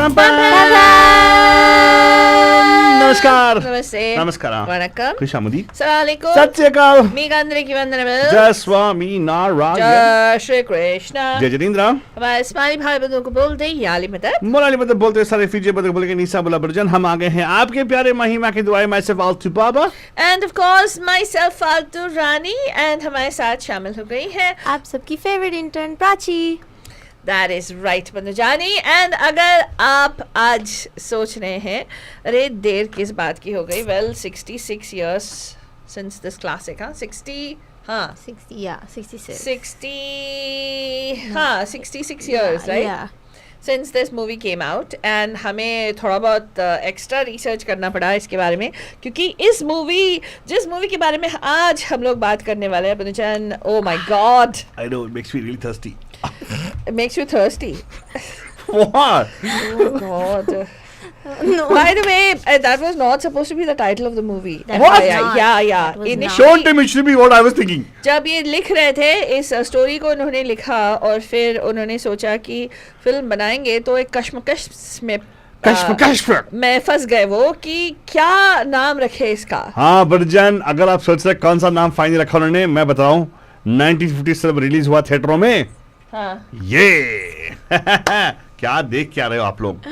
pam, pam. Namaskar. Namaste. Namaskar. Vanakkam. Kushamudi. Assalamualaikum. Sat Sri Akal. Meegandriki vandanamalu. Jai Swami Narayan. Jai Shri Krishna. जय जनेन्द्र हमारे इस्माइली भाई बंधुओं को बोलते हैं याली मदद. मोलाली मतलब बोलते सारे फीजे बदल बोलेंगे निशा बोला बर्जन हम आ गए हैं आपके प्यारे महिमा की दुआएं मैं से फालतू बाबा And of course myself फालतू रानी and हमारे साथ शामिल हो गई है आप सबकी favourite intern Prachi. That is right बंधुजानी. And अगर आप आज सोच रहे हैं अरे देर किस बात की हो गई. Well 66 years since this classic. 60 हाँ 60 yeah 66 66 years right yeah. Since this movie came out and हमें थोड़ा बहुत एक्स्ट्रा रिसर्च करना पड़ा इसके बारे में क्योंकि जिस मूवी के बारे में आज हम लोग बात करने वाले हैं बनुचन. Oh my God. I know it makes me really thirsty. It makes you thirsty. What? Oh God. No. By the way, that was not supposed to be the title of the movie. That was not. Yeah. That was Initially, Don't tell me it should be what I was thinking. जब ये लिख रहे थे इस story को उन्होंने लिखा और फिर उन्होंने सोचा कि फिल्म बनाएंगे तो एक कश्मकश में फंस गए वो कि क्या नाम रखे इसका. हाँ बर्जन अगर आप सोच रहे कौन सा नाम फाइनल रखा उन्होंने मैं बताऊं 1957 रिलीज हुआ थिएटरों में. हाँ. ये क्या देख क्या रहे हो आप लोग. Yes.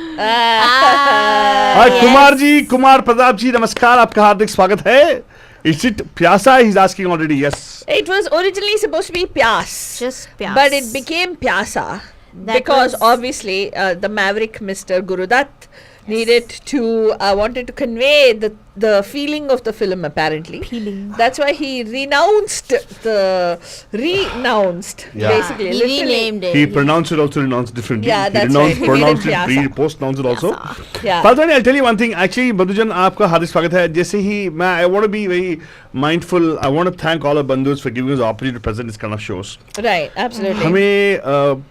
कुमार जी कुमार प्रताप जी नमस्कार आपका हार्दिक स्वागत है. Is it Pyasa? He's asking already. Yes. It was originally supposed to be Pyas. Just Pyas. But it became Pyasa. That Because was- obviously the maverick Mr. Gurudutt needed to wanted to convey the feeling of the film apparently. Feeling. That's why he renounced Yeah. basically He literally. renamed it. He pronounced it also renounced differently. Yeah, he that's renounced, right. He pronounced made it, it post pronounced it also. Yeah. Father, I'll tell you one thing. Actually, Badhujan, आपका हार्दिक स्वागत है. जैसे ही मैं I want to be very mindful. I want to thank all our bandhus for giving us the opportunity to present this kind of shows. Right, absolutely. हमें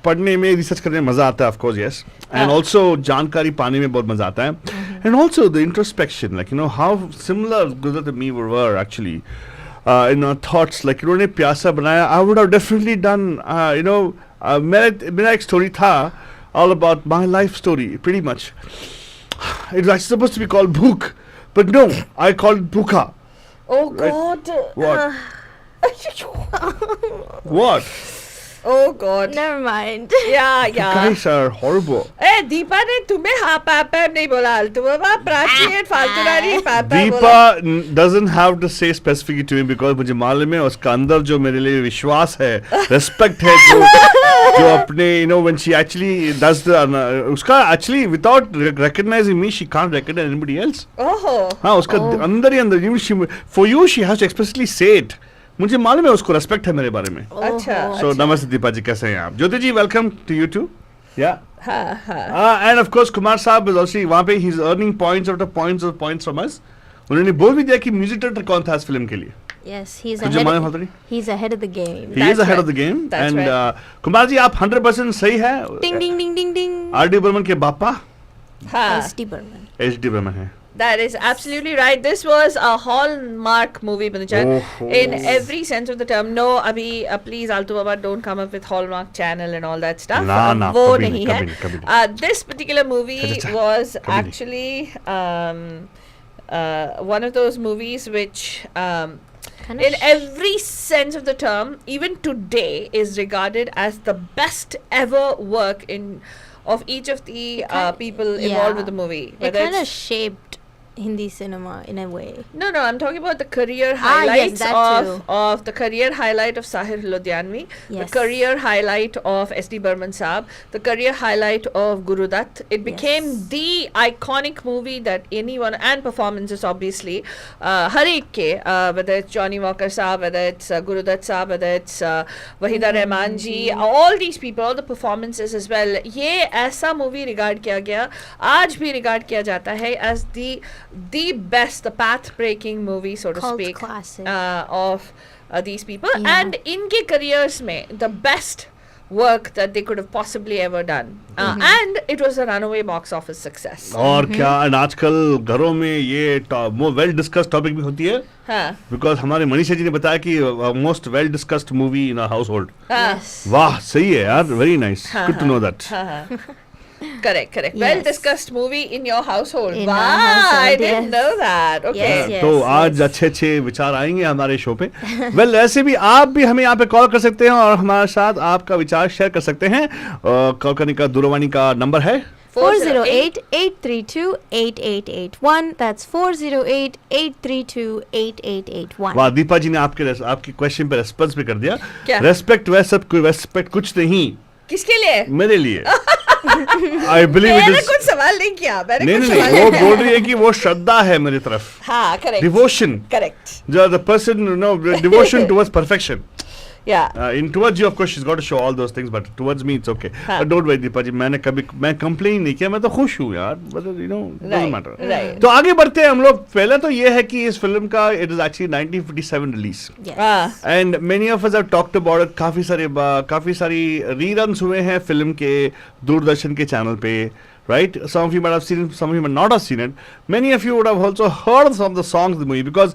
पढ़ने में research करने में मजा आता है, of course, yes. And also जानकारी पाने में बहुत मजा आता है. And also the introspection, like how similar Gurudutt and me were actually. In our thoughts, like उन्होंने प्यासा बनाया, I would have definitely done, मेरा एक story था, all about my life story, pretty much. It was actually supposed to be called Bhook, but no, I called it Bhuka. Oh Right. God. What? What? Oh God. Never mind. Yeah. You guys are horrible. ए दीपा ने तुम्हें हाँ पापा नहीं बोला तो बाबा Prachi and फालतू रानी पापा Deepa doesn't have to say specifically to me because मुझे मालूम है उसका अंदर जो मेरे लिए विश्वास है, respect है जो अपने when she actually does the उसका actually without recognizing me she can't recognize anybody else. ओहो. हाँ उसका अंदर ही अंदर even she for you she has to explicitly say it. मुझे मालूम है उसको respect है मेरे बारे में. अच्छा. So नमस्ते दीपा जी कैसे हैं आप? ज्योति जी welcome to you too. Yeah. हाँ. And of course Kumar साहब is also वहाँ पे he's earning points after points from us. उन्होंने बोल भी दिया कि म्यूजिक डायरेक्टर कौन था इस फिल्म के लिए. Yes, he's तुझे मालूम है ahead. He's ahead of the game. He is That's ahead of right. the game. That's And right. Kumar ji आप 100% सही है. Ding ding ding ding ding. R.D. Burman के बापा हाँ. S.D. Burman. H.D. बर्मन है. That is absolutely right. This was a hallmark movie, Banuchan, Oh. in every sense of the term. No, abhi please, Altu Baba, don't come up with Hallmark Channel and all that stuff. ना, वो कभी नहीं नहीं, है. कभी नहीं. This particular movie अच्छा, was कभी नहीं. actually one of those movies which Kind in every sense of the term, even today, is regarded as the best ever work of each of the people involved with the movie. It kind of shaped Hindi cinema in a way. No, I'm talking about the career Yes, highlights that too. of the career highlight of Sahir Lodhianvi, the Yes. career highlight of S.D. Burman Saab, the career highlight of Gurudutt. It became the iconic movie that anyone, and performances obviously, har ek ke, whether it's Johnny Walker Saab, whether it's Gurudutt Saab, whether it's Wahida Rahman ji, all these people, all the performances as well. ये ऐसा movie regard किया गया, आज भी regard किया जाता है as the best, the path-breaking movie, so to Cult speak, classic. of these people. Yeah. And इनके careers में the best work that they could have possibly ever done. And it was a runaway box office success. और क्या and आजकल घरों में ये well discussed topic भी होती है. हाँ. Because हमारे मनीषा जी ने बताया कि most well discussed movie in our household. हाँ. Yes. वाह सही है यार, very nice. हाँ, Good to know that. हाँ, हाँ. Correct. Well Yes. discussed movie in your household. In wow, our household, I didn't yes. know that. Okay. Yes. तो आज अच्छे विचार आएंगे हमारे शो पे. वेल ऐसे भी आप भी हमें यहाँ पे कॉल कर सकते हैं और हमारे साथ आपका विचार शेयर कर सकते हैं. कॉल करने का दूरवाणी का नंबर है 408-832-8881. That's 408-832-8881. वाह, दीपा जी ने आपकी क्वेश्चन पे रेस्पॉन्स भी कर दिया. क्या? रेस्पेक्ट वह सब कोई रेस्पेक्ट कुछ नहीं किसके लिए? मेरे लिए. आई बिलीव इट मैंने इज. कुछ सवाल नहीं किया. मैंने नहीं कुछ नहीं सवाल नहीं, वो नहीं बोल रही है कि वो श्रद्धा है मेरी तरफ. हाँ, correct. Devotion. Correct. The person no devotion towards perfection. Yeah. In towards you, of course, she's got to show all those things, but towards me, it's okay. हाँ. Don't worry, दीपा जी, मैं complain नहीं किया, मैं तो खुश हूँ यार. But doesn't Right, matter. right. तो आगे बढ़ते हैं हम लोग. पहले तो ये है कि इस फिल्म का it is actually 1957 release. Yes. And many of us have talked about it. काफी सारी reruns हुए हैं फिल्म के दूरदर्शन के चैनल पे. Right? Some of you might have seen it, some of you might not have seen it. Many of you would have also heard some of the songs in the movie because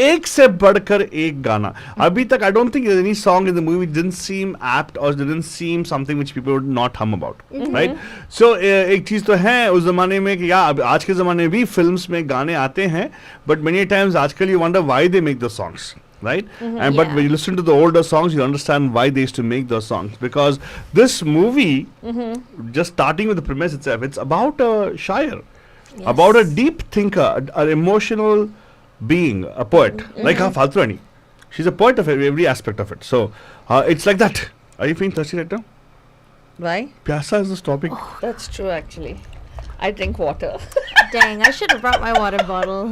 एक से बढ़कर एक गाना. अभी तक I don't think there's any song in the movie which didn't seem apt or didn't seem something which people would not hum about. Right? So एक चीज तो है उस जमाने में कि यार आज के जमाने में भी फिल्म्स में गाने आते हैं, but many times आजकल you wonder why they make the songs. Right? And but Yeah. when you listen to the older songs, you understand why they used to make those songs. Because this movie, just starting with the premise itself, it's about a shair, about a deep thinker, an emotional being, a poet, like her Faltrani. She's a poet of every aspect of it. So it's like that. Are you feeling thirsty right now? Why? Pyasa is this topic. That's true actually. I drink water. Dang, I should have brought my water bottle.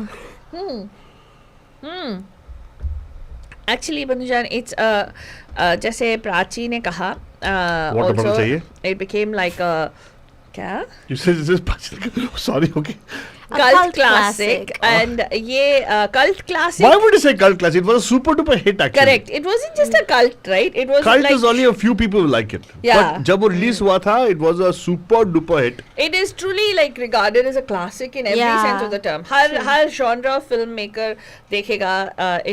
Actually, Banujan, it's जैसे प्राची ने कहा Water bottle also चाहिए? it became like a क्या? You said this is sorry, okay. A Cult classic. And ये cult classic. Why would you say cult classic? It was a super duper hit actually. Correct. It wasn't just a cult, right? It was Cult like is only a few people who like it. Yeah. But जब वो release हुआ था, it was a super duper hit. it is truly like regarded as a classic in every Yeah. sense of the term. Her genre of filmmaker देखेगा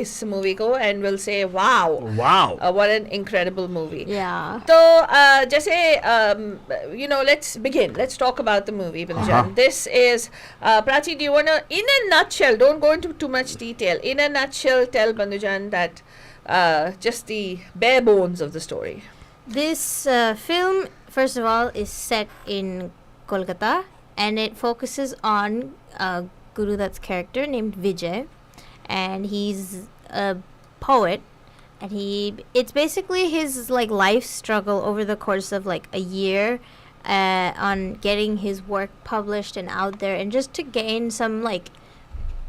इस movie को and will say wow, Wow. what an incredible movie. Yeah. So, जैसे let's begin. Let's talk about the movie, Binjan. This is Prachi. Do you want to, in a nutshell, don't go into too much detail. In a nutshell, tell Bandujan that just the bare bones of the story. This film, first of all, is set in Kolkata, and it focuses on Guru Dutt's character named Vijay, and he's a poet, and it's basically his like life struggle over the course of like a year on getting his work published and out there, and just to gain some like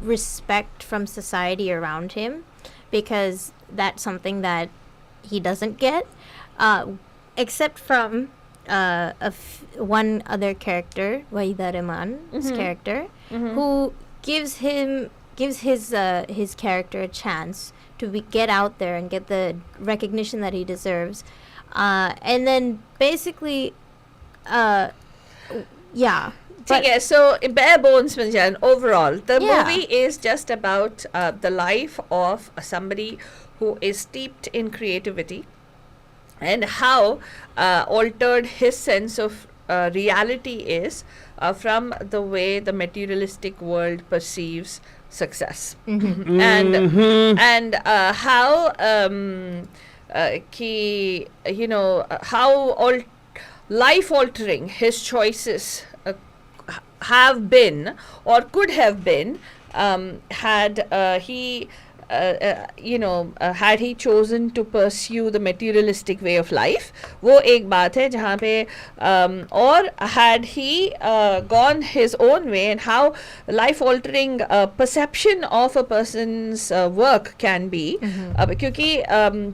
respect from society around him, because that's something that he doesn't get, except from one other character, Wahida Rahman's character, who gives his character a chance to get out there and get the recognition that he deserves, and then basically ठीक है, so bare bones Binjan, overall the Yeah. movie is just about the life of somebody who is steeped in creativity and how altered his sense of reality is from the way the materialistic world perceives success. And how how life altering his choices have been or could have been had he had he chosen to pursue the materialistic way of life. वो एक बात है जहाँ पे और had he gone his own way, and how life altering perception of a person's work can be. क्योंकि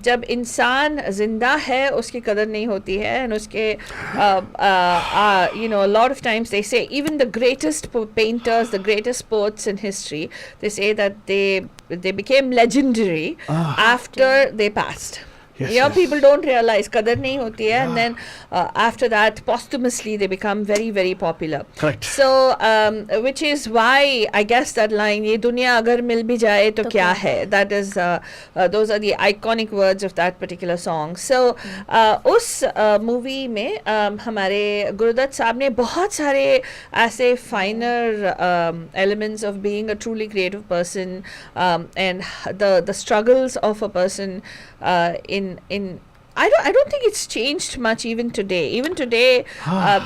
जब इंसान जिंदा है उसकी कदर नहीं होती है, and उसके a lot of times they say even the greatest painters, the greatest poets in history, they say that they became legendary after they passed. Yes, Yeah, yes. people don't realize qadar nahi hoti hai, and then after that posthumously they become very very popular. Correct. So which is why I guess that line ye duniya agar mil bhi jaye to kya hai, that is those are the iconic words of that particular song. So उस movie में हमारे गुरुदत्त साहब ने बहुत सारे ऐसे finer elements of being a truly creative person, and the struggles of a person in I don't think it's changed much even today. Even today,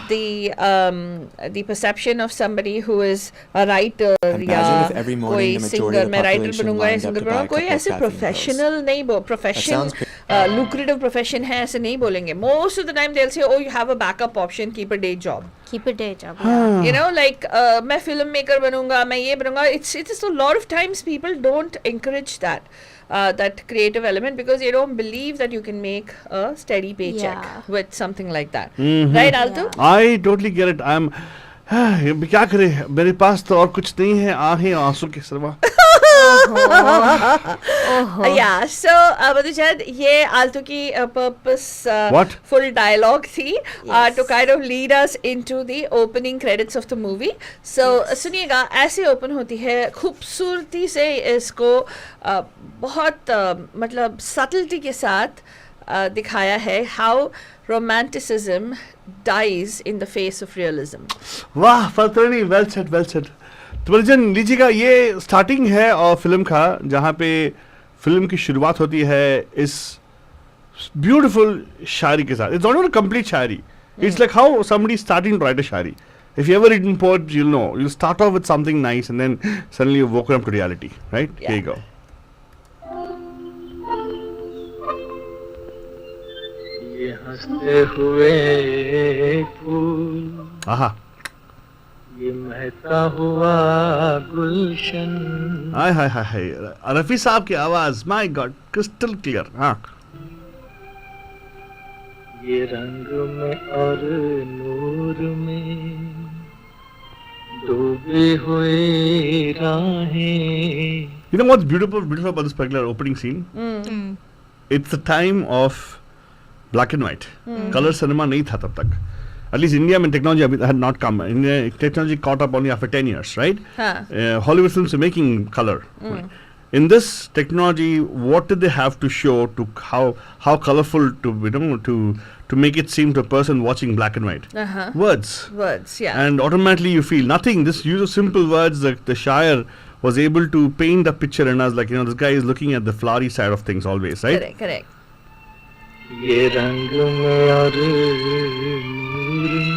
the perception of somebody who is a writer या Imagine if every morning कोई the majority singer of the मैं writer population बनूंगा या lined up singer to buy a बनूंगा, कोई couple of ऐसे caffeine pills. professional नहीं profession sounds lucrative profession है ऐसे नहीं बोलेंगे. Most of the time they'll say, oh, you have a backup option, keep a day job. Keep a day job. Yeah. You know, like मैं filmmaker बनूंगा, मैं ये बनूंगा. It's a lot of times people don't encourage that creative element because they don't believe that you can make a steady paycheck Yeah. with something like that. Mhm. Right, Alto? I totally get it. I'm क्या करे, मेरे पास तो और कुछ नहीं है आहें आंसू के सिवा. Yeah, so Madhuchand, ये आल्टो की purpose What? full dialogue थी Yes. to kind of lead us into the opening credits of the movie. So सुनिएगा, ऐसे open होती है खूबसूरती से इसको बहुत मतलब subtlety के साथ दिखाया है how romanticism dies in the face of realism. वाह फतरनी, वेल सेड वेल सेड. तो बलजन लीजिएगा, ये स्टार्टिंग है और फिल्म का जहाँ पे फिल्म की शुरुआत होती है इस ब्यूटीफुल शायरी के साथ. It's not complete Shayari. It's like how somebody starting to write a shayari. If you ever written poetry, you'll know. You start off with something nice and then suddenly you've woken up to reality, right? Yeah. Here you go. ये हंसते हुए फूल, Aha. ये महका हुआ गुलशन, हाय हाय हाय हाय. रफी साहब की आवाज, my God, crystal clear. हाँ. ये रंग में और नूर में डूबी हुई राहें. You know what's beautiful about this particular opening scene? It's the time of black and white. Color cinema नहीं था तब तक. At least India में technology had not come. India technology caught up only after 10 years, right? हाँ. Hollywood films were making color. In this technology, what did they have to show to how colorful to make it seem to a person watching black and white? Uh-huh. Words. Words, yeah. And automatically you feel nothing. This use of simple words, the Shire was able to paint the picture in us, like, this guy is looking at the flowery side of things always, right? Correct, correct. ये रंग में और नूर में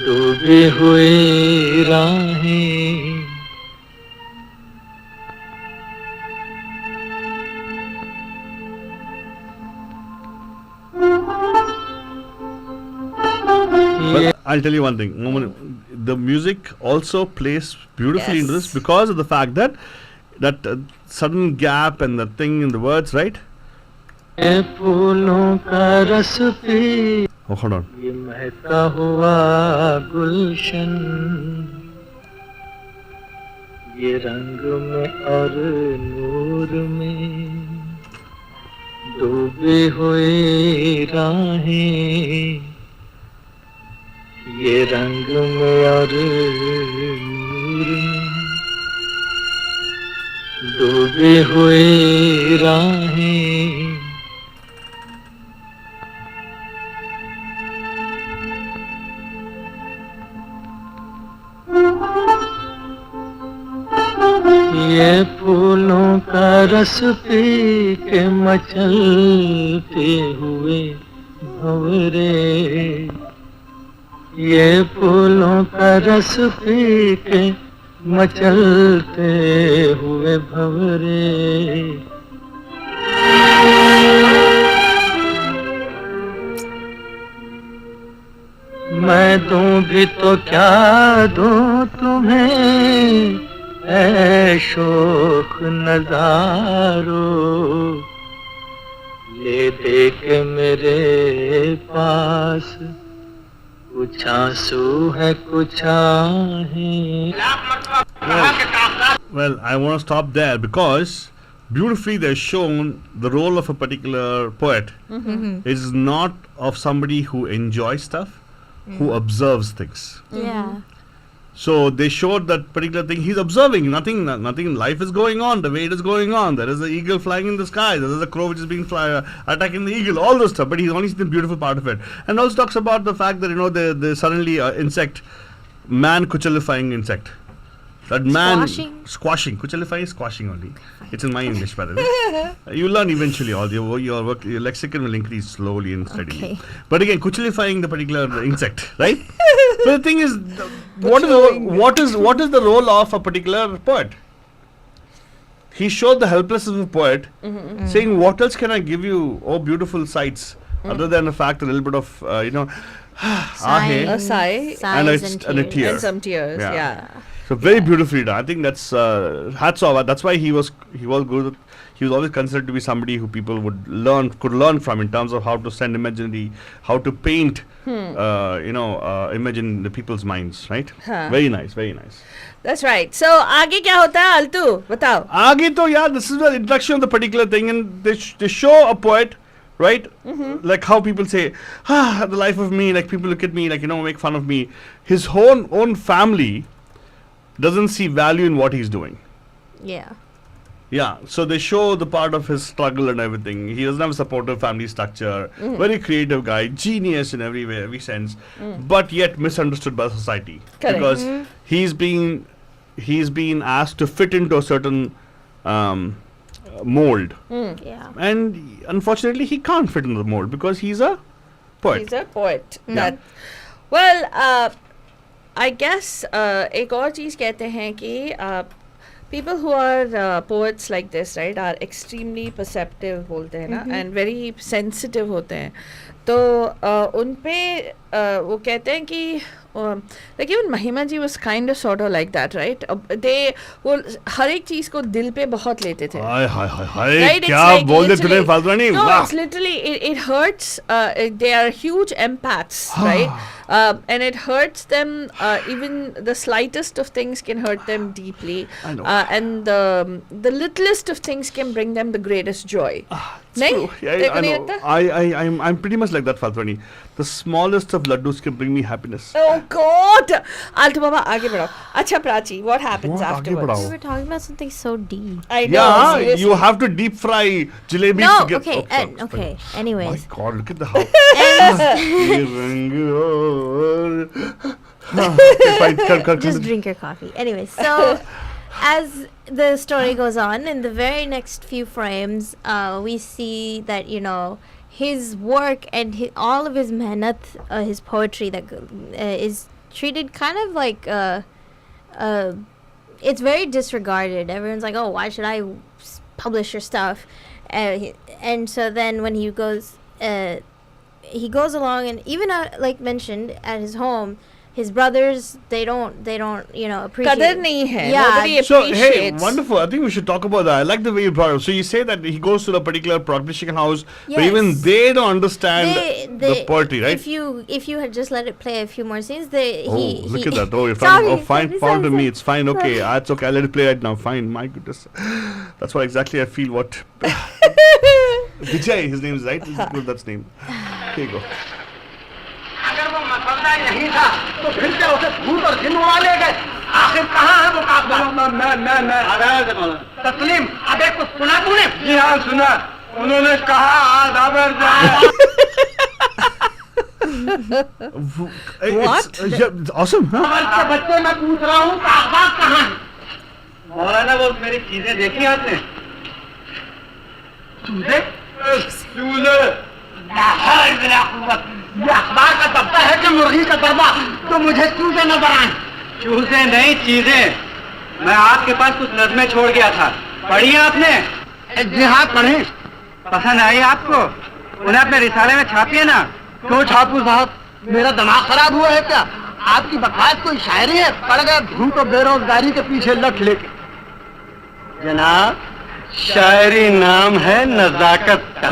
डूबी हुई राहें. But I'll tell you one thing. The music also plays beautifully into this Yes. because of the fact that sudden gap and the thing in the words, right? ये फूलों का रस पी, Oh, hold on. ये महका हुआ गुलशन, ये रंग में और नूर में डूबी हुई राहें. ये रंग में और नूर में डूबी हुई राहें. ये फूलों का रस पी के मचलते हुए भंवरे. ये फूलों का रस पी के मचलते हुए भंवरे. मैं दूं भी तो क्या दूं तुम्हें ऐ शोख नजारो. ले दे के मेरे पास कुछ आंसू है कुछ आहें. Well, I want to stop there because beautifully they're shown the role of a particular poet is not of somebody who enjoys stuff, who observes things. Yeah. So they showed that particular thing. He's observing nothing in life is going on the way it is going on. There is an eagle flying in the sky. There is a crow which is being attacking the eagle. All this stuff, but he's only seen the beautiful part of it. And also talks about the fact that the suddenly insect, man kuchalifying insect. That man squashing. Kuchalifying is squashing only. It's in my English, by the way. You learn eventually. All your lexicon will increase slowly and steadily. Okay. But again, kuchalifying the particular insect, right? But the thing is, what is the role of a particular poet? He showed the helplessness of a poet, saying, "What else can I give you? Oh, beautiful sights, other than the fact a little bit of Sighing, A sigh sighs and a tear." and some tears. Yeah. Yeah. So very beautifully done. I think that's hats off. That's why he was good. He was always considered to be somebody who people could learn from in terms of how to send imagery, how to paint, image in the people's minds, right? Huh. Very nice, very nice. That's right. So आगे क्या होता है Altu? बताओ. आगे तो यार, this is the introduction of the particular thing, and they show a poet, right? Like how people say, the life of me, like people look at me, like, make fun of me. His own family doesn't see value in what he's doing. Yeah. Yeah, so they show the part of his struggle and everything. He doesn't have a supportive family structure. Very creative guy, genius in every way, every sense, but yet misunderstood by society. Correct. Because he's been asked to fit into a certain mold, Yeah. and unfortunately he can't fit into the mold because he's a poet. He's a poet. Yeah. Well, I guess एक और चीज़ कहते हैं कि people who are poets like this, right, are extremely perceptive बोलते हैं ना, and very sensitive होते हैं. तो उन पे वो कहते हैं कि like even Mahima ji was kind of sort of like that, right? वो हर एक चीज़ को दिल पे बहुत लेते थे. हाय Right, it's क्या like बोल दे तूने literally- फालतूनी. No, वाह. it's literally it hurts. They are huge empaths, right? And it hurts them. Even the slightest of things can hurt them deeply. I know. And the littlest of things can bring them the greatest joy. It's नहीं? true. Yeah, तेरे को I नहीं know. लगता? I'm pretty much like that, Faltwani. The smallest of laddus can bring me happiness. Oh God! Altu Baba, आगे बढ़ाओ. अच्छा Prachi, what happens What? आगे afterwards? बढ़ाओ. We were talking about something so deep. I know. Yeah, seriously. you have to deep fry jalebis No, to get. okay, sorry. okay. My Anyways, God, look at the house. ये रंग और- Okay, fine, come, just continue. drink your coffee. Anyways, so as the story goes on, in the very next few frames, we see that his work and all of his mehnat, his poetry that is treated kind of like it's very disregarded. Everyone's like, oh, why should I publish your stuff? And so then when he goes along, and even like mentioned at his home, his brothers, they don't appreciate. कदर नहीं है. Yeah. Nobody So, hey, appreciates. wonderful. I think we should talk about that. I like the way you brought it up. So, you say that he goes to a particular publishing house, but even Yes. they don't understand the poetry, right? If you had just let it play a few more scenes, Look at that. Oh, you're Sorry, fine. sorry, Found to sorry, me. It's fine. Okay. sorry. It's okay. I'll let it play right now. Fine. My goodness. That's what exactly I feel. What Vijay, his name is right. That's name. Here you go. अगर वो मसला नहीं था तो फिर क्या उसे भूत और जिन उड़ा ले गए. आखिर कहाँ है मुकाबला? मैं तस्लीम, अबे कुछ सुना तूने? जी हाँ सुना. उन्होंने कहा आदाबर जाए. What? It's awesome, huh? के बच्चे मैं पूछ रहा हूँ कागजात कहाँ हैं? मौलाना वो मेरी चीजें देखी आपने? चूजे? चूजे. ये अखबार का दफ्तर है कि मुर्गी का दरबा? तो मुझे चूजे नजर आए. चूजे नहीं चीजें. मैं आपके पास कुछ नज़में छोड़ गया था. पढ़ी है आपने? जी हाँ पढ़ी. पसंद आई आपको? उन्हें अपने रिसाले में छापिए ना. क्यों छापू साहब? मेरा दिमाग खराब हुआ है क्या? आपकी बकवास कोई शायरी है? पड़ गए भूख और बेरोजगारी के पीछे लट लेके. जनाब, शायरी नाम है नजाकत का.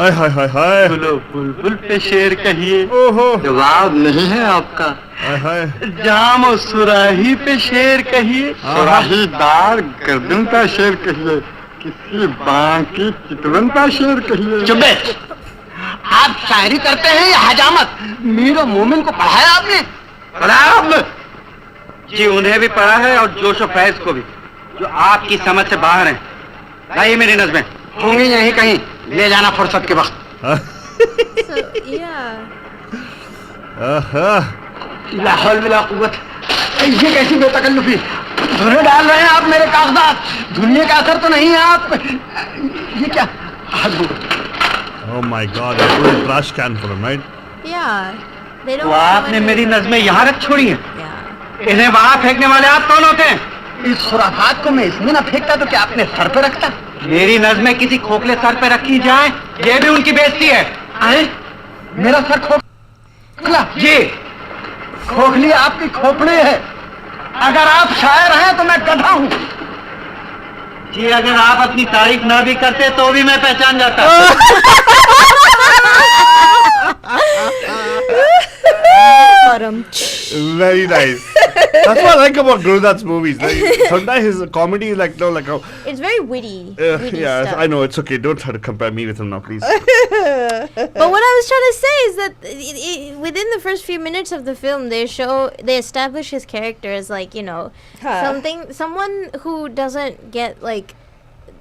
हाय. बोलो बुलबुल पे शेर कहिए. ओहो. जवाब नहीं है आपका. हाय. जाम और सुराही पे शेर कहिए. सुराहीदार गर्दन का शेर कहिए. किसी बाकी चितवंता शेर कहिए। चुप बैठ। आप शायरी करते हैं या हजामत? मीर और मोमिन को पढ़ाया आपने? पढ़ाया आपने? जी उन्हें भी पढ़ा है और जोश और फैज को भी, जो आपकी समझ से बाहर हैं। लाइए मेरी नज़में, होंगी यहीं कहीं, ले जाना फुर्सत के वक्त। So yeah. ला हौल वला कुव्वत। ये कैसी बेतकल्लुफी? धुने डाल रहे हैं आप मेरे कागजात। धुनिया का असर तो नहीं है आप। ये क्या? Oh my God! I put a trash can for him, right? Yeah. They don't. तो आपने मेरी नज़में यहाँ रख छोड़ी हैं। Yeah. इन्हें वहाँ फेंकने वाले आप कौन होते हैं? इस खुराफात को मैं इसमें ना फेंकता तो क्या अपने सर पे रखता? मेरी नज़में किसी खोखले सर पे रखी जाए, ये भी उनकी बेइज्जती है। अरे मेरा सर खोखला? जी खोखली आपकी खोपड़ी है। अगर आप शायर हैं तो मैं गधा हूँ। जी अगर आप अपनी तारीफ ना भी करते तो भी मैं पहचान जाता। Very nice. That's what I like about Gurudat's movies. Like, sometimes his comedy is like, no, like, It's very witty. Witty yeah, stuff. I know, it's okay. Don't try to compare me with him now, please. But what I was trying to say is that within the first few minutes of the film, they establish his character as like, you know, someone who doesn't get like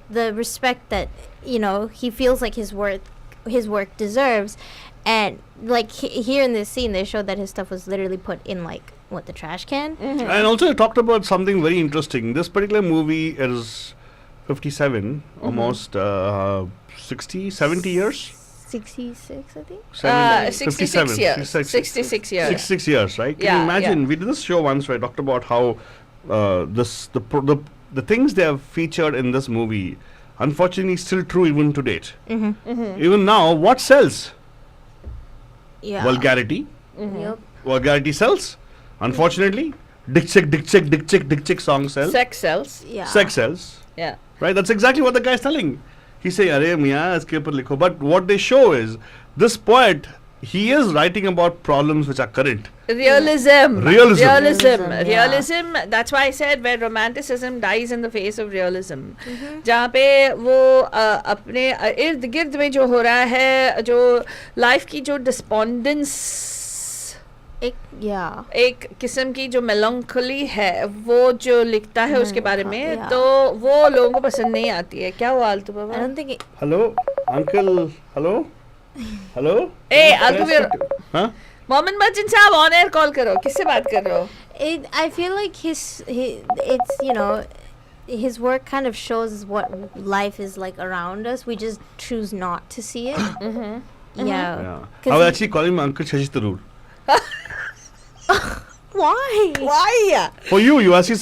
the respect that, you know, he feels like his work deserves. And like here in this scene, they showed that his stuff was literally put in like the trash can. Mm-hmm. And also, he talked about something very interesting. This particular movie is 57, almost 60, 70 years. 66, I think. 66 years. 66 years. 66 years, right? Can Yeah, you imagine? yeah. We did this show once where I talked about how the things they have featured in this movie, unfortunately, still true even to date. Even now, what sells? Yeah. Vulgarity. Yep. Vulgarity sells. Unfortunately, dick chick song sells. Sex sells. Yeah. Sex sells. Yeah. Right? That's exactly what the guy is telling. He's saying, "Arey miya, iske upar likho." But what they show is this poet. He is writing about problems which are current. Realism. Realism. Realism. That's why I said where romanticism dies in the face of realism. जहाँ पे वो अपने इर्द गिर्द में जो हो रहा है, जो लाइफ की जो डिस्पोंडेंस, एक किस्म की जो मेलंकोली है, वो जो लिखता है उसके बारे में, तो वो लोगों को पसंद नहीं आती है. क्या हुआ आलतू बाबा? I don't think it. Hello, uncle. Hello. Hello. ए आलतू फिर हाँ? मोहम्मद मजिद साहब ऑन एयर कॉल करो. किससे बात कर रहे हो? I feel like it's, you know, his work kind of shows what life is like around us. We just choose not to see it. Yeah. I will actually call him Uncle Shashi Tharoor. Why? Why? For you are seeing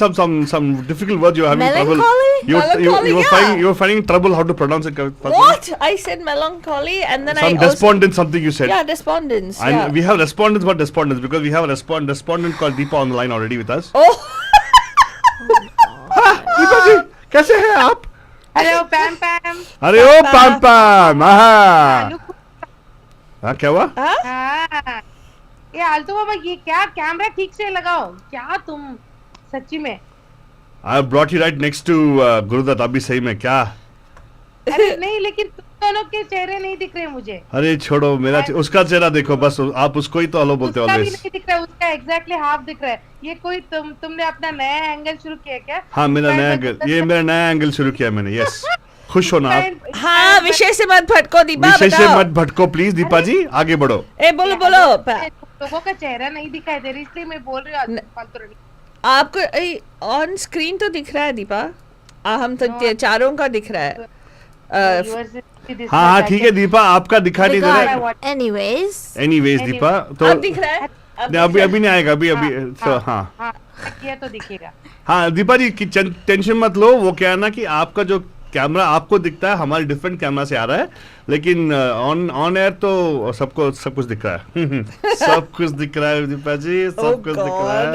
some difficult words you are having trouble. Melancholy? You were finding trouble how to pronounce it. What? I said melancholy and then Some despondent something you said. Yeah, despondence. And Yeah. we have respondents, but despondents, because we have a respondent called Deepa on the line already with us. Oh. Deepa जी कैसे हैं आप? Hello पैम पैम. अरे ओ palm palm. हाँ क्या हुआ? हाँ ये आलतू बाबा, ये क्या कैमरा ठीक से लगाओ. क्या तुम सच्ची में? I brought you right next to Gurudatt. अभी सही में क्या? अरे नहीं, लेकिन तुम दोनों के चेहरे नहीं दिख रहे मुझे. अरे छोड़ो मेरा उसका चेहरा देखो बस. आप उसको ही तो हेलो बोलते हो उसका भी ऑलवेज. नहीं दिख रहा, उसका एग्जैक्टली हाफ दिख रहा है. ये कोई तुमने अपना नया एंगल शुरू किया क्या? हाँ मेरा नया एंगल, ये मेरा नया एंगल शुरू किया मैंने. यस खुश हो ना आप? हाँ विषय से मत भटको दीपा. विषय से बताओ. मत भटको प्लीज दीपा जी, आगे बढ़ो. ए बोलो बोलो. लोगों का चेहरा नहीं दिखाई दे रहा, इसलिए मैं बोल रही हूँ फालतू नहीं. आपको ऑन स्क्रीन तो दिख रहा है दीपा. हम तो चारों का दिख रहा है. हाँ ठीक है दीपा, आपका दिखा नहीं दे रहा है. Anyways, दीपा तो अब दिख रहा है. अभी नहीं आएगा. अभी तो हाँ ये तो दिखेगा. हाँ दीपा जी की टेंशन मत लो. वो क्या है ना कि आपका जो कैमरा आपको दिखता है, हमारे डिफरेंट कैमरा से आ रहा है, लेकिन ऑन एयर तो सब कुछ दिख रहा है. सब कुछ दिख रहा है दीपा जी, सब कुछ दिख रहा है.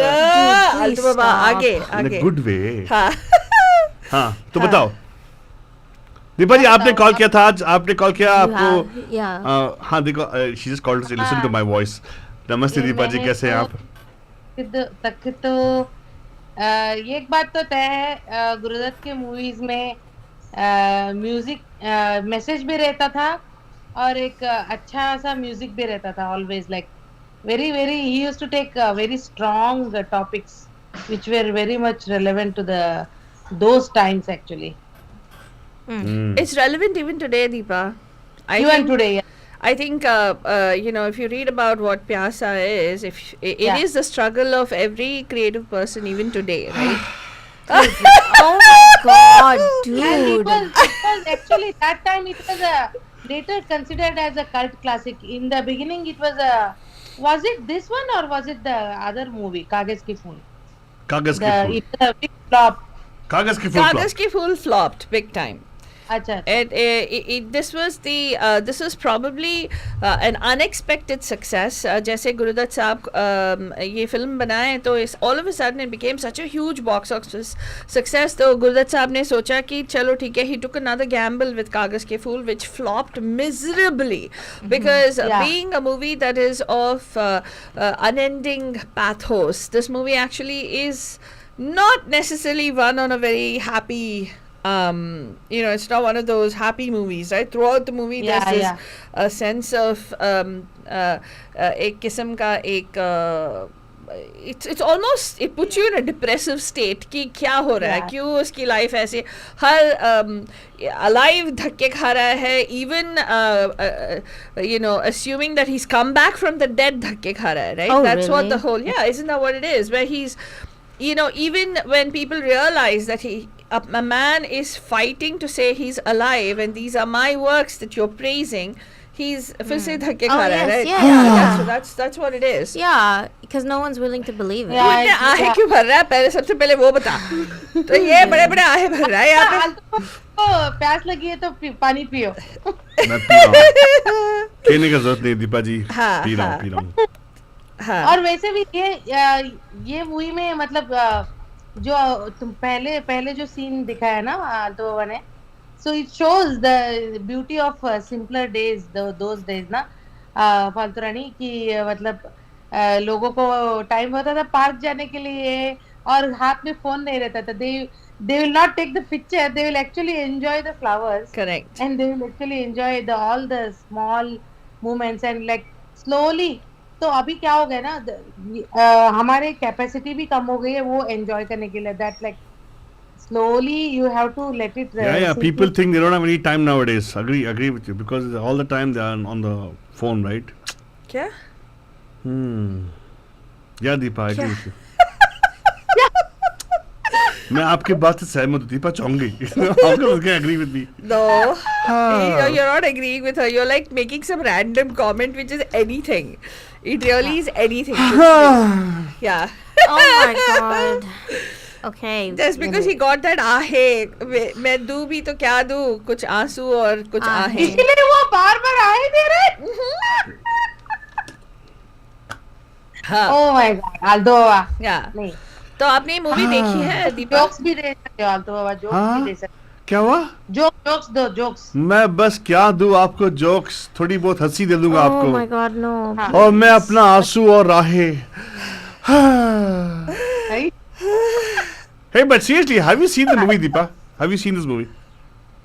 आलतू बाबा आगे आगे. Good way. हाँ हाँ तो बताओ दीपा जी, आपने कॉल किया था आज. आपने कॉल किया आपको. हाँ देखो, she just called to listen to my voice. नमस्ते दीपा जी, कैसे हैं आप? तक तो ये एक बात तो तय है, गुरुदत्त के मूवीज में म्यूजिक मैसेज भी रहता था और एक अच्छा सा म्यूजिक भी रहता था always like very very he used to take very strong topics which were very much relevant to the those times actually It's relevant even today, Deepa. I even think, today. Yeah. I think you know, if you read about what Pyasa is, if it Yeah. is the struggle of every creative person even today, right? Oh my god, And it dude. was actually that time it was later considered as a cult classic. In the beginning, it was it this one or was it the other movie, Kagaz Ki Phool? कागज के फूल It was a big flop. कागज के फूल Kagas Ki Phool flopped big time. Acha. This was probably an unexpected success. जैसे गुरुदत्त साहब ये film बनाए तो इस all of a sudden it became such a huge box office success. तो गुरुदत्त साहब ने सोचा कि चलो ठीक है, he took another gamble with कागज के फूल which flopped miserably because Yeah. being a movie that is of unending pathos, this movie actually is not necessarily run on a very happy you know, it's not one of those happy movies, right? Throughout the movie Yeah, there's this yeah. a sense of एक किस्म का एक it's almost it puts you in a depressive state कि क्या हो रहा है, Yeah. क्यों उसकी लाइफ ऐसे हर alive धक्के खा रहा है, even you know, assuming that he's come back from the dead धक्के खा रहा है, right? Oh, That's what the really? whole, yeah, isn't that what it is, where he's, you know, even when people realize that a man is fighting to say he's alive and these are my works that you're praising, he's फिर से धक्के Oh, खा रहा है, yes, right? yeah, yeah. That's what it is. Yeah, because no one's willing to believe it. Yeah. तू इतने आहे क्यों भर रहा है, पहले सबसे पहले वो बता. तो ये बड़े बड़े आहे भर रहा है यहाँ पे. फालतू को प्यास लगी है तो पानी पियो. मैं पी रहा हूँ कहने का जरूरत नहीं दीपा जी हाँ, पी रहा हूँ हाँ. पी रहा हूँ हाँ. और वैसे भी ये मूवी में मतलब जो तुम पहले जो सीन दिखाया ना आल्तो बाबा ने, so it shows the beauty of simpler days, those days ना फालतू रानी की मतलब लोगों को टाइम होता था पार्क जाने के लिए और हाथ में फोन नहीं रहता था. They will not take the picture, they will actually enjoy the flowers. Correct. And they will actually enjoy all the small moments and like slowly. तो अभी क्या हो गया ना, हमारे कैपेसिटी भी कम हो गई है वो एंजॉय करने के लिए. That like slowly you have to let it yeah sink people in. think they don't have any time nowadays. Agree with you because all the time they are on the phone, right? क्या? Yeah Deepa, I agree with you. मैं आपके बात से सहमत हूँ दीपा चौंक गई. How come you can agree with me? No, you're not agreeing with her. You're like making some random comment which is anything. It really is anything. Yeah. Oh my god. Okay. Just because he got that आहे, मैं दूँ भी तो क्या दूँ, कुछ आंसू और कुछ आहे. इसलिए वो बार आए दे रहे. हाँ. Oh my God, Alto Baba. Yeah. नहीं. तो आपने ये मूवी देखी है दीपा? जोक्स भी दे सकते हो आल्तो बाबा, जोक्स भी दे सकते हो. क्या हुआ? जोक्स दो जोक्स. मैं बस क्या दूँ आपको जोक्स, थोड़ी बहुत हंसी दे दूंगा Oh आपको. my god, no. हाँ. और मैं अपना आंसू और राहे. Right? Hey, but seriously, have you seen the movie, Deepa? Have you seen this movie?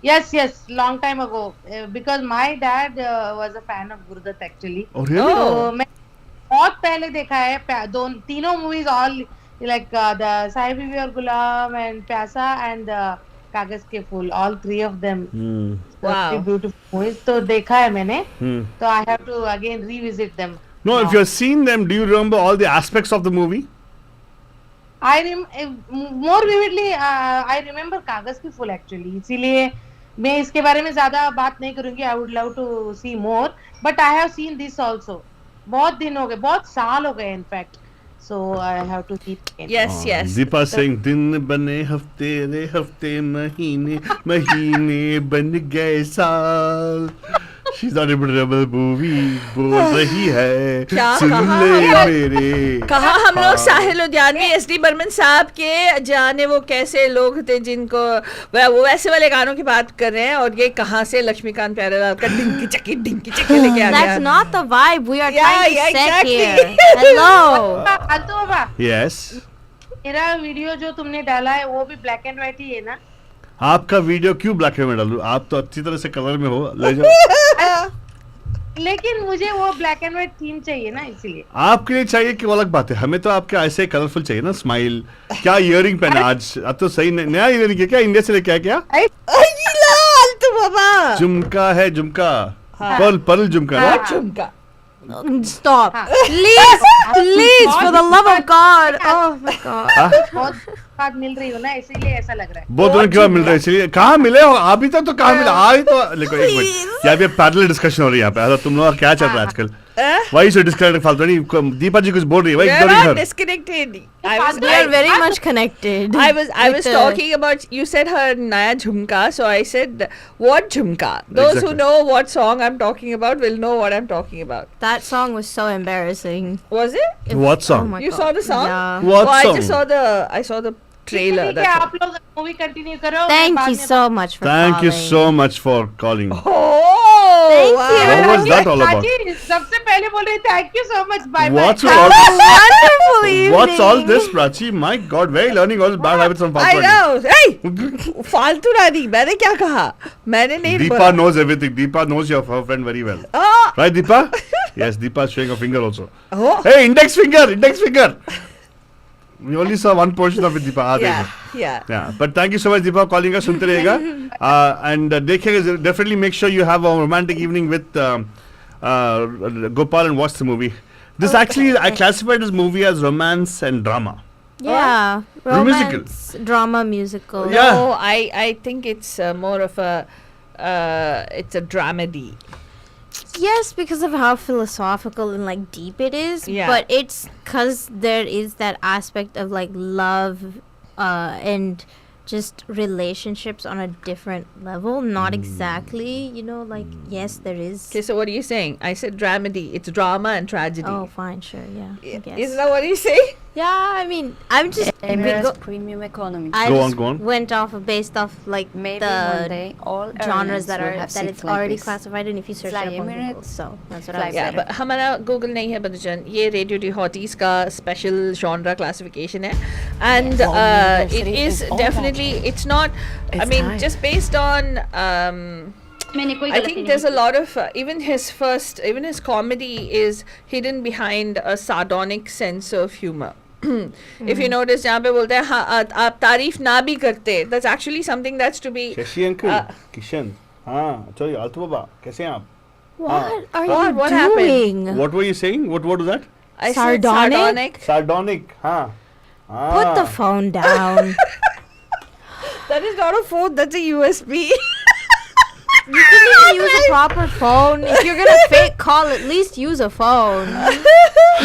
Yes, long time ago. Because my dad was a fan of Gurudutt actually. Oh, really? तो मैं बहुत पहले देखा है तीनों movies all like the Sahi Bibi और Gulam and Pyasa and कागज के फूल, all three of them. Wow. Three beautiful movies. तो देखा है मैंने. Hmm. So I have to again revisit them. No, if you've seen them, do you remember all the aspects of the movie? more vividly I remember कागज की फूल actually. इसीलिए मैं इसके बारे में ज्यादा बात नहीं करूंगी. I would love to see more, but I have seen this also. बहुत दिन हो गए, बहुत साल हो गए in fact. So I have to keep it. Yes, yes. Deepa saying दिन बने हफ्ते रे हफ्ते महीने महीने बन गए साल. She's not able to remember the movie. बोल रही है क्या सुन कहा ले हम लोग? मेरे. कहा हम लोग साहिल लुधियानवी एसडी बर्मन साहब के जाने वो कैसे लोग थे जिनको वो वैसे वाले गानों की बात कर रहे हैं और ये कहाँ से लक्ष्मीकांत प्यारेलाल का डिंकी चक्की लेके आ गया. That's not the vibe we are Yeah, trying to yeah, set exactly. here. Hello. Alto Baba, Yes. मेरा वीडियो जो तुमने डाला है वो भी ब्लैक एंड व्हाइट ही है ना? आपका वीडियो क्यों ब्लैक एंड व्हाइट डालूं? आप तो अच्छी तरह से कलर में हो, ले जाओ। लेकिन मुझे वो ब्लैक एंड व्हाइट थीम चाहिए ना, इसीलिए। आपके लिए चाहिए कि वो अलग बात है, हमें तो आपके ऐसे कलरफुल चाहिए ना, स्माइल। क्या इयरिंग पहना आज? अब तो सही नया इयरिंग है क्या? इंडिया से लेके आया क्या? लाल तो बाबा झुमका है, झुमका, पर्ल झुमका ना? झुमका Stop. Please, for the love of God. Oh my God. बहुत बात मिल रही हो ना, इसीलिए ऐसा लग रहा है। बहुत दोनों क्यों मिल रहा है? इसलिए कहाँ मिले हो अभी तक? तो कहाँ मिले अभी तो? देखो एक मिनट, यहाँ पे पैरेलल डिस्कशन हो रही है यहाँ पे। तुम लोग क्या चल रहा है आजकल? Why is it disconnected? फालतू नहीं, दीपा जी कुछ बोल रही है। Why We're ignoring not her? disconnected. We are very much connected. I was with the- talking about, you said her naya jhumka, so I said what jhumka? Those who Exactly. know what song I'm talking about will know what I'm talking about. That song was so embarrassing. Was it? What song? Oh my You God. saw the song? Yeah. What I song? just saw the trailer. ठीक है, That's all. आप लोग movie continue करो। Thank बाद you में so much for Thank you calling. so much for calling. Oh, Thank wow. you. What was that all about? Prachi सबसे पहले बोल रही thank you so much, bye What's bye. all Have a this? wonderful evening. What's all this, Prachi? My God, where are you learning all bad habits from I Faltu? know. Hey, फालतू रानी, मैंने क्या कहा? मैंने नहीं Deepa बोला. knows everything. Deepa knows your her friend very well. Oh, Right, Deepa? Yes, Deepa is showing a finger also. oh. Hey, index finger, index finger. We only saw one portion of it, Deepa. Yeah, yeah. Yeah, but thank you so much, Deepa, calling us. सुनते रहिएगा. And देखिएगा, definitely make sure you have a romantic evening with Gopal and watch the movie. This actually, I classified this movie as romance and drama. Yeah. Musical. Romance, drama, musical. Yeah. No, I think it's more of a it's a dramedy. Yes, because of how philosophical and like deep it is. Yeah. But it's because there is that aspect of like love and just relationships on a different level. Not exactly, you know, like yes, there is. Okay, so what are you saying? I said dramedy. It's drama and tragedy. Oh, fine, sure, yeah. I guess. Isn't that what you say? Yeah, I mean, I'm just Emirates Premium Economy. I Go just on, go on. went off of based off like Maybe one the day all genres airlines that will are have that seats it's like already this. classified, and if you search Fly it up on Google, Emirates, so that's what fly I was Yeah, saying. but हमारा Google नहीं है बंदजन. ये Radio D Hotties का special genre classification है, and Yes. Oh, it university is is all definitely it's not. I It's mean, time. just based on. I think there's a lot of even his comedy is hidden behind a sardonic sense of humor. If you notice, जहाँ पे बोलते हैं हाँ आप तारीफ ना भी करते, that's actually something that's to be. Shashi uncle, Kishan. हाँ, चलिए Altu Baba, कैसे हैं आप? What are What- you what happened? doing? What were you saying? What was that? I said Sardonic? sardonic. Sardonic, हाँ. Put the phone down. That is not a phone. That's a USB. You can even use a proper phone. If you're gonna fake call, at least use a phone.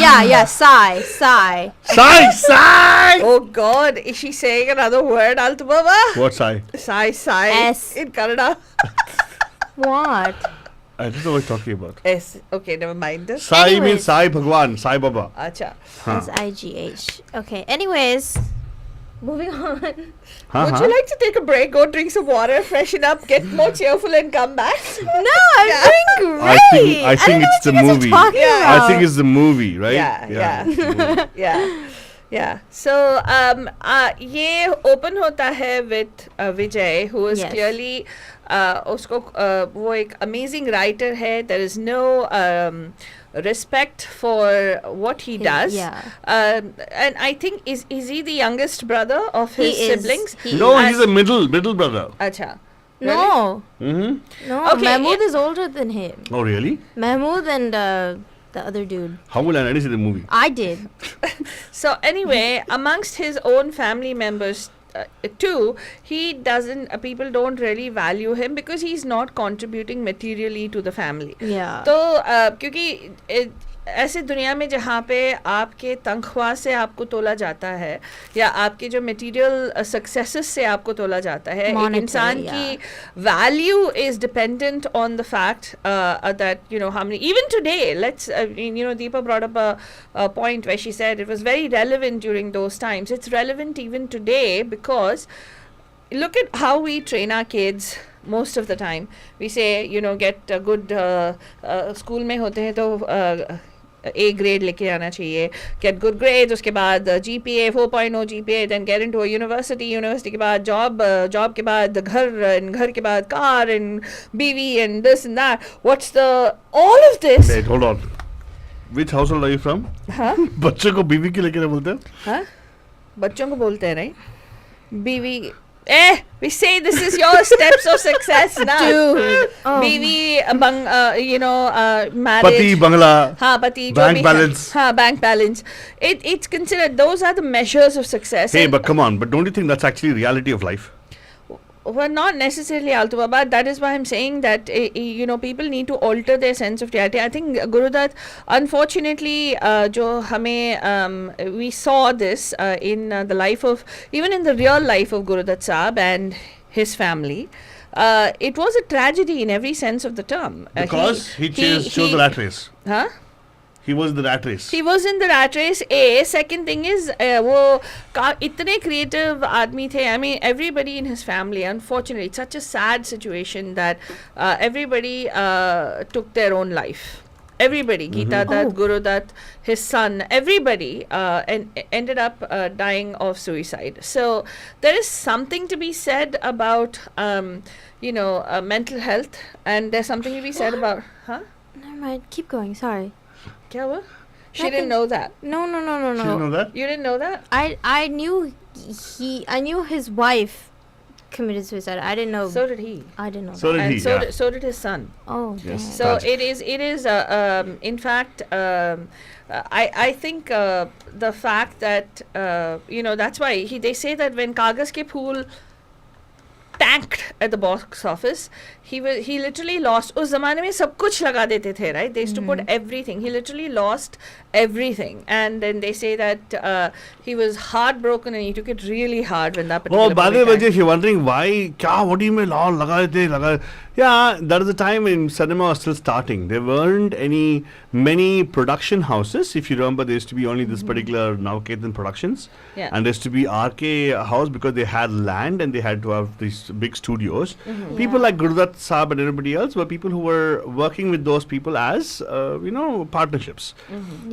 Yeah, sigh. Sai! Oh God, is she saying another word, Altu Baba? What Sai? Sai S. in Kannada. What? I don't know what you're talking about. S. Okay, never mind. Sai Anyways. means Sai Bhagwan, Sai Baba. Acha. Huh. SIGH. Okay. Anyways, moving on. Would you like to take a break, go drink some water, freshen up, get more cheerful, and come back? No, I'm doing I great. think don't know it's the what you guys are movie. talking Yeah. about. I think it's the movie, right? Yeah. it's the movie. Yeah. So, ये open होता है with Vijay, who is Yes. clearly उसको वो एक amazing writer है. There is no respect for what he does. Yeah. And I think is he the youngest brother of his He is. siblings? He No, is. he's a middle brother. Acha. No. Mm-hmm. No. Okay, Mahmood yeah. is older than him. Oh, really? Mahmood and the other dude. How will I didn't see the movie? I did. So anyway, amongst his own family members too, he doesn't. People don't really value him because he's not contributing materially to the family. Yeah. तो क्योंकि ऐसे दुनिया में जहाँ पे आपके तनख्वाह से आपको तोला जाता है या आपके जो मटेरियल सक्सेसेस से आपको तोला जाता है, एक Monetary, इंसान yeah. की value is dependent on the fact that you know how many, even today, let's you know, Deepa brought up a point where she said it was very relevant during those times. It's relevant even today because look at how we train our kids. Most of the time we say, you know, get a good school में होते हैं तो A grade लेके आना चाहिए, get good grades, उसके बाद GPA 4.0 GPA, then get into a university के बाद job के बाद घर के बाद car and BV and this and that. What's the all of this? Wait, hold on. Which household are you from? हाँ बच्चों को बीवी के लेके बोलते हैं? हाँ बच्चों को बोलते हैं right? BV we say this is your steps of success now. Dude. Oh. BV marriage. पति बंगला. हाँ पति जो Bank भी balance. है, हाँ bank balance. It's considered, those are the measures of success. Hey, And- but come on, but don't you think that's actually reality of life? Well, not necessarily, Altuba, but that is why I'm saying that people need to alter their sense of reality. I think Gurudat, unfortunately, jo hame we saw this in the life of, even in the real life of Gurudat Saab and his family. It was a tragedy in every sense of the term. Because he chose the rat race. Huh? He was the rat race. He was in the rat race. Second thing is, वो इतने creative आदमी थे. I mean, everybody in his family, unfortunately, it's such a sad situation that everybody took their own life. Everybody, Geeta Dutt, Guru Dutt, his son, everybody ended up dying of suicide. So there is something to be said about, mental health, and there's something to be said about, huh? Never mind. Keep going. Sorry. Kya hua? She Nothing. didn't know that. No. You know that? You didn't know that? I knew his wife committed suicide. I didn't know. So did he. I didn't know. So did And he, so, yeah. so did his son. Oh. Yes. damn. So Tragic. it is in fact, I think the fact that that's why they say that when Kagas Ke Phool tanked at the box office, he literally lost. उस ज़माने में सब कुछ लगा देते थे, right? They used to put everything. He literally lost everything, and then they say that he was heartbroken and he took it really hard when that particular. Oh, by the movie way, tanked. if you're wondering why, what do you mean, लगा देते. Yeah, that is the time when cinema was still starting. There weren't many production houses. If you remember, there used to be only this particular Navketan Productions. Yeah. And there used to be RK House because they had land and they had to have these big studios. People like Gurudat Saab and everybody else were people who were working with those people as, partnerships.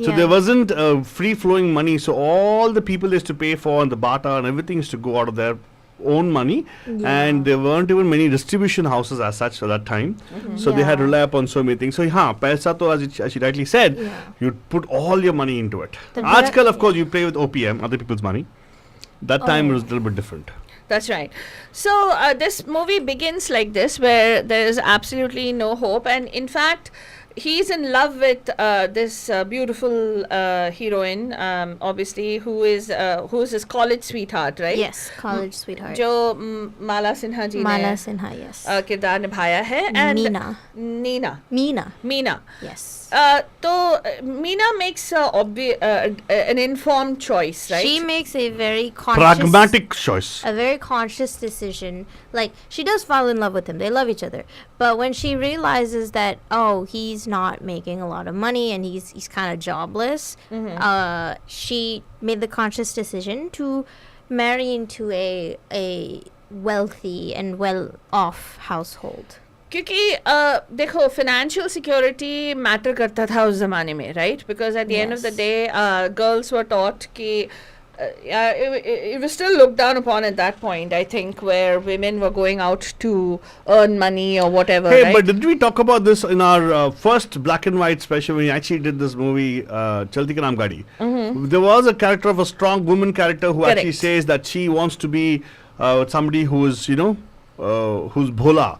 So there wasn't free-flowing money. So all the people they used to pay for and the bata and everything used to go out of their own money, and there weren't even many distribution houses as such at that time. So they had to rely upon so many things. So paisa to, as she rightly said, you put all your money into it. The Aajkal, of course, you play with OPM, other people's money. That time it was a little bit different. That's right. So this movie begins like this, where there is absolutely no hope, and in fact, he's in love with this beautiful heroine, obviously, who is his college sweetheart, right? Yes, college sweetheart. जो Mala Sinha ji Mala ने Sinha, yes. किरदार निभाया है, and Meena. Meena. Yes. तो Meena makes an informed choice, right? She makes a very conscious, Pragmatic choice. a very conscious decision. Like, she does fall in love with him. They love each other. But when she realizes that, he's not making a lot of money and he's kind of jobless, she made the conscious decision to marry into a wealthy and well-off household. क्योंकि देखो financial security matter करता था उस ज़माने में, right? Because at the end of the day, girls were taught कि it was still looked down upon at that point, I think, where women were going out to earn money or whatever. Hey, right? but did we talk about this in our first black and white special when we actually did this movie, Chalti Ka Naam Gaadi? There was a character of a strong woman character who actually Correct. says that she wants to be somebody who is, who's bhola,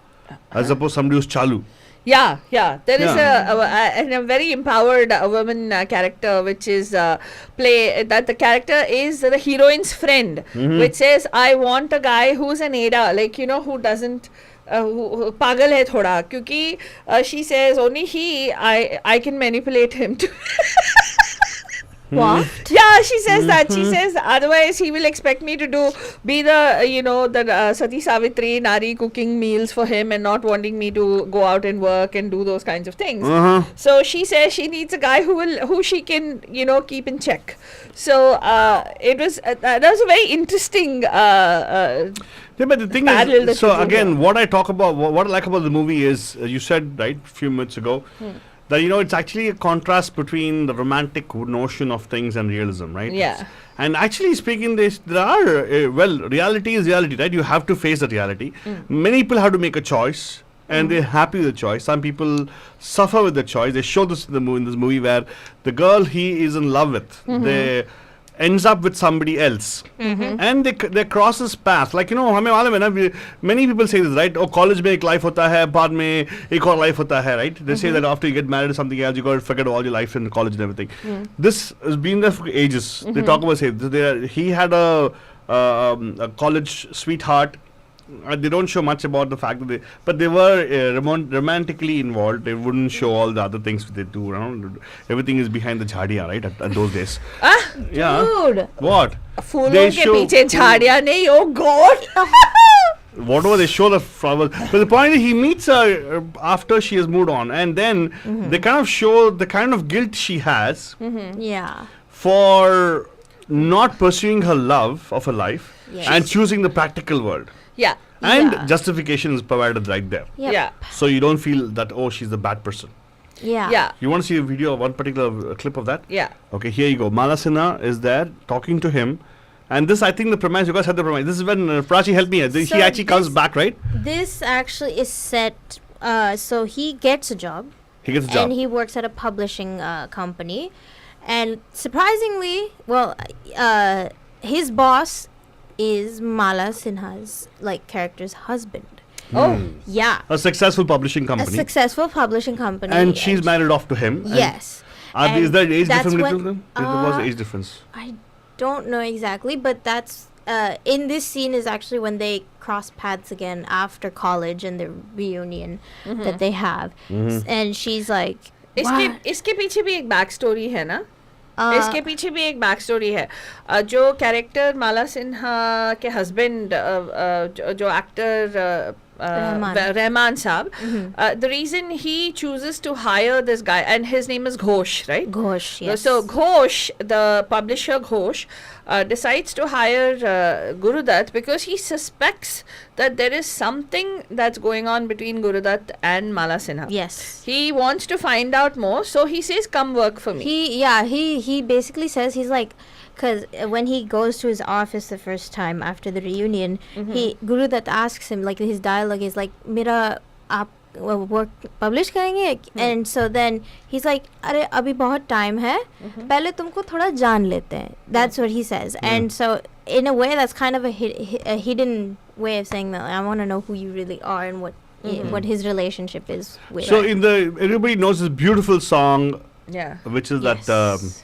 as opposed to somebody who's chalu. Yeah. There is Yeah. a very empowered woman character, which is that the character is the heroine's friend, which says, I want a guy who's an Ada, like, who doesn't, who pagal hai thoda, kyunki she says only I can manipulate him to. What? Yeah, she says that. She says otherwise he will expect me to be the Sati Savitri Nari cooking meals for him and not wanting me to go out and work and do those kinds of things. So she says she needs a guy who she can keep in check. So it was that was a very interesting. Yeah, but the thing parallel that is, so you do again, here. what I like about the movie is, you said, right, a few minutes ago, that it's actually a contrast between the romantic notion of things and realism, right? Yeah. And actually speaking, there are reality is reality, right? You have to face the reality. Many people have to make a choice, and they're happy with the choice. Some people suffer with the choice. They show this in this movie where the girl he is in love with, they ends up with somebody else, and they crosses paths. Like हमें मालूम है ना, many people say this, right? Oh, college में एक life होता है, बाद में एक और life होता है, right? They say that after you get married or something else, you got to forget all your life in college and everything. This has been there for ages. They talk about he had a college sweetheart. They don't show much about the fact that but they were romantically involved. They wouldn't show all the other things they do around. Everything is behind the jhadiya, right? At those days. Yeah. Dude. What? फूलों के पीछे झाड़ियाँ नहीं, oh God. Whatever they show the flowers. But the point is, he meets her after she has moved on, and then they kind of show the kind of guilt she has Yeah. for not pursuing her love of her life Yes. and choosing the practical world. Yeah. And Yeah. justification is provided right there. Yep. Yeah. So you don't feel that, oh, she's the bad person. Yeah. Yeah. You want to see a video of one particular clip of that? Yeah. Okay, here you go. Mala Sinha is there talking to him. And this, I think the premise, you guys had the premise. This is when Prachi helped me. So He actually comes this- back, right? This actually is set. So he gets a job. He gets a job. And he works at a publishing company. And surprisingly, his boss is Mala Sinha's character's husband. Oh. Yeah. A successful publishing A company. successful publishing company. And she's married off to him. and Yes. Is And there age that's difference when- between them? There was age difference. I don't know exactly, but that's in this scene is actually when they cross paths again after college and the reunion that they have. And she's like, इसके पीछे भी एक back story है ना, इसके पीछे भी एक बैक स्टोरी है. जो कैरेक्टर माला सिन्हा के हस्बैंड जो actor Rahman Saab, the reason he chooses to hire this guy, and his name is Ghosh, right? Ghosh, yes. So Ghosh, the publisher Ghosh, decides to hire Guru Dutt because he suspects that there is something that's going on between Guru Dutt and Mala Sinha. Yes. He wants to find out more, so he says, "Come work for me." He basically says, he's like, because when he goes to his office the first time after the reunion, Guru Dutt asks him, his dialogue is like, "Mera aap work publish करेंगे?" And so then he's like, "अरे अभी बहुत time है, पहले तुमको थोड़ा जान लेते हैं." That's what he says. And so in a way, that's kind of a hidden way of saying that I want to know who you really are and what his relationship is with. So everybody knows this beautiful song, Yeah. which is Yes. that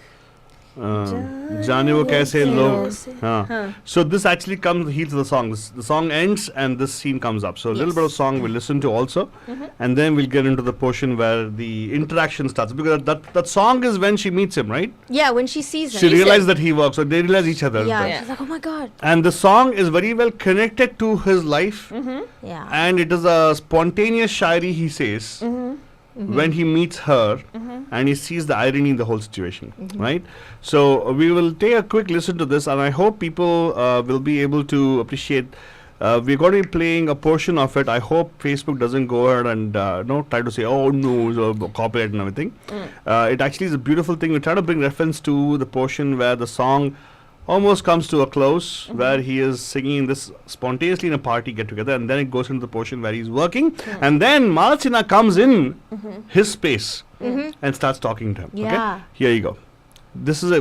जाने वो कैसे लोग हाँ. So this actually comes the heat of the song. The song ends and this scene comes up. So a little bit of song we'll listen to also, and then we'll get into the portion where the interaction starts, because that song is when she meets him, right? Yeah, when she sees him. She realizes that he works, so they realize each other. Yeah, she's like, "Oh my God." And the song is very well connected to his life, Yeah. and it is a spontaneous shairi he says when he meets her, and he sees the irony in the whole situation, right? So we will take a quick listen to this, and I hope people will be able to appreciate. We're going to be playing a portion of it. I hope Facebook doesn't go ahead and try to say, "Oh no," so copyright and everything. It actually is a beautiful thing. We try to bring reference to the portion where the song almost comes to a close, where he is singing this spontaneously in a party get together, and then it goes into the portion where he's working, and then Mala Sinha comes in his space and starts talking to him. Yeah. Okay? Here you go. This is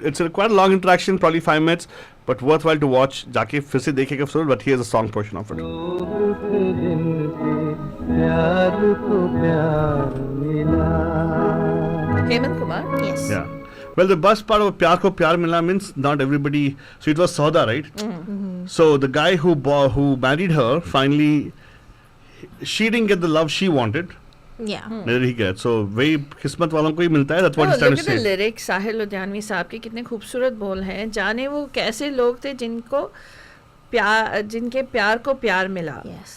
it's a quite a long interaction, probably 5 minutes, but worthwhile to watch. जाके फिर से देखेगा फिर, but here's a song portion of it. Hemant Kumar. Yes. Yeah. Well, the best part of Pyar Ko Pyar Mila means not everybody. So it was Sauda, right? So the guy who married her, finally, she didn't get the love she wanted. Yeah. Neither he get. So वही किस्मत वालों को ही मिलता है. That's what he's trying look to at the say. lyrics. साहिल लुधियानवी साहब के कितने खूबसूरत बोल हैं. जाने वो कैसे लोग थे जिनके प्यार को प्यार मिला. Yes.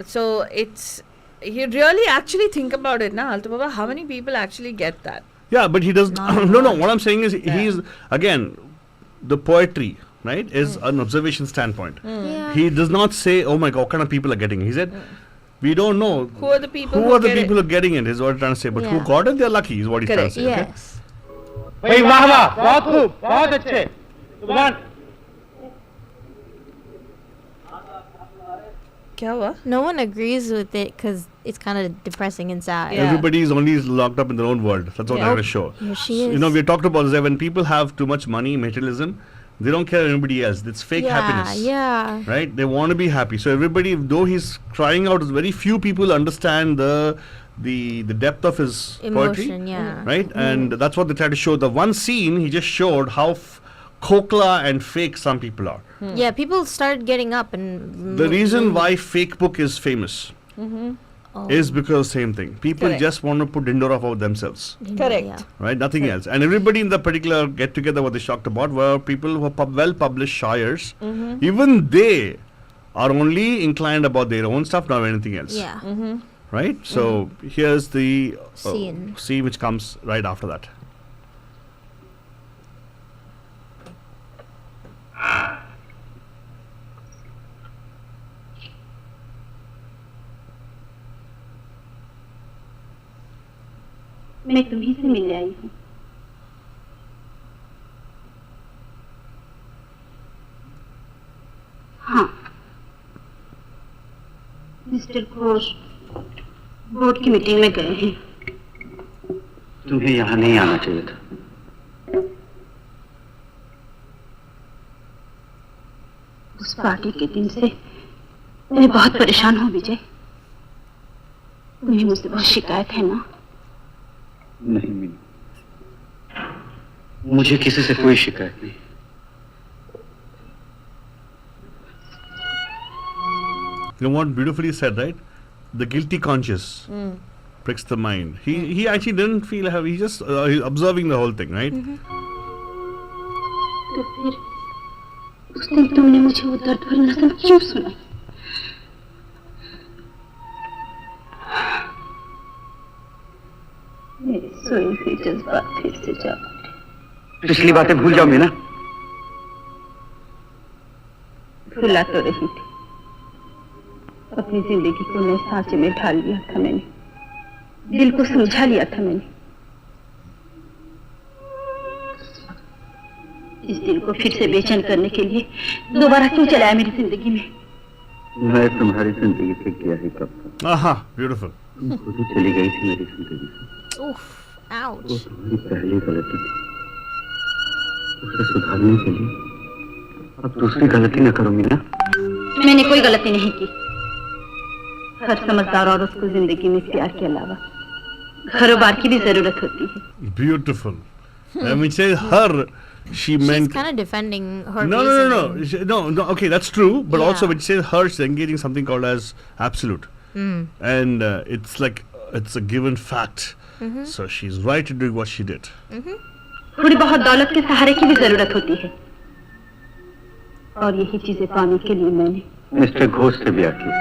So it's, you really actually think about it na, Alto Baba, how many people actually get that? Yeah, but he does. No. What I'm saying is, he's again, the poetry, right, is an observation standpoint. Yeah. He does not say, "Oh my God, what kind of people are getting." He said, We don't know Who are the people who who are the get it? people who are getting it, is what I'm trying to say. But who Yeah. got it, they're lucky, is what he's trying to say. Okay? Yes. भाई वाह वाह, बहुत खूब, बहुत अच्छे। जुबान। क्या हुआ? No one agrees with it because it's kind of depressing inside. Yeah. Everybody is only locked up in their own world. That's what Yeah. they're going to show. Here she So, is. you know, we talked about this, that when people have too much money, materialism, they don't care anybody else. It's fake yeah, happiness. yeah. Right? They want to be happy. So everybody, though he's crying out, very few people understand the depth of his poetry. Emotion, yeah. Right? And that's what they try to show. The one scene, he just showed how kokla and fake some people are. Yeah, people started getting up and. The reason why fake book is famous Oh. is because same thing. People Correct. just want to put Indora about themselves. Correct. Yeah. Right, nothing else. And everybody in the particular get together, what they shocked about were people who are well published shires. Even they are only inclined about their own stuff, not anything else. Yeah. Right. So here's the scene which comes right after that. मैं तुम्ही से मिलने आई हूँ। हाँ, mister Ghosh board की meeting में गए हैं। तुम्हें यहाँ नहीं आना चाहिए था। उस पार्टी के दिन से मैं बहुत परेशान हूँ विजय। तुम्हें मुझसे बहुत शिकायत है ना? नहीं मीनू, मुझे किसी से कोई शिकायत नहीं। You know what beautifully said, right? The guilty conscience pricks the mind. He actually didn't feel heavy. He just he's observing the whole thing, right? तो फिर उस दिन तुमने मुझे वो दर्द भरी नज़म क्यों सुनाई? मेरे सोए हुए जज्बात फिर से जाग उठे। पिछली बातें भूल जाओ मीना। भुला तो रही थी, अपनी जिंदगी को नए सांचे में ढाल लिया था मैंने, दिल को समझा लिया था मैंने। इस दिल को फिर से बेचैन करने के लिए दोबारा क्यों चलाया मेरी जिंदगी में? मैं तुम्हारी जिंदगी से गया ही कब था। Aha, beautiful. तुम खुद ही चली गई थी मेरी जिंदगी से। Oof, ouch. वो तुम्हारी पहली गलती थी। उसे सुधारने के लिए अब दूसरी गलती न करो मीना। मैंने कोई गलती नहीं की। हर समझदार औरत को जिंदगी में प्यार के अलावा घरोबार की भी जरूरत होती है। Beautiful. I mean, say her. She She's meant. kind of defending her. No. reasoning. Okay, that's true. But also, Yeah. when she says her, she's engaging something called as absolute, and it's like it's a given fact. So she's right to do what she did. थोड़ी बहुत दौलत के सहारे की भी जरूरत होती है, और यही चीजें पाने के लिए मैंने मिस्टर घोष से ब्याह किया।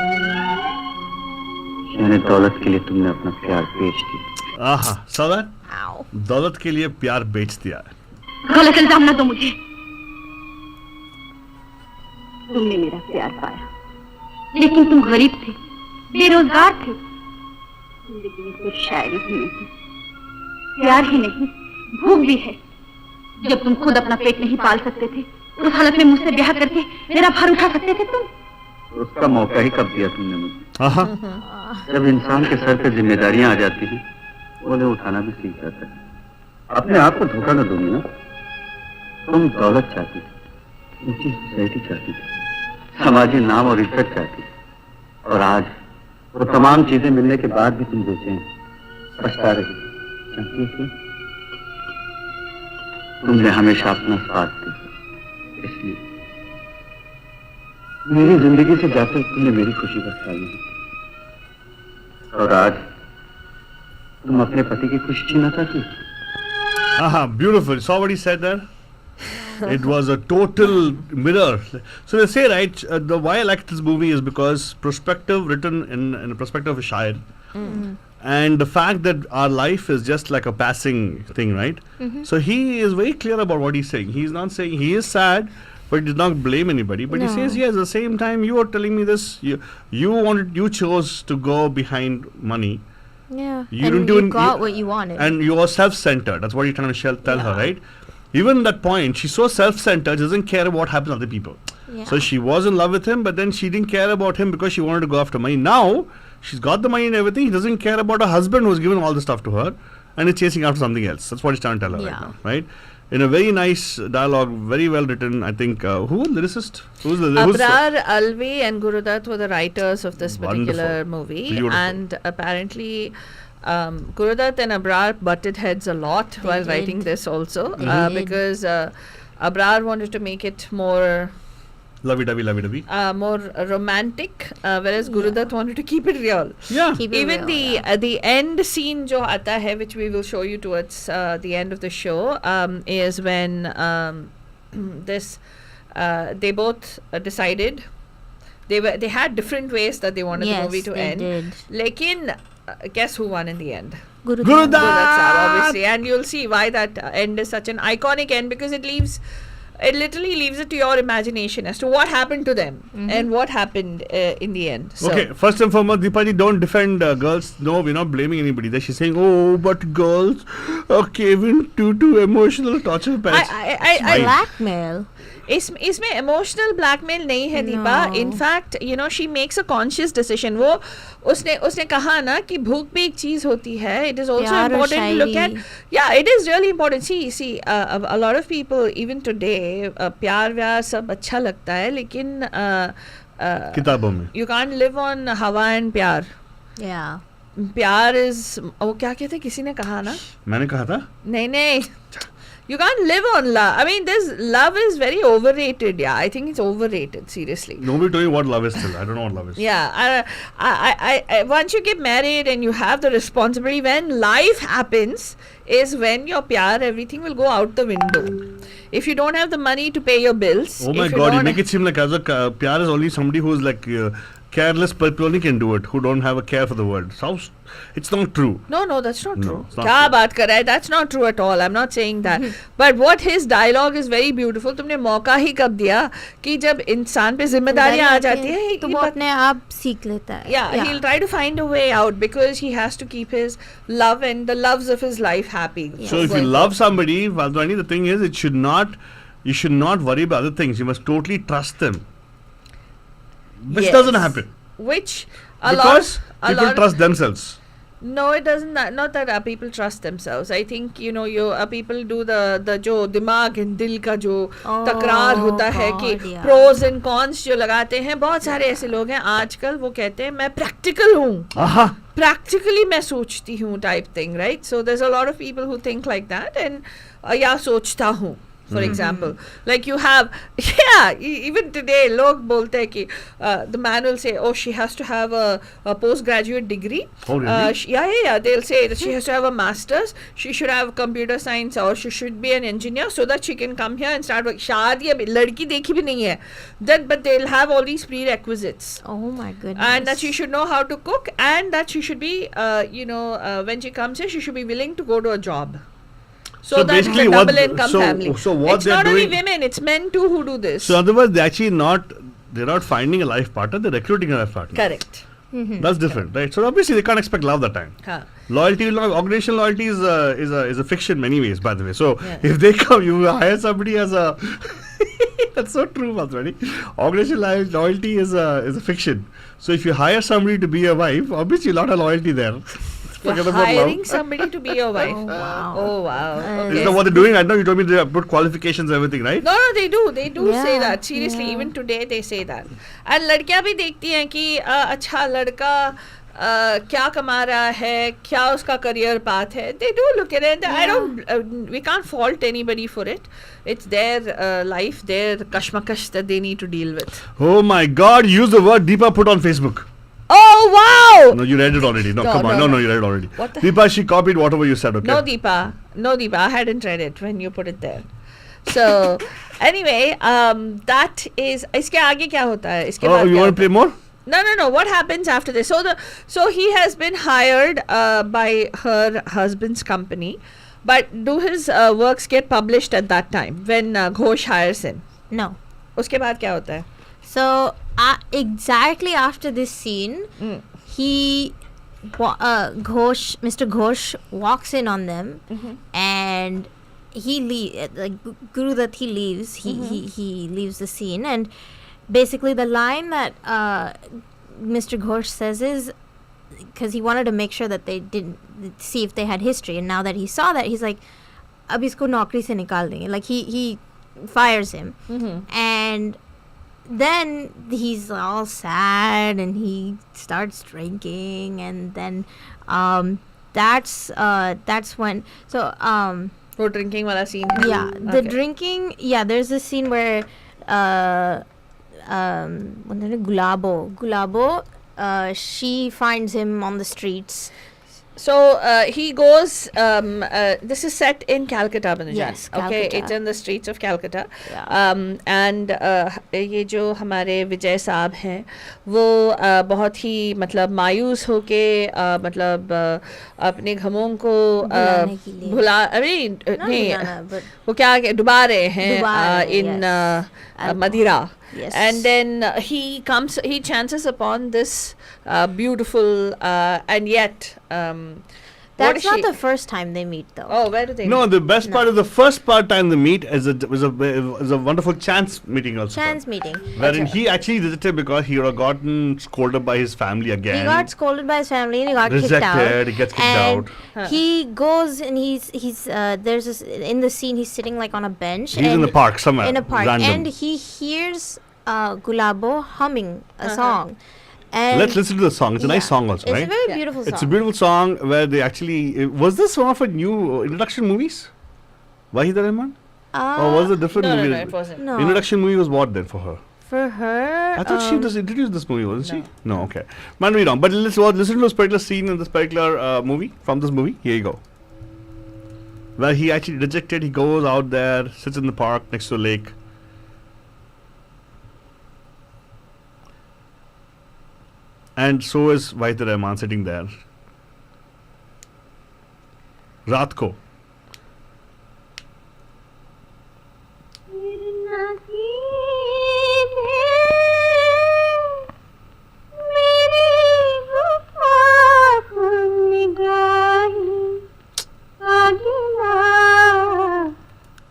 यानी दौलत के लिए तुमने अपना प्यार बेच दिया। Aha, saw that? Ow. दौलत के लिए प्यार बेच दिया। गलत इल्जाम न दो मुझे। तुमने मेरा प्यार पाया, लेकिन तुम गरीब थे, बेरोजगार थे। जिंदगी में कोई शायरी ही नहीं, प्यार ही नहीं, भूख भी है। जब तुम खुद अपना पेट नहीं पाल सकते थे, उस हालत में मुझसे ब्याह करके मेरा भार उठा सकते थे तुम। उसका मौका ही कब दिया तुमने मुझे? Aha. जब इंसान के सर पे जिम्मेदारियां आ जाती हैं, वो उन्हें उठाना भी सीख जाता है। अपने आप को धोखा न दो मीना। तुम दौलत चाहती थी, ऊंची सोसाइटी चाहती थी, समाजी नाम और इज्जत चाहती थी, और आज वो तमाम चीजें मिलने के बाद भी तुम बेचैन, पछता रही। जानती हो क्यों? तुमने हमेशा अपना साथ दिया, इसलिए मेरी जिंदगी से जाते तुमने मेरी खुशी का ख्याल नहीं किया। और आज तुम अपने पति की खुशी छीनना चाहती हो। Aha, beautiful. Saw what he said there? It was a total mirror. So they say, right, the why I like this movie is because perspective written in a perspective of a shair. And the fact that our life is just like a passing thing, right? So he is very clear about what he's saying. He's not saying he is sad, but he did not blame anybody. But he No. says, yes, at the same time, you are telling me this. You chose to go behind money, Yeah. You and don't you even- got you- what you wanted. and you are self-centered. That's what you're trying to tell her, Yeah. right? Even that point, she's so self-centered, she doesn't care about what happens to other people. yeah. So she was in love with him, but then she didn't care about him because she wanted to go after money. Now she's got the money and everything. He doesn't care about her husband who's given all the stuff to her, and is chasing after something else. That's what he's trying to tell her right Yeah. now, right? In a very nice dialogue, very well written. I think who was the lyricist? Who's the Abrar Alvi and Gurudutt were the writers of this particular Wonderful. movie, Beautiful. and apparently Gurudutt and Abrar butted heads a lot They while did. writing this also, They did. because Abrar wanted to make it more lovey-dovey. more romantic, whereas Gurudutt wanted to keep it real. Yeah. Keep it Even real, the end scene jo aata hai, which we will show you towards the end of the show, is when this they both decided they had different ways that they wanted yes, the movie to they end. did. Lekin guess who won in the end? Gurudutt. Gurudutt. Gurudutt sir, obviously, and you'll see why that end is such an iconic end, because it literally leaves it to your imagination as to what happened to them and what happened in the end. So, Okay, first and foremost, Deepaji, don't defend girls. No, we're not blaming anybody. There she's saying, oh, but girls are given to emotional torture. I Blackmail. इसमें emotional blackmail नहीं है Deepa. No. In fact you know she makes a conscious decision. वो उसने कहा ना कि भूख भी एक चीज होती है. इट इज ऑल्सो प्यार और important to look at. Shayari. या it is really important. See a lot of people even today प्यार व्यार सब अच्छा लगता है, लेकिन किताबों में. you can't live on हवा एंड प्यार. Yeah. प्यार इज वो क्या कहते किसी ने कहा ना. मैंने कहा था. नहीं you can't live on love. I mean, this love is very overrated. Yeah, I think it's overrated, seriously. Nobody told you what love is still. I don't know what love is. Yeah, I once you get married and you have the responsibility, when life happens is when your pyar, everything will go out the window. If you don't have the money to pay your bills. Oh my if God, you don't make it seem like as a pyar is only somebody who's like careless people only can do it, who don't have a care for the world. Sounds, it's not true. No, that's not No, true. it's not क्या true. बात कर रहा है? That's not true at all. I'm not saying that. But what his dialogue is very beautiful. तुमने मौका ही कब दिया कि जब इंसान पे जिम्मेदारियां आ जाती है, तो वो अपने आप सीख लेता है. yeah, he'll try to find a way out because he has to keep his love and the loves of his life happy. So if you love somebody, Valdwani, the thing is, you should not worry about other things. You must totally trust them. Which Yes. doesn't happen. Which Because people trust themselves. No, it doesn't. Not that people trust themselves. I think people do the जो दिमाग and दिल का जो तकरार होता है कि God, yeah. pros and cons जो लगाते हैं. बहुत सारे ऐसे लोग हैं आजकल, वो कहते हैं मैं practical हूँ. Aha. Practically मैं सोचती हूँ type thing, right? So there's a lot of people who think like that, and या सोचता हूँ. For example, like you have, even today, लोग बोलते हैं कि the man will say, oh, she has to have a postgraduate degree. Oh, really? Yeah. They'll say that she has to have a master's. She should have computer science, or she should be an engineer so that she can come here and start work. शादी अभी लड़की देखी भी नहीं है. But they'll have all these prerequisites. Oh my goodness. And that she should know how to cook, and that she should be, when she comes here, she should be willing to go to a job. So that's basically a what- double income so- family. so what it's they're not only doing- women, it's men too who do this. So otherwise, they're not finding a life partner, they're recruiting a life partner. Correct. That's different, right? So obviously they can't expect love that time. Huh. Loyalty, organizational loyalty is a fiction many ways, by the way. So Yeah. if they come, you hire somebody as a that's so true, Madhvani. Organizational loyalty is a fiction. So if you hire somebody to be your wife, obviously a lot of loyalty there. You're Forget about hiring love. somebody to be your wife. Oh, wow. Oh wow. Uh, Is Okay. that what they're doing? I know you told me they put qualifications and everything, right? No, they do say Yeah, that. Seriously, yeah. even today they say that. And लड़कियां भी देखती हैं कि अच्छा लड़का क्या कमा रहा है, क्या उसका career path है. They do look at it. I don't. We can't fault anybody for it. It's their life, their kashmakash that they need to deal with. Oh my God! Use the word Deepa put on Facebook. Oh wow! No, you read it already. No, No, come on. no, No, no. you read it already. What the Deepa, she copied whatever you said, okay? No, Deepa, I hadn't read it when you put it there. So anyway, that is. इसके आगे क्या होता है? इसके Oh, बाद you क्या want होता to play more? No. What happens after this? So he has been hired by her husband's company, but do his works get published at that time when Ghosh hires him? No. उसके बाद क्या होता है? So exactly after this scene, he Mr. Ghosh walks in on them, and he Guru Dutt, he leaves. He leaves the scene, and basically the line that Mr. Ghosh says is, because he wanted to make sure that they didn't see if they had history, and now that he saw that, he's like, ab isko naukri se nikal denge. Like he fires him, and then he's all sad and he starts drinking, and then that's when वो drinking वाला scene है? yeah, the drinking, yeah, there's a scene where Gulabo, she finds him on the streets. So he goes. This is set in Calcutta, Banujan. Yes, Okay, Calcutta. it's in the streets of Calcutta. Yeah. And ये जो हमारे विजय साहब हैं, वो बहुत ही मतलब मायूस होके मतलब अपने घमों को भुलाने के लिए। भुला अरे Not नहीं Guyana, but वो क्या डुबा रहे हैं डुबा रहे हैं, in yes. Madira. Yes. And then he chances upon this beautiful and yet what that's is not she? the first time they meet, though. Oh, where do they No, meet? the best part is the first part time they meet is a wonderful chance meeting also. Chance meeting. Wherein he actually rejected because he would have gotten scolded by his family again. He got scolded by his family and he got Rejected, kicked out. he gets kicked and out. he goes and he's there's this, in the scene he's sitting like on a bench. He's in and the park somewhere. in a park, random. and he hears Gulabo humming a song. And Let's listen to the song. It's a nice yeah, song also, it's right? a very beautiful song. It's a beautiful song where they actually... was this one of a new introduction movies? Wahida Rahman? Or was it a different No, movie? no, it wasn't. No. Introduction movie was what then for her? For her, I thought she just introduced this movie, wasn't she? No, okay. Might be wrong. But listen to this particular scene in this particular movie, from this movie. Here you go. Where he actually rejected, he goes out there, sits in the park next to a lake. And so is Wahida Rahman sitting there. रात को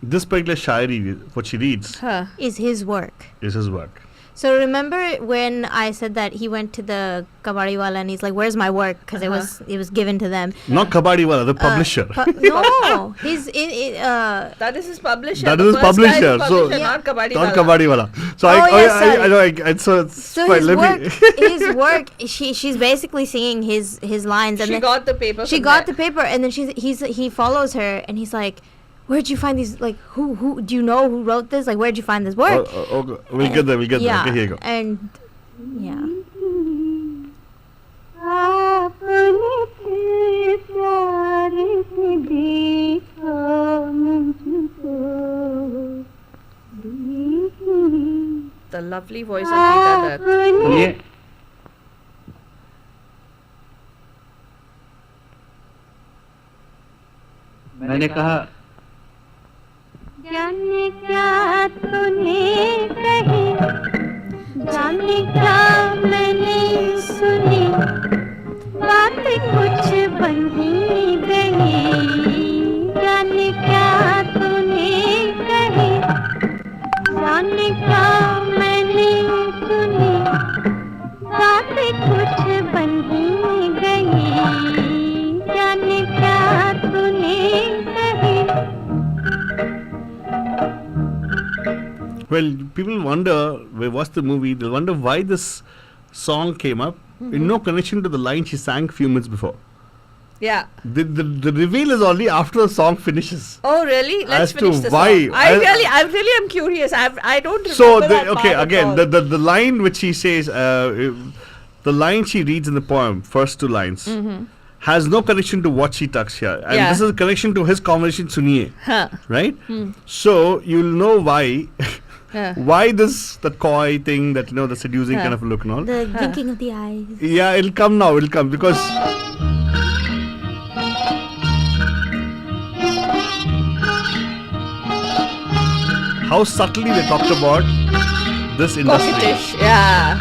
this particular shairi, what she reads, is his work. is his work. So remember when I said that he went to the kabadiwala and he's like, "Where's my work?" Because it was given to them. Not Kabadiwala, the publisher. No, he's That is his publisher. That The is his first guy is publisher. So publisher, not Kabaddi not Wala. Kabadiwala. So Oh, yes, sorry. I know. So it's so fine. his Let work, me. his work. She's basically singing his lines, and She then got the paper. she from got there. the paper, and then he follows her, and he's like, "Where'd you find these? Like, who do you know who wrote this? Like, where'd you find this work?" Okay. We'll get there. We'll get there. Yeah, Okay, here you go. and yeah. The lovely voice of Geeta Dutt. सुनिए मैंने कहा जाने क्या तूने कही जाने क्या मैंने सुनी बात कुछ बन ही गई जाने क्या तूने कही जाने क्या मैंने सुनी बात कुछ बन ही गई जाने क्या तूने कही Well, people wonder, they watch the movie, they'll wonder why this song came up in no connection to the line she sang a few minutes before. Yeah. The reveal is only after the song finishes. Oh, really? Let's As to finish the why- song. I really am curious. I don't remember So, that okay, part again, at all. the line which she says, the line she reads in the poem, first two lines, has no connection to what she talks here. And Yeah. this is a connection to his conversation, Suniye. Huh. Right? So, you'll know why. Huh. Why this, the coy thing, that, the seducing kind of look and all. The blinking of the eyes. Yeah, it'll come now, it'll come because how subtly they talked about this industry. Coquettish. Yeah.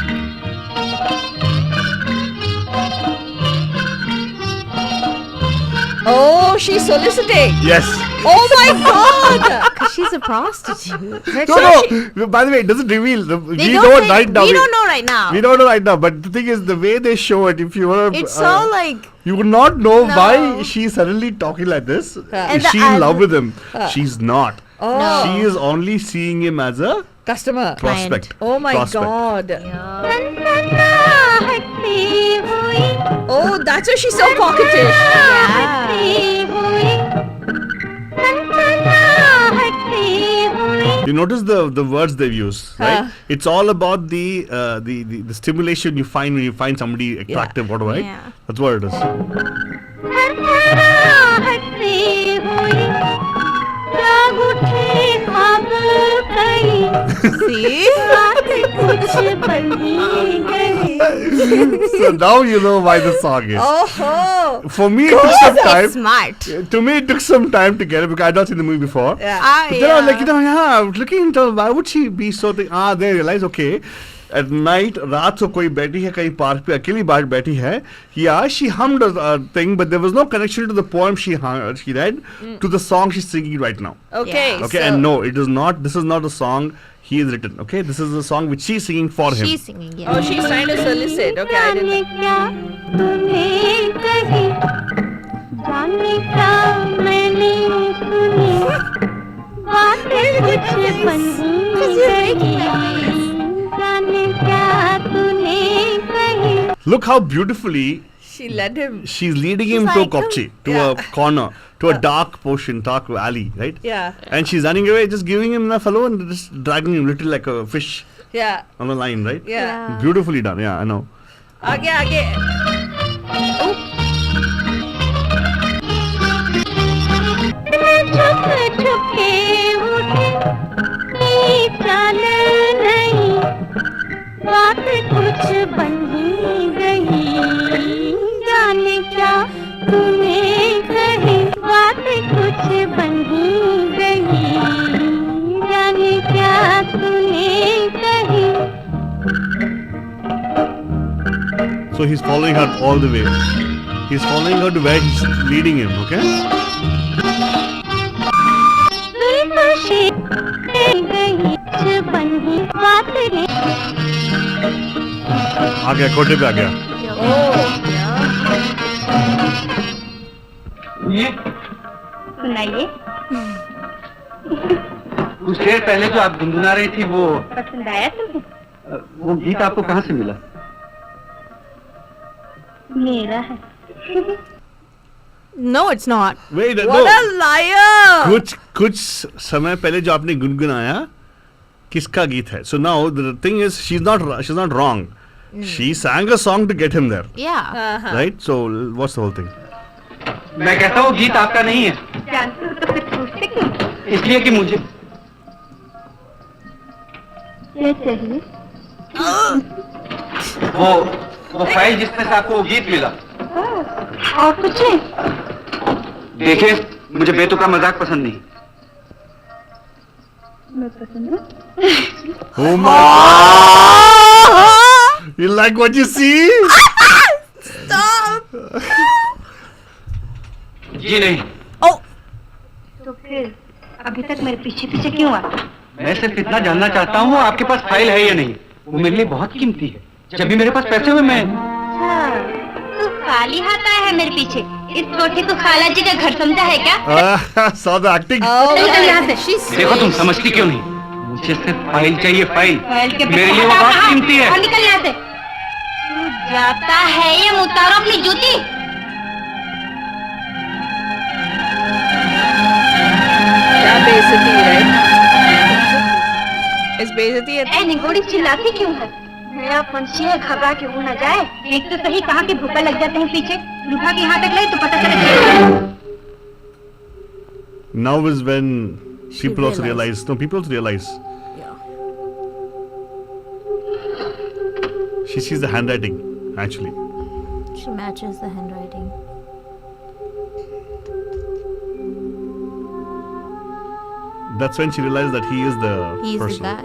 Oh, she's soliciting. Yes. Oh my God. Because she's a prostitute. No. By the way, it doesn't reveal. We They don't say- right now. We don't know right now. We don't know right now. But the thing is, the way they show it, if you were, It's so like. you would not know No. why she's suddenly talking like this. And Is the she in love ad- with him? She's not. Oh. No. She is only seeing him as a Customer. prospect. Oh my Prospect. God. Yeah. Oh, that's why she's so coquettish. You notice the words they've used, right? Huh. It's all about the stimulation you find when you find somebody attractive, whatever, right? Yeah. That's what it is. See? So now you know why the song is. Oh. For me, it took some time. It's smart. To me, it took some time to get it because I had not seen the movie before. Yeah. But then I was like, I was looking into why would she be so they realize, okay, at night, रात को कोई बैठी है कहीं park पे अकेली बाहर बैठी है. Yeah, she hummed a thing, but there was no connection to the poem she read to the song she's singing right now. Okay. Okay, so and no, it is not. This is not a song he has written. Okay, this is a song which she's singing for him. She's singing, Oh, yeah. she's trying to solicit. Okay, I didn't know. Look how beautifully She led him. she's leading him She's to a like, kopchi, to a corner, to a dark portion, dark alley, right? Yeah. And she's running away, just giving him enough alone and just dragging him little like a fish Yeah. on a line, right? Yeah. Beautifully done, yeah, I know. आगे आगे. So he's following her all the way. He's following her to where he's leading him, okay? आ गया कोटे पे आ गया. ये सुनाइए, कुछ देर पहले जो आप गुनगुना रही थी वो पसंद आया तुम्हें? वो गीत आपको कहाँ से मिला? मेरा है. No, it's not. Wait, What no. a liar! कुछ समय पहले जो आपने गुनगुनाया किसका गीत है? So now the thing is she's not wrong. She sang a song to get him there, Yeah. Uh-huh. right? So what's the whole thing? मैं कहता हूँ गीत आपका नहीं है, जानते हो तो फिर पूछते क्यों? इसलिए कि मुझे क्या चाहिए? वो फाइल जिसमें से आपको वो गीत मिला. और कुछ नहीं? देखिए, मुझे बेतुका मजाक पसंद नहीं. मैं पसंद हूँ. Oh my! You like what you see? जी नहीं. तो फिर अभी तक मेरे पीछे पीछे क्यों आते? मैं सिर्फ इतना जानना चाहता हूँ आपके पास फाइल है या नहीं. वो मेरे लिए बहुत कीमती है. जब भी मेरे पास पैसे हुए मैं तू खाली हाथ आया है मेरे पीछे. इस कोठी को खाला जी का घर समझा है क्या? Saw the acting. Oh, निकल यहाँ से. she's देखो तुम समझती क्यों नहीं. मुझे सिर्फ फाइल चाहिए. फाइल फाइल के मेरे लिए वो बहुत कीमती है. और निकल यहाँ से. तू जाता है या उतारो अपनी जूती. क्या बेइज्जती है? इस बेइज्जती है. ए निगोड़ी चिल्लाती क्यों है? मेरा पंछी है, घबरा के उड़ न जाए. देख तो सही कहाँ के भूखा लग जाते हैं पीछे. लुका के यहाँ तक ले तो पता चलेगा. Now is when people also realize. No, people also realize. She sees the handwriting, actually. She matches the handwriting. That's when she realized that he is the He's person. the guy.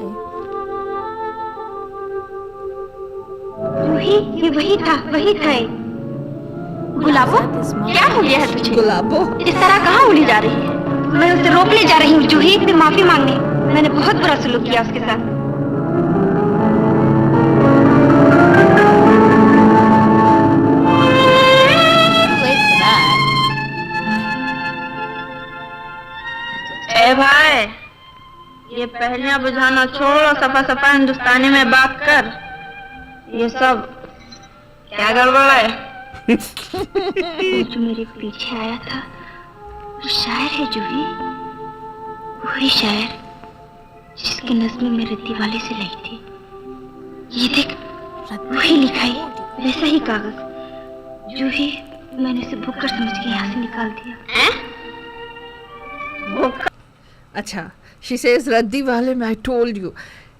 ये वही था ये। गुलाबो, This moment. क्या हो गया है तुझे? Gulabo. इस तरह कहाँ उड़ी जा रही है? मैं उसे रोकने जा रही हूँ जूही, से माफी मांगने। मैंने बहुत बुरा सलूक किया उसके साथ। Too late for that. ए भाई, ये पहलियां बुझाना छोड़ और सफा सफा हिंदुस्तानी में बात कर। ये सब क्या गड़बड़ है? वो जो मेरे पीछे आया था, वो शायर है जूही, वही शायर जिसकी नज़्में मेरे दीवाले से लाई थी। ये देख, वही लिखाई, वैसा ही कागज। जूही, मैंने उसे भुक्कर समझ के यहाँ से निकाल दिया। Acha. She says, Raddi wale mein, I told you.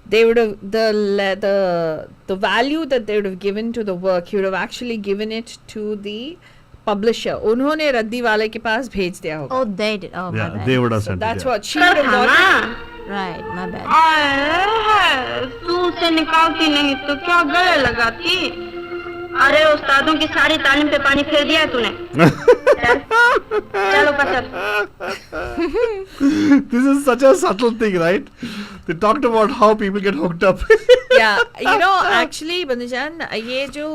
They would have the value that they would have given to the work, he would have actually given it to the publisher. उन्होंने रद्दी वाले के पास भेज दिया होगा. Oh, they did. Oh, my Yeah, bad. they would have So sent that's it. Yeah. what she would have gotten. Right, my bad. तू से निकालती नहीं तो क्या गले लगाती? अरे उस्तादों की सारी तालीम पे पानी फेर दिया है तूने। चलो पसर। This is such a subtle thing, right? They talked about how people get hooked up. Yeah, you know, actually, Bandhujan, ये जो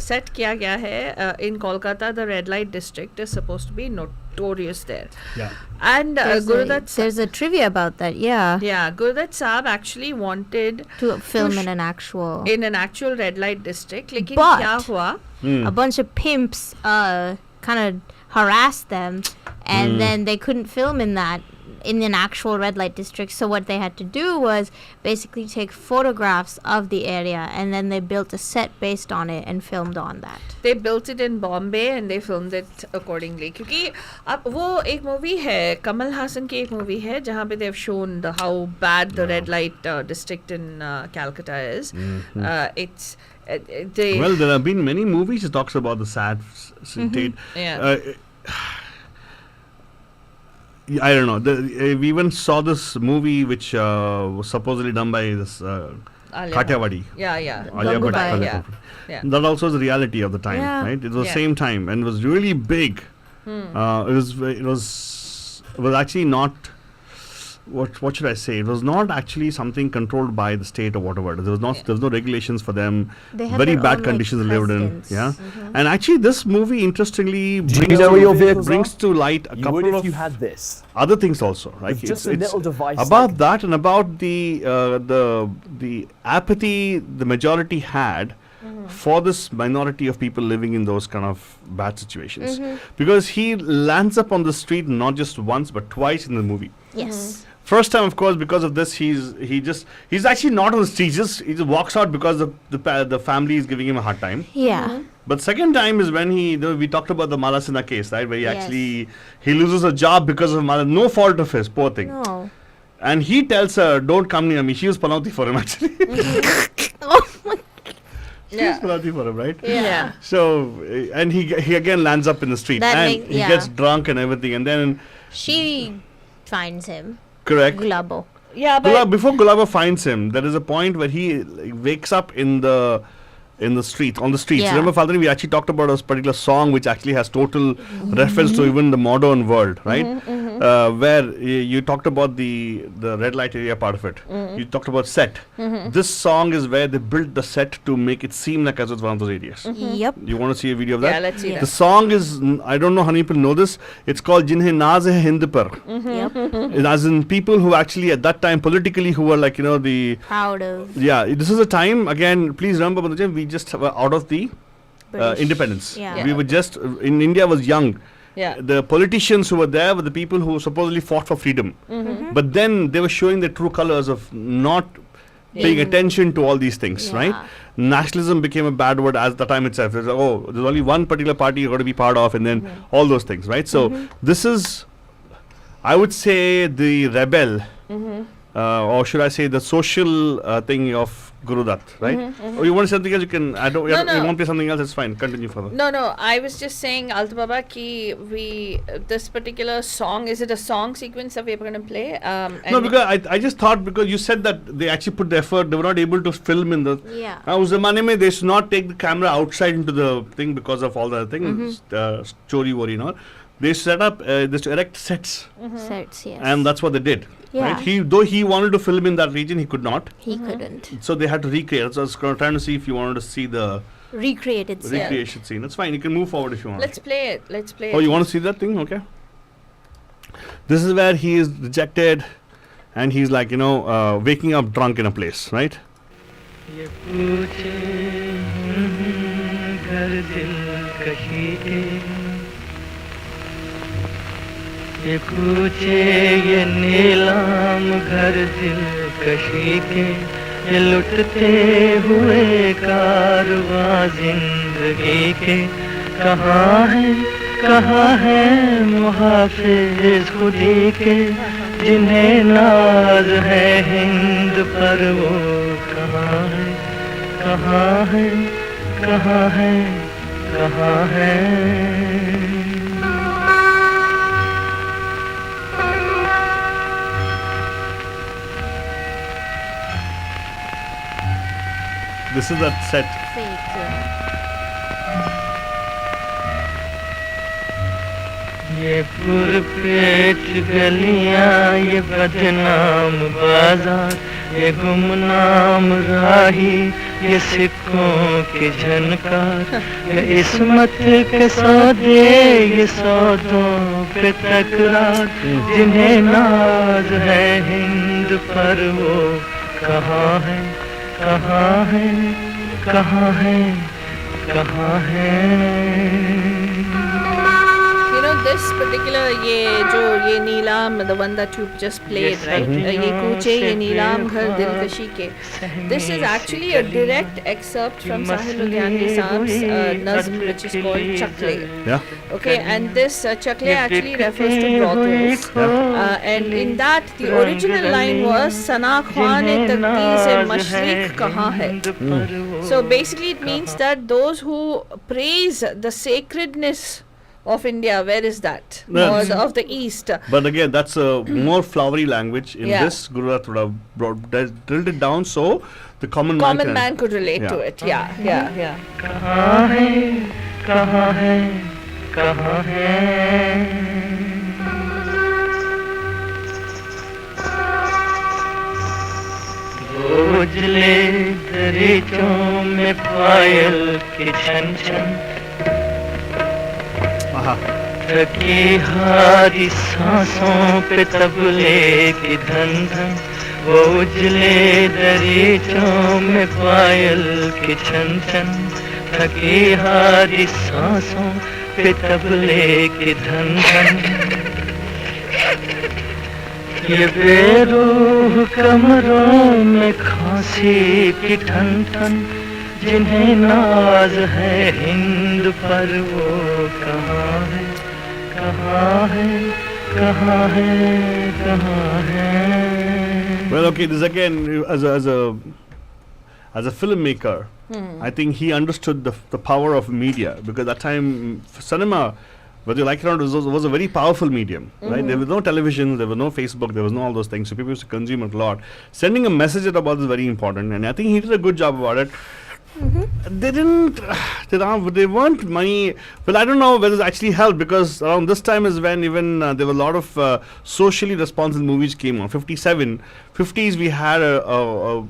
set किया गया है in Kolkata, the red light district is supposed to be notorious there. Yeah. And Gurudutt There's a trivia about that, yeah. yeah, Gurudutt Saab actually wanted To film in an actual. in an actual red light district. लेकिन But- क्या हुआ? A bunch of pimps kind of harassed them, and then they couldn't film in an actual red light district. So what they had to do was basically take photographs of the area, and then they built a set based on it and filmed on that. They built it in Bombay and they filmed it accordingly. क्योंकि अब वो एक movie है, कमल हासन की एक movie है जहाँ पे they've shown how bad the red light district in Calcutta is. It's they Well, there have been many movies that talks about the sad state. Yeah. I don't know. We even saw this movie which was supposedly done by this Alia Kathiawadi. yeah, yeah. Alia Bhatt. Gangubai, yeah. Yeah. That also was the reality of the time, Yeah. right? It was Yeah. the same time and it was really big. It was actually not. What should I say? It was not actually something controlled by the state or whatever. There was no regulations for them. They had Very their bad own, conditions they lived in. presidents. Yeah, and actually this movie interestingly brings to light a You couple would if of you had this. other things also, right? With just a little device about like- that and about the apathy the majority had for this minority of people living in those kind of bad situations, because he lands up on the street not just once but twice in the movie. Yes. First time, of course, because of this, he's actually not on the street. He just walks out because the family is giving him a hard time. Yeah. But second time is when we talked about the Mala Sinha case, right? Where Yes. he loses a job because of Mala, no fault of his, poor thing. No. And he tells her, "Don't come near me." She was panauti for him actually. Oh my. She was panauti for him, right? Yeah. So and he again lands up in the street That and makes- he yeah. gets drunk and everything, and then She finds him. correct. Gulabo. Yeah, but Before Gulaba finds him, there is a point where he wakes up on the streets. Yeah. Remember, Fadhani, we actually talked about a particular song which actually has total reference to even the modern world, right? Where you talked about the red light area part of it. You talked about set. This song is where they built the set to make it seem like as it's one of those areas. Yep. You want to see a video of that? yeah, let's see Yeah. The that. song is, I don't know how many people know this, it's called Jinhe Naaz Hai Hind Par. Yep. As in people who actually at that time politically who were like, the Proud of yeah, this is a time, again, please remember, Bandhujan, we just were out of the British. independence. Yeah. We were just, in India was young. Yeah. The politicians who were there were the people who supposedly fought for freedom. But then they were showing their true colors of not paying attention to all these things, right? Yeah. Nationalism became a bad word as the time itself. There's only one particular party you've got to be part of, and then all those things, right? So this is, I would say, the rebel or should I say the social thing of Guru Dutt, right? Or you want to say something else? You can. I don't. No, You no. want to say something else? It's fine. Continue further. No, I was just saying, Alta Baba, ki this particular song, is it a song sequence that we're going to play? No, because I just thought, because you said that they actually put the effort, they were not able to film in the. Yeah. Us zamane mein they should not take the camera outside into the thing because of all the things, story worry and all. They set up this erect sets, Sets, yes. and that's what they did. Yeah. Right? Though he wanted to film in that region, he could not. He couldn't. So they had to recreate. So I was trying to see if you wanted to see the Recreated scene. recreation scene. It's fine. You can move forward if you want. Let's play it. Let's play Oh, it. you want to see that thing? Okay. This is where he is rejected, and he's like, waking up drunk in a place, right? ये पूछे घर दिल कहीं के, ये पूछे ये नीलाम घर दिल कहीं के, ये लुटते हुए कारवां जिंदगी के, कहाँ है मुहाफिज खुदी के, जिन्हें नाज है हिंद पर वो कहाँ है, कहाँ है, कहाँ है, कहाँ है. This is that set. Fake, yeah. ये पुरपेट गलियां, ये बदनाम बाजार, ये गुमनाम राही, ये सिक्कों की झनकार, ये इस्मत के सौदे, ये सौदों पे तकरार, जिन्हें नाज है हिंद पर वो कहाँ है, कहाँ है, कहाँ है, कहाँ है. This particular ये नीलाम, the one that you just played, right? ये कूचे ये नीलाम घर दिलकशी के. This is actually a direct excerpt from Sahil Ludhianvi Saab's nazm, which is called Chakle. Yeah. Okay, and this Chakle actually refers to brothels. And in that, the original line was Sana khwane takti se mashriq kahan hai. So basically it means that those who praise the sacredness of India, where is that? No, Or of the East. But again, that's a more flowery language. In Yeah. this, Guru Dutt would have drilled it down so the common Man could relate Yeah. to it. Yeah. कहाँ है, कहाँ है, कहाँ है. उजले दरीचों में पायल की छन छन, थकी हारी सांसों पे तबले की धन धन, वो उजले दरीचों में पायल की छन छन, थकी हारी सांसों पे तबले की धन धन. ये बेरूह कमरों में खांसी की ठन ठन, जिन्हें नाज है हिंद पर वो कहाँ है, कहाँ है, कहाँ है, कहाँ है. Well, okay, this again, as a filmmaker, I think he understood the power of media, because that time cinema, whether you like it or not, was a very powerful medium, right? There was no television, there was no Facebook, there was no all those things, so people used to consume it a lot. Sending a message about this is very important, and I think he did a good job about it. They weren't money. Well, I don't know whether it actually helped, because around this time is when even there were a lot of socially responsible movies came on. 50s we had a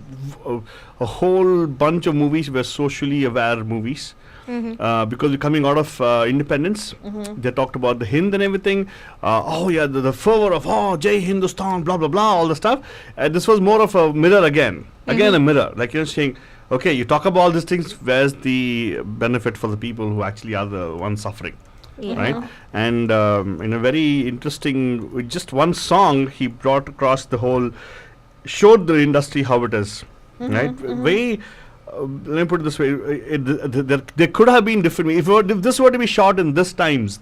whole bunch of movies were socially aware movies. Because we're coming out of independence, they talked about the Hind and everything. The fervor of Jai Hindustan, blah blah blah, all the stuff. This was more of a mirror again a mirror, like you're saying. Okay, you talk about all these things. Where's the benefit for the people who actually are the ones suffering, right? And in a very interesting, with just one song, he brought across the whole, showed the industry how it is, right? Very. Let me put it this way: there could have been different. If this were to be shot in these times,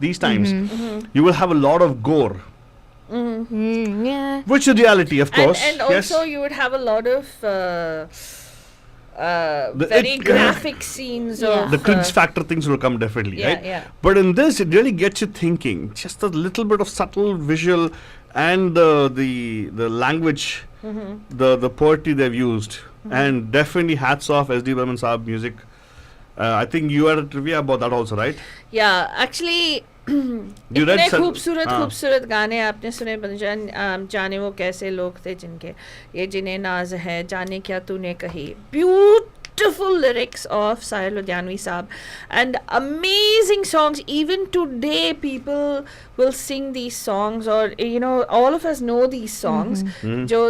you will have a lot of gore, Yeah. Which is reality, of course. And yes. also you would have a lot of The- very it- graphic scenes Yeah. of the cringe factor things will come definitely, yeah, right? yeah. But in this, it really gets you thinking. Just a little bit of subtle visual and the language, the poetry they've used, and definitely hats off SD Burman Saab music. I think you had a trivia about that also, right? Yeah, actually You read इतने some- खूबसूरत हाँ. खूबसूरत गाने आपने सुने जाने वो कैसे लोग थे जिनके ये जिन्हें नाज है जाने क्या तूने कही beautiful lyrics of Sahil Ludhianvi Saab and amazing songs. Even today people will sing these songs, or you know, all of us know these songs. Jo,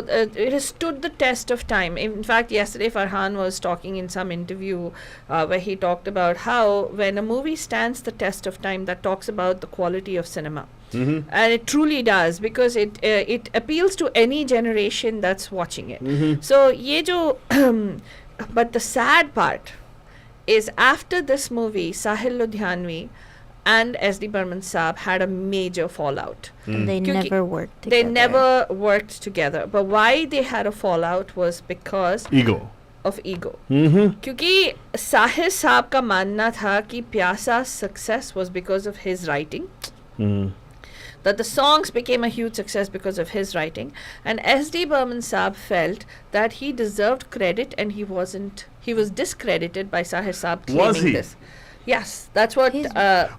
it has stood the test of time. In fact, yesterday Farhan was talking in some interview where he talked about how when a movie stands the test of time, that talks about the quality of cinema. And it truly does, because it appeals to any generation that's watching it. So ye jo but the sad part is, after this movie, Sahil Ludhianvi and SD Burman Saab had a major fallout. And they Kyunki never worked They together. never worked together. But why they had a fallout was because Ego. of ego. क्योंकि साहिर साहब का मानना था कि प्यासा's success was because of his writing. That the songs became a huge success because of his writing, and SD Burman Saab felt that he deserved credit and he wasn't. He was discredited by Sahir Saab claiming Was he? this. Yes, that's what.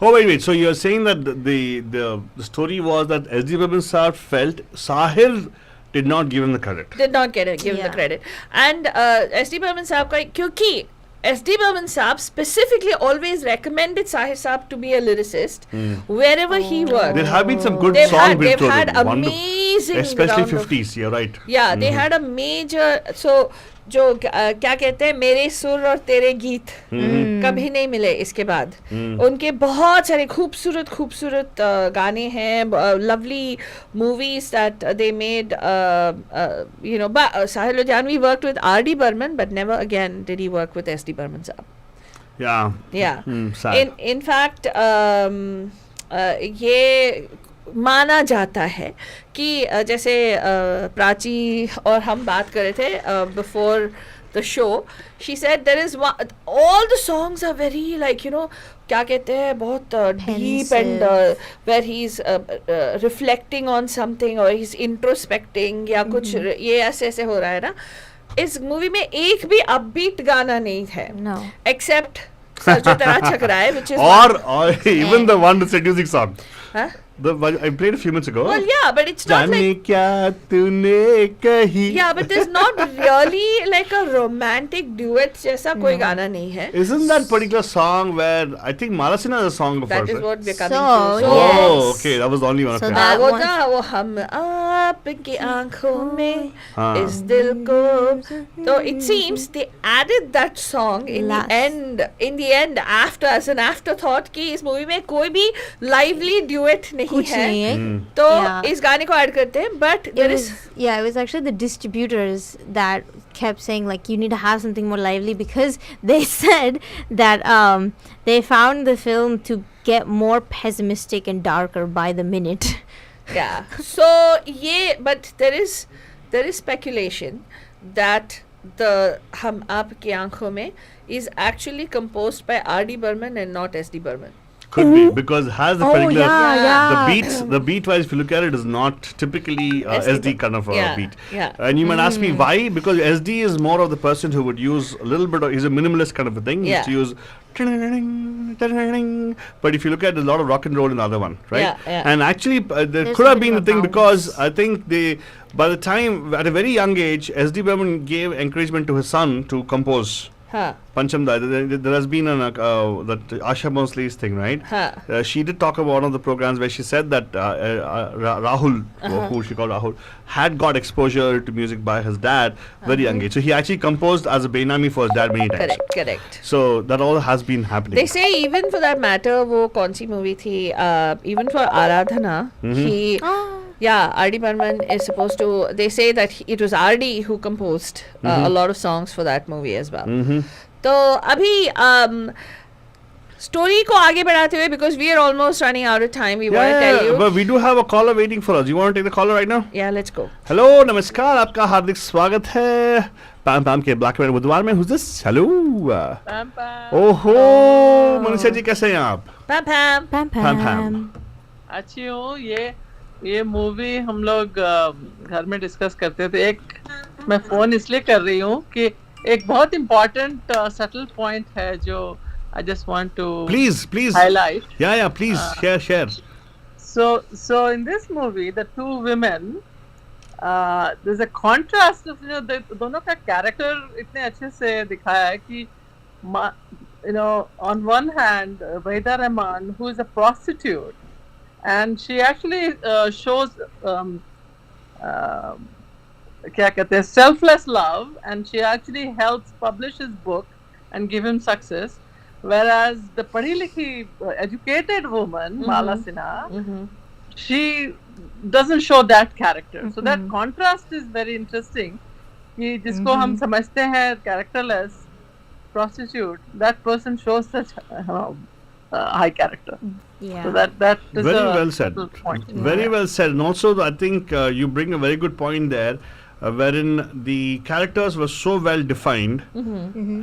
Oh wait. So you're saying that the story was that SD Burman Saab felt Sahir did not give him the credit. Did not give him the Yeah. credit, and SD Burman Saab का क्योंकि SD Burman Saab specifically always recommended Sahir Saab to be a lyricist wherever he worked. There have been some good They've songs had, built they've through had them. amazing, Especially round of- 50s. You're right. Yeah, they had a major. So जो क्या कहते हैं, मेरे सुर और तेरे गीत कभी नहीं मिले इसके बाद. उनके बहुत सारे खूबसूरत खूबसूरत गाने हैं, lovely movies that they made. You know, but Sahil Ludhianvi worked with R.D. Burman, but never again did he work with S.D. Burman Saab. Yeah. Yeah. Sad. In fact, ये माना जाता है कि जैसे प्राची और हम बात कर रहे थे before the show, she said there is all the songs are very, like, you know, क्या कहते हैं, बहुत deep and where he's reflecting on something or he's introspecting या कुछ ये ऐसे ऐसे हो रहा है ना. इस मूवी में एक भी upbeat गाना नहीं है. No. Except जो तरह छक रहा है, which is Or even the one seducing song. huh? I played a few minutes ago. Well, yeah, but it's not जाने like, क्या तूने कही. yeah, but there's not really like a romantic duet जैसा कोई गाना नहीं है. Isn't that particular song where I think Malasina has a song of That hers, is right? what we're coming So, to. Oh, yes. okay, that was the only one. So Okay. that वो one- ना वो हम आपकी आंखों में हाँ. इस दिल को, so it seems they added that song in Last. the end after, as an afterthought, कि इस मूवी में कोई भी lively duet नहीं कुछ है, नहीं है. तो Yeah. इस गाने को ऐड करते हैं. But there is It was actually the distributors that kept saying, like, you need to have something more lively, because they said that they found the film to get more pessimistic and darker by the minute. yeah. So but there is speculation that the Hum Aapki Aankhon Mein is actually composed by R.D. Burman and not S.D. Burman. Could be, because has the particular yeah. the beat wise, if you look at it, is not typically SD kind of a Yeah, beat. yeah. And you might ask me why? Because SD is more of the person who would use a little bit of, he's a minimalist kind of a thing. He used to use but if you look at, there's a lot of rock and roll in the other one, right? Yeah, yeah. And actually there There's could a have bit been a of thing, because balance. I think they, by the time, at a very young age, SD Burman gave encouragement to his son to compose. Huh. Pancham Da, there has been that Asha Bhonsle's thing, right? Huh. She did talk about one of the programs where she said that Rahul, who she called Rahul, had got exposure to music by his dad very young age. So he actually composed as a Bainami for his dad many times. Correct. So that all has been happening. They say even for that matter, वो कौन सी movie थी? Even for Aradhana, he. Yeah, R.D. Burman is supposed to. They say that it was R.D. who composed a lot of songs for that movie as well. So, abhi, story को आगे बढ़ाते हुए, because we are almost running out of time, we want to tell you. But we do have a caller waiting for us. You want to take the caller right now? Yeah, let's go. Hello, नमस्कार, आपका हार्दिक स्वागत है पैम पैम के black and बुधवार में. Who's this? Hello. पैम पैम. ओहो, मनीषा जी कैसे हैं आप? Pam pam. Pam Pam, pam. pam. अच्छी हूँ. ये मूवी हम लोग घर में डिस्कस करते थे. एक मैं फोन इसलिए कर रही हूँ कि एक बहुत इम्पोर्टेंट सटल पॉइंट है जो I just want to Please highlight. Yeah, please share. So in this movie, the two women, there's a contrast of दोनों का character इतने अच्छे से दिखाया है कि on one hand, Waida Rahman, who is a prostitute, and she actually shows क्या कहते हैं selfless love, and she actually helps publish his book and give him success. Whereas the पढ़ी लिखी educated woman, Mala Sinha, she doesn't show that character. So that contrast is very interesting. कि जिसको हम समझते हैं characterless prostitute, that person shows such high character. Yeah. So that is Very a well said. good point. Very well said. And also, I think you bring a very good point there, wherein the characters were so well defined.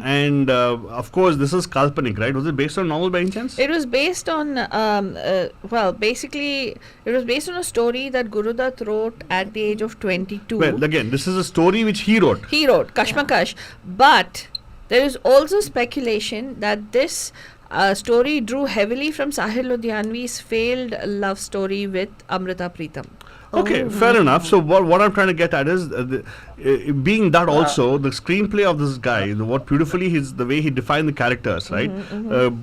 And of course, this is Kalpanik, right? Was it based on novel by any chance? It was based on, basically, it was based on a story that Guru Dutt wrote at the age of 22. Well, again, this is a story which he wrote. He wrote Kashmakash, but there is also speculation that this story drew heavily from Sahil Ludhianvi's failed love story with Amrita Pritam. Okay, fair enough. So what I'm trying to get at is, being that also, the screenplay of this guy, what beautifully the way he defined the characters, right,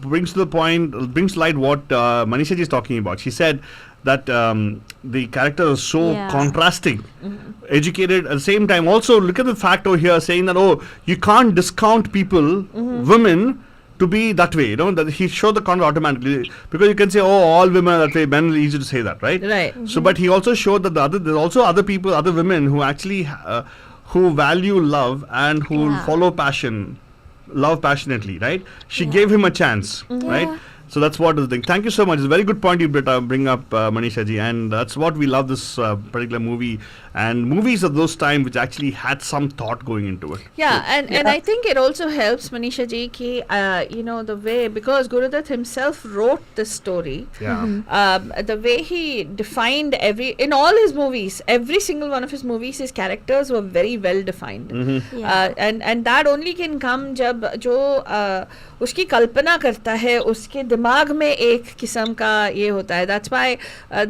brings to the point, brings to light what Manisha ji is talking about. She said that the character is so contrasting, educated at the same time. Also, look at the fact over here saying that, you can't discount people, women, to be that way, that he showed the content automatically, because you can say, all women are that way. Men, easy to say that, right? Right. So, but he also showed that there's also other people, other women who actually who value love and who follow love passionately, right? She gave him a chance, right? So that's what is the thing. Thank you so much. It's a very good point you bring up, Manisha ji, and that's what we love this particular movie, and movies of those time which actually had some thought going into it. Yeah, and I think it also helps, Manisha ji, ki, the way, because Guru Dutt himself wrote this story, the way he defined in all his movies, every single one of his movies, his characters were very well defined. And that only can come जब जो उसकी कल्पना करता है, उसके दिमाग में एक किस्म का ये होता है. That's why a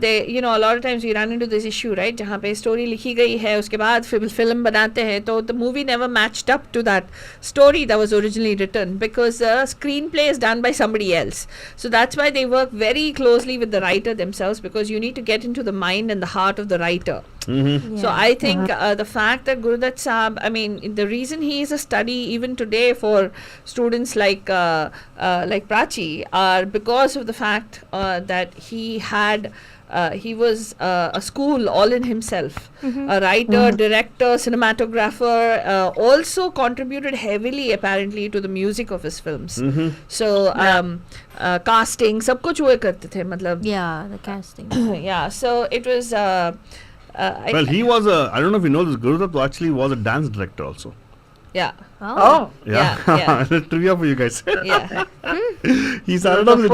lot of times we run into this issue, right? जहाँ पे story लिखी गई है, उसके बाद film बनाते हैं, तो the movie never matched up to that story that was originally written, because the screenplay is done by somebody else. So that's why they work very closely with the writer themselves, because you need to get into the mind and the heart of the writer. So I think the fact that Guru Dutt Saab, I mean, the reason he is a study even today for students like Prachi are because of the fact that he was a school all in himself. A writer, director, cinematographer, also contributed heavily apparently to the music of his films. So casting, सब कुछ वो करते थे, मतलब. Yeah, the casting. Yeah, so it was. Well, he was I don't know if you know this, Guru Dutt actually was a dance director also. Yeah. Oh. Yeah. Trivia for you guys. Yeah. He started off with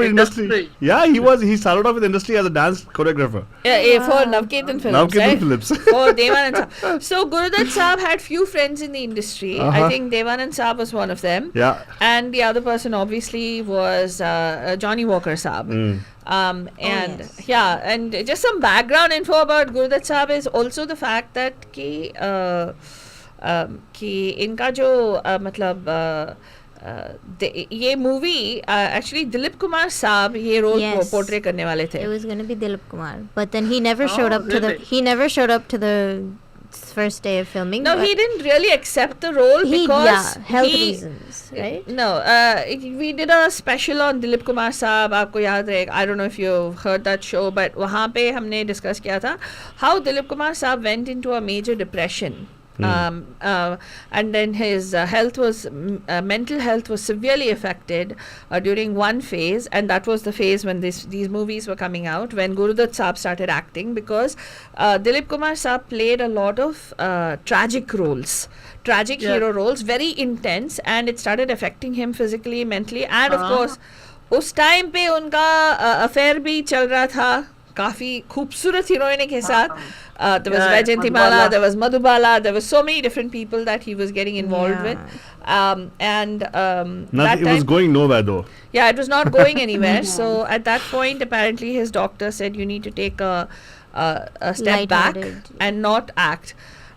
industry. Yeah, he started off with industry as a dance choreographer. Yeah, for Navketan Films. Navketan Films. For Devanand Saab. So Guru Dutt Saab had few friends in the industry. I think Devanand Saab was one of them. Yeah. And the other person obviously was Johnny Walker Saab. And just some background info about Guru Dutt Saab is also the fact that कि इनका जो मतलब ये movie actually Dilip Kumar Saab ये role portray करने वाले थे. It was going to be Dilip Kumar, but then he never showed up to the first day of filming. No, he didn't really accept the role because health reasons, right? No, we did a special on Dilip Kumar Saab. आपको याद है? I don't know if you heard that show, but वहाँ पे हमने discuss किया था how Dilip Kumar Saab went into a major depression And then his health was mental health was severely affected during one phase, and that was the phase when these movies were coming out, when Gurudutt Saab started acting, because Dilip Kumar Saab played a lot of tragic roles, tragic hero roles, very intense, and it started affecting him physically, mentally, and of course उस time पे उनका affair भी चल रहा था काफी खूबसूरत heroine के साथ. There was Vaijayanthimala, there was Madhubala, there were so many different people that he was getting involved with. It was going nowhere though. Yeah, it was not going anywhere. So at that point, apparently his doctor said you need to take a step back and not act.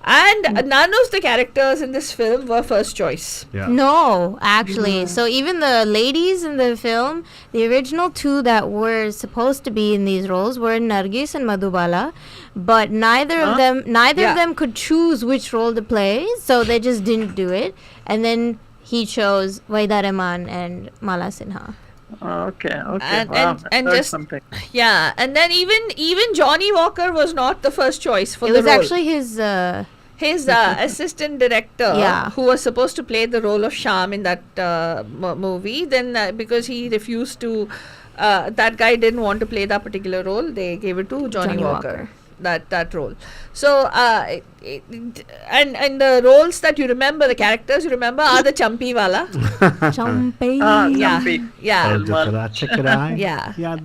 And none of the characters in this film were first choice. Yeah. No, actually. So even the ladies in the film, the original two that were supposed to be in these roles were Nargis and Madhubala, but neither of them could choose which role to play, so they just didn't do it. And then he chose Vaida Rahman and Mala Sinha. Okay. And just something. Yeah, and then even Johnny Walker was not the first choice for It the was role. actually his assistant director, who was supposed to play the role of Sham in that movie, then because he refused to, that guy didn't want to play that particular role, they gave it to Johnny Walker. That role. So and the roles that you remember, the characters you remember are the Champi wala. Champi.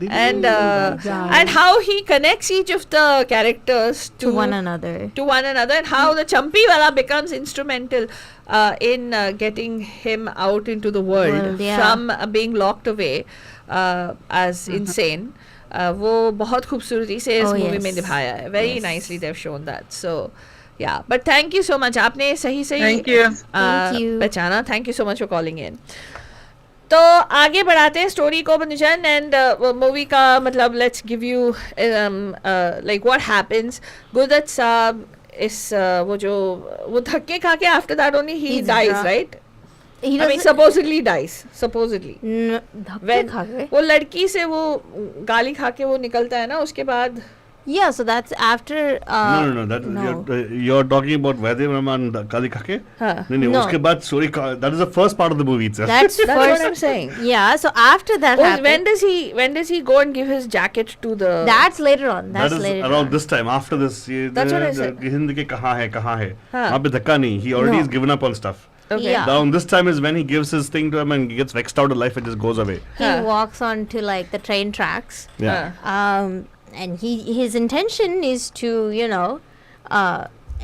And how he connects each of the characters to one another, and how the Champi wala becomes instrumental in getting him out into the world from being locked away as insane. वो बहुत खूबसूरती से इस movie में दिखाया है. Very nicely they've shown that. So yeah, but thank you so much. आपने सही पहचाना. Thank you so much for calling in. तो आगे बढ़ाते हैं स्टोरी को बंदुजन, एंड मूवी का मतलब let's give you like what happens. Gurudutt साहब इस वो धक्के खा के after that only he dies, right? I mean, supposedly dies. Supposedly. वो लड़की से वो गाली खा के वो निकलता है ना, उसके बाद. Yeah, so that's after. No. You're talking about Vaidya Rahman गाली खा के. No. उसके बाद story. That is the first part of the movie itself. That's what I'm saying. Yeah, so after that happens. When does he go and give his jacket to the? That's later on. That is around this time. After this. That's what I said. Hind के कहाँ है. वहाँ पे धक्का नहीं. He already is given up on stuff. Okay. Yeah. Now this time is when he gives his thing to him and he gets vexed out of life and just goes away. He walks on to like the train tracks. Yeah. And his intention is to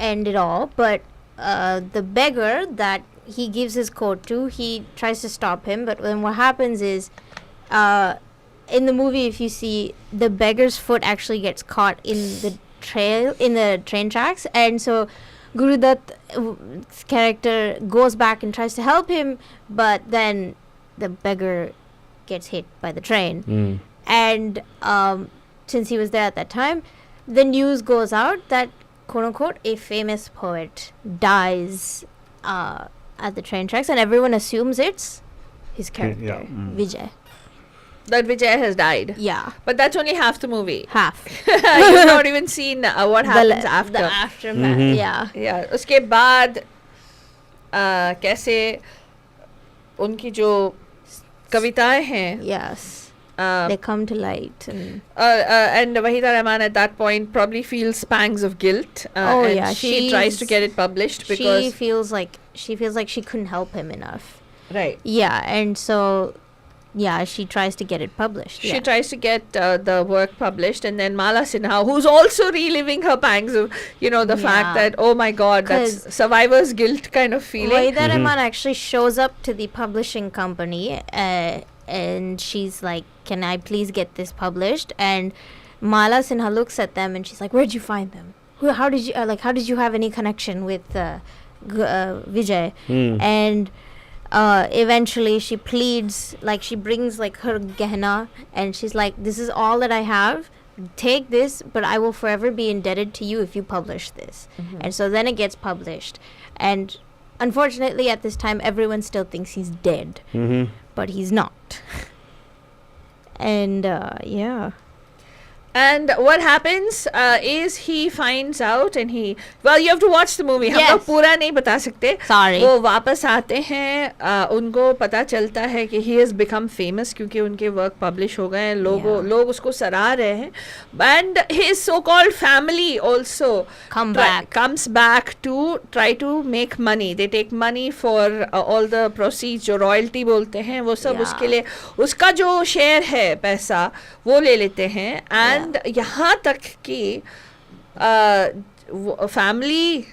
end it all, but the beggar that he gives his coat to, he tries to stop him, but then what happens is in the movie, if you see, the beggar's foot actually gets caught in the train tracks, and so Gurudutt's character goes back and tries to help him, but then the beggar gets hit by the train. And since he was there at that time, the news goes out that, quote unquote, a famous poet dies at the train tracks, and everyone assumes it's his character, Vijay. That Vijay has died. Yeah. But that's only half the movie. Half. You've not even seen what happens after. The aftermath, yeah. Yeah. उसके बाद कैसे उनकी जो कविताएं हैं. Yes. They come to light. And Wahida Rahman at that point probably feels pangs of guilt. And she tries to get it published because she feels like she couldn't help him enough. Right. Yeah, and so she tries to get it published. She tries to get the work published, and then Mala Sinha, who's also reliving her pangs of, the fact that, oh my God, that's survivor's guilt kind of feeling. Wahida Rahman actually shows up to the publishing company, and she's like, "Can I please get this published?" And Mala Sinha looks at them, and she's like, "Where'd you find them? How did you have any connection with Vijay?" And eventually she pleads, like she brings like her gehna, and she's like, "This is all that I have, take this, but I will forever be indebted to you if you publish this." And so then it gets published, and unfortunately at this time everyone still thinks he's dead, but he's not. And And what happens is he finds out and you have to watch the movie. हम Yes. लोग पूरा नहीं बता सकते. Sorry. वो वापस आते हैं, उनको पता चलता है कि he has become famous क्योंकि उनके वर्क पब्लिश हो गए हैं, लोग उसको सराह रहे हैं. And his so-called family also comes back to try to make money. They take money for all the proceeds, जो royalty बोलते हैं, वो सब उसके लिए उसका जो शेयर है पैसा वो ले लेते हैं. एंड यहाँ तक कि फैमिली,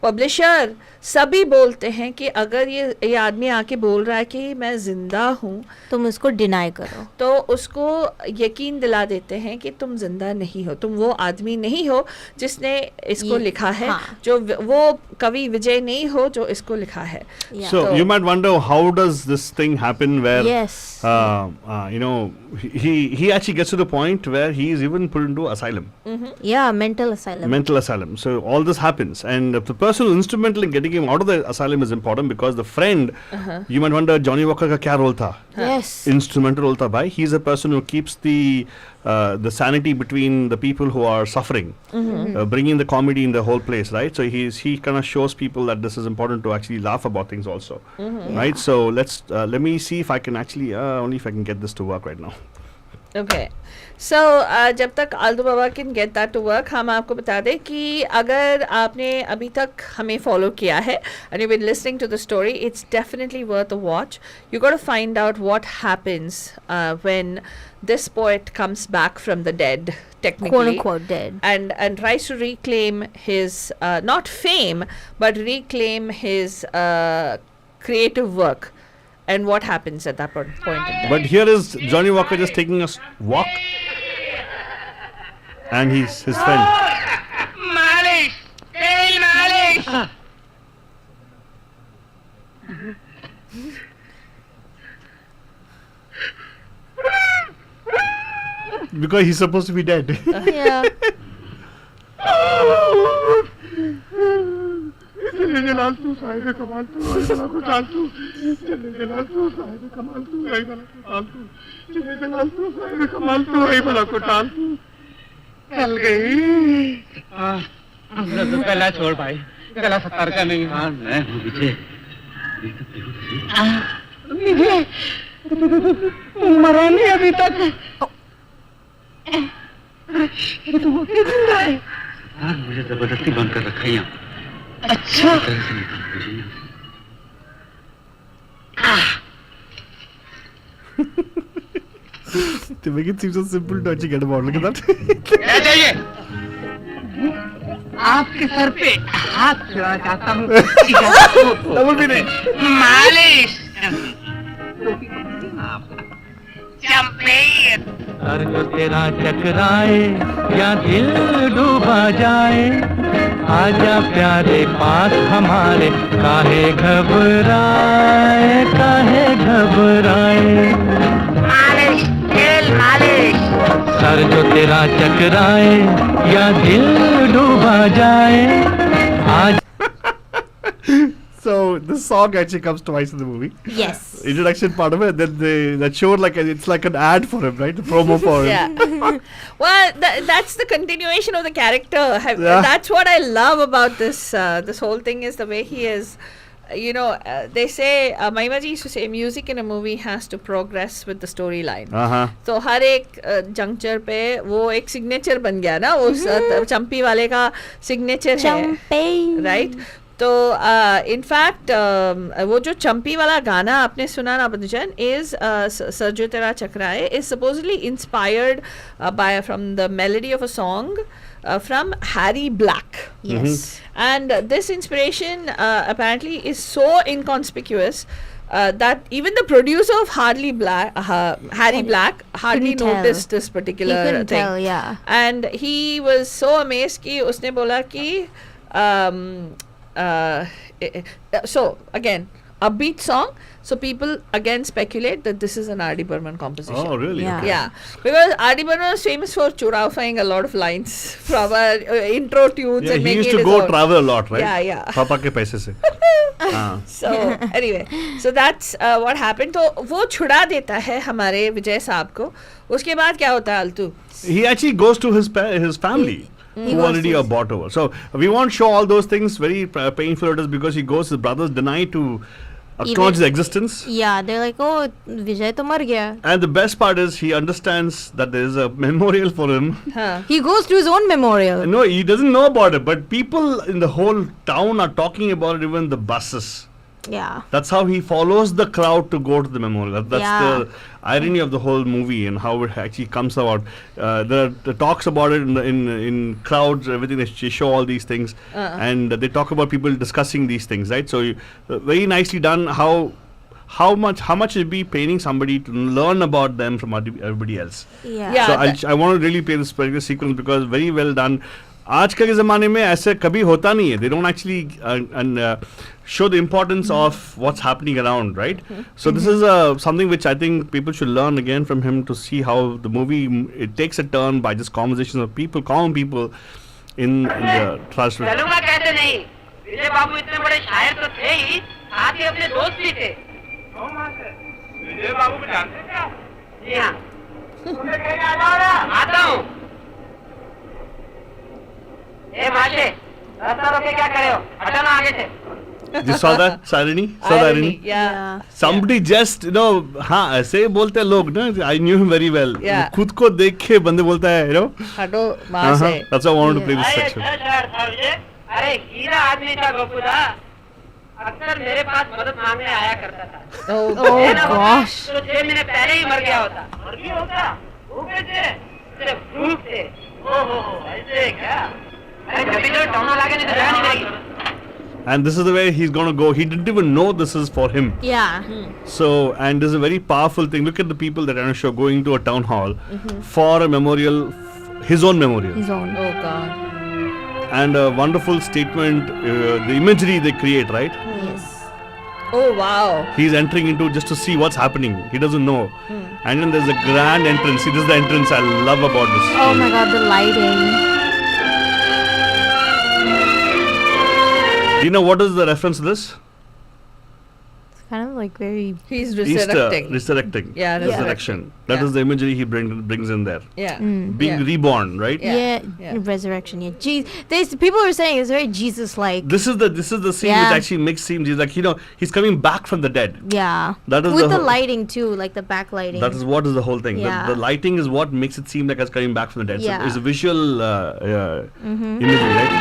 पब्लिशर सभी बोलते हैं कि अगर ये आदमी आके बोल रहा है कि मैं जिंदा हूँ, तुम उसको डिनाई करो. तो उसको यकीन दिला देते हैं कि तुम जिंदा नहीं हो, तुम वो आदमी नहीं हो जिसने इसको लिखा है. जो वो कवि विजय नहीं हो जो इसको लिखा है. So you might wonder, how does this thing happen where he actually gets to the point where he is even put into asylum. Mental asylum. So all this happens, and the person who is instrumental in getting him out of the asylum is important, because the friend, you might wonder, Johnny Walker ka kya role tha? Yes. Instrumental role tha bhai. He's a person who keeps the sanity between the people who are suffering, bringing the comedy in the whole place, right? So he kind of shows people that this is important to actually laugh about things also, right? So let me see if I can actually only if I can get this to work right now. Okay. So जब तक Aldous Baba can get that to work, हम आपको बता दें कि अगर आपने अभी तक हमें follow किया है and you've been listening to the story, it's definitely worth a watch. You got to find out what happens when this poet comes back from the dead, technically, quote unquote dead, and tries to reclaim his not fame but reclaim his creative work. And what happens at that point in time? But here is Johnny Walker just taking a walk, and he's his friend. Malish! Hey, Malish! Because he's supposed to be dead. Yeah. चले जलाल तू साहिब कमाल तू आई बला को डाल तू चले जलाल तू साहिब कमाल तू आई बला को डाल तू चले जलाल तू साहिब कमाल तू आई बला को डाल तू चल गई तो पहला छोड़ भाई, गला 70 का नहीं. हाँ मैं हूँ विजय. तुम मरा नहीं अभी तक. तो वो क्यों जिंदा है? मुझे जबरदस्ती बंद कर रखा है यहाँ. अच्छा. To make it seem so simple to actually get about. Look at that. क्या चाहिए? आपके सर पे हाथ चढ़ाना चाहता हूँ. Double meaning. मालिश. चंपेर. सर जो तेरा चकराए या दिल डूबा जाए, आजा प्यारे पास हमारे, काहे घबराए. मालिश, तेल मालिश. सर जो तेरा चकराए या दिल डूबा जाए, आज. So the song actually comes twice in the movie. Yes. Introduction part of it, then that showed like it's like an ad for him, right? The promo for him. Yeah. Well, that's the continuation of the character. Yeah. That's what I love about this whole thing, is the way he is. They say, Maima ji used to say, music in a movie has to progress with the storyline. तो हर एक juncture पे वो एक signature बन गया ना, वो चंपी वाले का signature है, right? तो इनफैक्ट वो जो चंपी वाला गाना आपने सुना ना बंधुजन, इज सर जो तेरा चकराए, is supposedly inspired by from the melody of a song from Harry Black. Yes. And this inspiration apparently is so inconspicuous that even the producer of Harry Black hardly noticed this particular he couldn't thing. Tell, yeah. And he was so amazed कि उसने बोला कि so again, upbeat song. So people again speculate that this is an R.D. Burman composition. Oh, really? Yeah. Okay. Yeah, because R.D. Burman was famous for churafying a lot of lines from our intro tunes Yeah, and he making used it to his go own. travel a lot, right? Yeah, yeah. पापा के पैसे से. So anyway, so that's what happened. तो वो छुड़ा देता है हमारे विजय साहब को. उसके बाद क्या होता है आलतू? He actually goes to his family. Who goes already to are bought over. So we won't show all those things. Very painful it is because he goes. His brothers deny to acknowledge his existence. Yeah, they're like, oh, Vijay to mar gaya. And the best part is he understands that there is a memorial for him. हाँ. He goes to his own memorial. No, he doesn't know about it, but people in the whole town are talking about it, even the buses. Yeah. That's how he follows the crowd to go to the memorial. That's Yeah. the irony of the whole movie and how it actually comes about. The talks about it in crowds, everything. They show all these things, and they talk about people discussing these things, right? So very nicely done. How much it be paying somebody to learn about them from everybody else. Yeah. Yeah. So I want to really play this particular sequence because very well done. आज के ज़माने में ऐसे कभी होता नहीं है. They don't actually show the importance of what's happening around, right? So this is something which I think people should learn again from him to see how the movie it takes a turn by just conversations of people, common people in the trust. चलूंगा कैसे नहीं? विजय बाबू इतने बड़े शायर तो थे ही, साथ ही अपने दोस्त भी थे. विजय बाबू को जानते हैं क्या? जी हाँ. तुम्हें कहीं आ जाओ ना? आता हूँ. ए माशे, रास्ता रोके क्या करे हो? हटो ना आगे से. You saw that irony? Saw the irony? Yeah. Somebody just हाँ ऐसे बोलते हैं लोग ना. I knew him very well. Yeah. खुद को देख के बंदे बोलता है, हटो वहाँ से. That's why I wanted to play this अरे section. अच्छा शायर था विजय. अरे हीरा आदमी था गोपू दा. अक्सर मेरे पास मदद मांगने आया करता था. Oh gosh. तो 6 महीने पहले ही मर गया होता. मर गया होता? भूखे थे? सिर्फ भूख थे. ओहो ऐसे क्या? अरे कभी तो टोना लाके नहीं तो जगह नहीं मिलेगी. And this is the way he's gonna go. He didn't even know this is for him. Yeah. So, and this is a very powerful thing. Look at the people that are on a show going to a town hall for a memorial, his own memorial. His own. Oh God. And a wonderful statement, the imagery they create, right? Yes. Oh wow. He's entering into just to see what's happening. He doesn't know. And then there's a grand entrance. See, this is the entrance I love about this. Oh my God, the lighting. Do you know what is the reference to this? It's kind of like very. He's resurrecting. Resurrecting. Yeah, Resurrection. That Yeah. is the imagery he brings in there. Yeah. Being Yeah. reborn, right? Yeah. Yeah. Resurrection. Yeah. People were saying it's very Jesus-like. This is the scene Yeah. which actually makes seem he's like he's coming back from the dead. Yeah. That is With the the whole- lighting too, like the backlighting. That is what is the whole thing. Yeah. The lighting is what makes it seem like it's coming back from the dead. Yeah. So it's a visual imagery, right?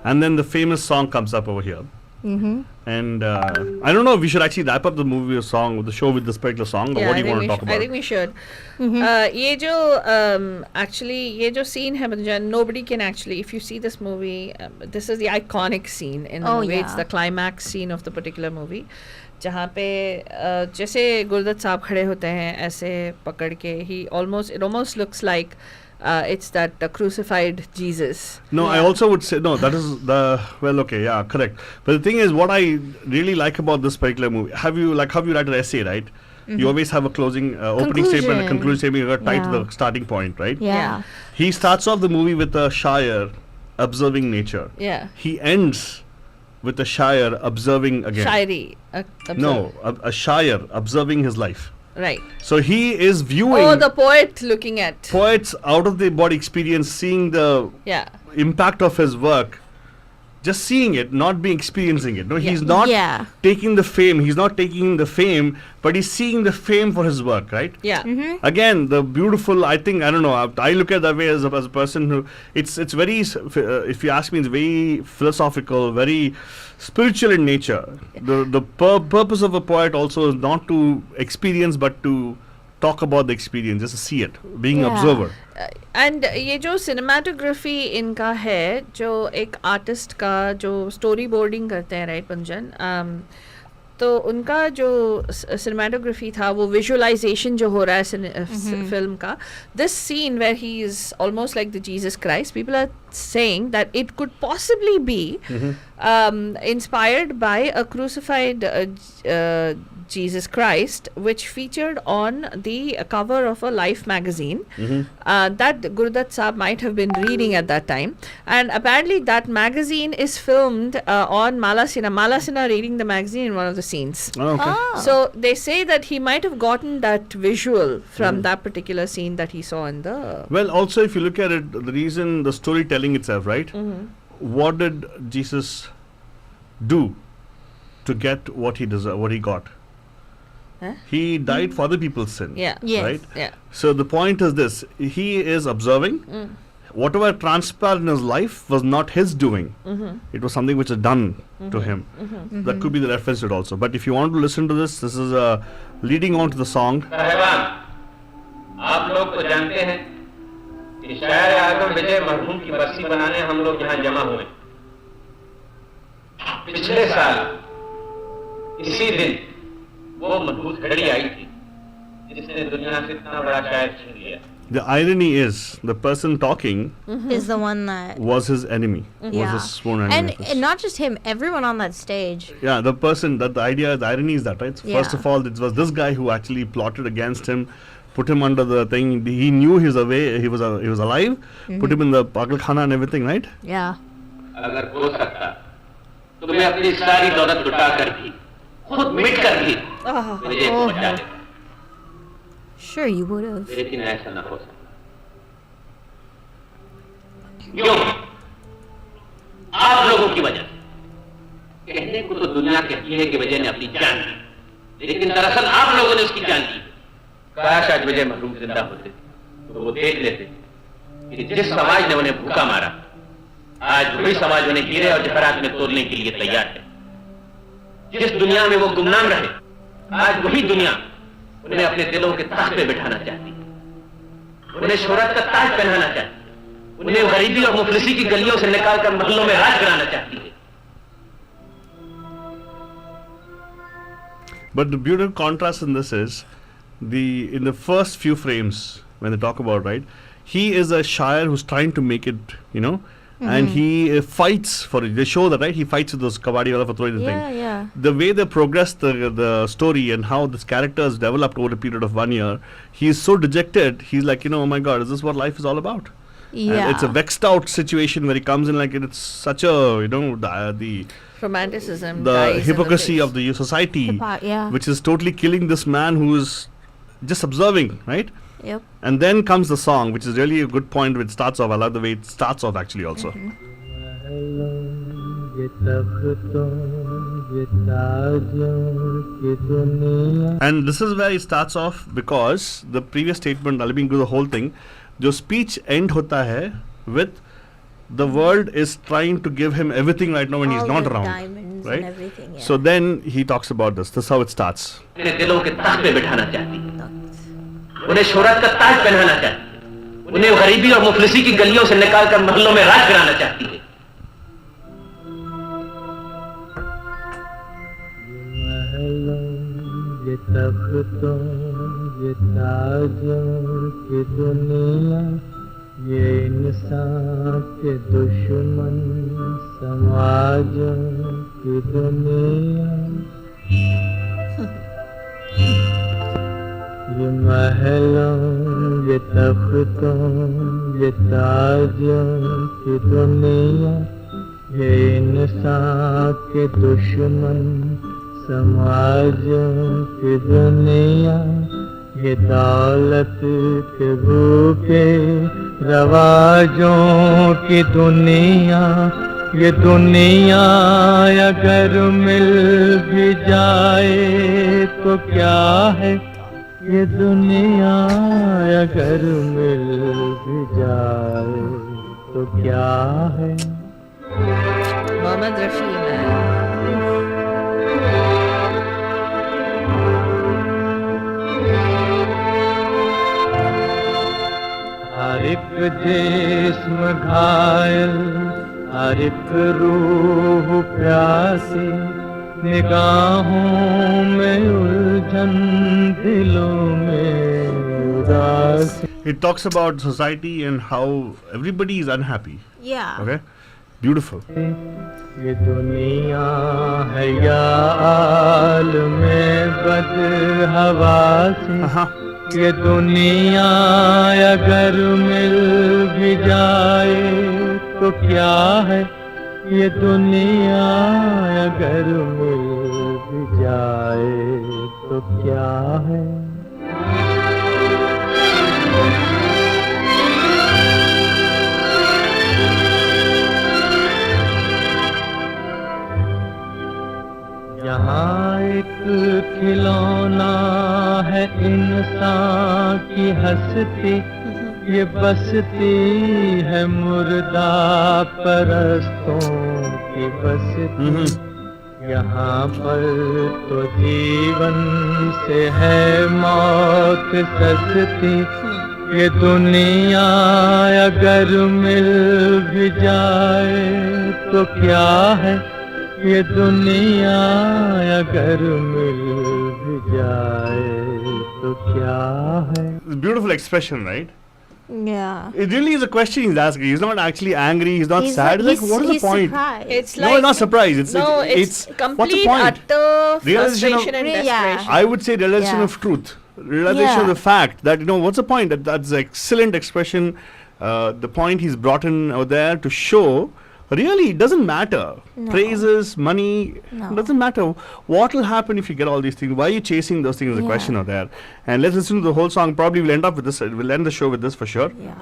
And then the famous song comes up over here. And I don't know if we should actually wrap up the movie or song with the show with this particular song, or Yeah, what do you want to talk I about? think we should. ये जो actually ये जो scene है मतलब nobody can actually, if you see this movie, this is the iconic scene in the Oh, movie. It's yeah. the climax scene of the particular movie. जहाँ पे जैसे गुरुदत्त साहब खड़े होते हैं ऐसे पकड़ के it almost looks like it's that crucified Jesus. No, I also would say no. That is okay, yeah, correct. But the thing is, what I really like about this particular movie, how you write an essay, right? You always have a closing, opening statement, and a conclusion statement. You got tied to the starting point, right? Yeah. He starts off the movie with a shire observing nature. Yeah. He ends with a shire observing again. Shairi. No, a shire observing his life. Right. So he is viewing Oh, the poet looking at. poets out of the body experience, seeing the Yeah. impact of his work, just seeing it, not being experiencing it. No, he's not Yeah. taking the fame. He's not taking the fame, but he's seeing the fame for his work, right? Yeah. Again, the beautiful. I think I don't know. I look at that way as a person who it's very. If you ask me, it's very philosophical, very spiritual in nature. The purpose of a poet also is not to experience, but to talk about the experience, just to see it, being an Yeah. observer. And ये जो cinematography इनका है जो एक artist का जो story boarding करते हैं राइट पंजन तो उनका जो सिनेमाटोग्राफी था, वो विजुअलाइजेशन जो हो रहा है फिल्म का, this scene where he is almost like the Jesus Christ, people are saying that it could possibly be inspired by a crucified Jesus Christ, which featured on the cover of a Life magazine that Gurudutt Saab might have been reading at that time. And apparently that magazine is filmed on Mala Sinha reading the magazine in one of the scenes. So they say that he might have gotten that visual from that particular scene that he saw in the... Well, also if you look at it, the reason, the storytelling itself, right? What did Jesus do to get what he deserved, what he got? He died for the people's sin. Yeah. Yes. Right? Yeah. So the point is this: he is observing. Whatever transpired in his life was not his doing. It was something which was done to him. That could be the reference to it also. But if you want to listen to this is leading on to the song. आप लोग तो जानते हैं कि शायर आजम विजय मरहूम की बरसी बनाने हम लोग यहाँ जमा हुए। पिछले साल इसी दिन वो मजबूत घड़ी आई थी जिसने दुनिया से इतना बड़ा शायर छीन लिया। The irony is, the person talking is the one that was his enemy, was his sworn enemy. and not just him, everyone on that stage. Yeah, the person, that the idea, the irony is that, right? So first Yeah. of all, it was this guy who actually plotted against him, put him under the thing. He knew he was alive, put him in the Pagalkhana and everything, right? Yeah. अगर हो सकता तो मैं अपनी सारी दौलत लुटा कर भी, खुद मिट कर भी विजय को बचा लेता। Sure, you would have. लेकिन ऐसा ना हो सकता। क्यों? आप लोगों की वजह से। कहने को तो दुनिया कहती है कि विजय ने अपनी जान दी, लेकिन दरअसल आप लोगों ने उसकी जान दी। काश आज विजय मरहूम जिंदा होते तो वो देख लेते कि जिस समाज ने उन्हें भूखा मारा, आज वही समाज उन्हें हीरे और जवाहरात में तोड़ने के लिए तैयार है। जिस दुनिया में वो गुमनाम रहे, आज वही दुनिया उन्हें अपने दिलों के तख्त पे बिठाना चाहती है, उन्हें शोहरत का ताज पहनाना चाहती है, उन्हें गरीबी और मुफलिसी की गलियों से निकालकर महलों में राज कराना चाहती है। But the beautiful contrast in this is, in the first few frames when they talk about, right, he is a shair who's trying to make it, and he fights for it. They show that, right? He fights with those kabaddi wala for throwing the thing. Yeah. The way they progress the story and how this character has developed over a period of 1 year, he's so dejected. He's like, oh my God, is this what life is all about? Yeah. And it's a vexed out situation where he comes in like it's such a, the Romanticism. the dies in hypocrisy face. of the society, Yeah. which is totally killing this man who is just observing, right? Yep. And then comes the song, which is really a good point which starts off. I love the way it starts off actually also. And this is where it starts off, because the previous statement, I'll be through the whole thing, जो speech end होता है with the world is trying to give him everything right now when he's All not the around, diamonds right? and everything, yeah. So then he talks about this. This is how it starts. उन्हें दिलों के तख्त पे बिठाना चाहती है, उन्हें शोहरत का ताज पहनाना चाहती है, उन्हें गरीबी और मुफलिसी की गलियों से निकालकर महलों में राज कराना चाहती है। ये तख्तों ये ताजों की दुनिया, ये इंसान के दुश्मन समाजों की दुनिया, ये महलों ये तख्तों ये ताजों की दुनिया, ये इंसान के दुश्मन समाजों की दुनिया, ये दौलत के भूखे रवाजों की दुनिया, ये दुनिया अगर मिल भी जाए तो क्या है, ये दुनिया अगर मिल भी जाए तो क्या है। Mohammed Rafi, man. हर एक जिस्म घायल, हर एक रूह प्यासी, निगाहों में उलझन दिलों में उदास. It talks about society and how everybody is unhappy. Yeah. Okay, beautiful. ये दुनिया है या आलमे बदहवासी. ये दुनिया अगर मिल भी जाए तो क्या है. ये दुनिया अगर मिल भी जाए तो क्या है. यहाँ एक खिलौना है इंसान की हंसती. ये बसती है मुर्दा परस्तों की बसती. यहाँ पर तो जीवन से है मौत सजती. ये दुनिया अगर मिल भी जाए तो क्या है. ये दुनिया अगर मिल भी जाए तो क्या है. Beautiful expression, right? Yeah. It really is a question he's asking. He's not actually angry. He's not sad. He's like, what is the point? Surprised. It's No, like not surprised. It's it's what's complete the point? utter Realization frustration and Yeah. desperation. I would say realization Yeah. of truth, realization of Yeah. the fact that what's the point? That's an excellent expression. The point he's brought in over there to show. Really, it doesn't matter. No. Praises, money, No. doesn't matter. What will happen if you get all these things? Why are you chasing those things? Is the Yeah. question out there. And let's listen to the whole song. Probably we'll end up with this. We'll end the show with this for sure. Yeah.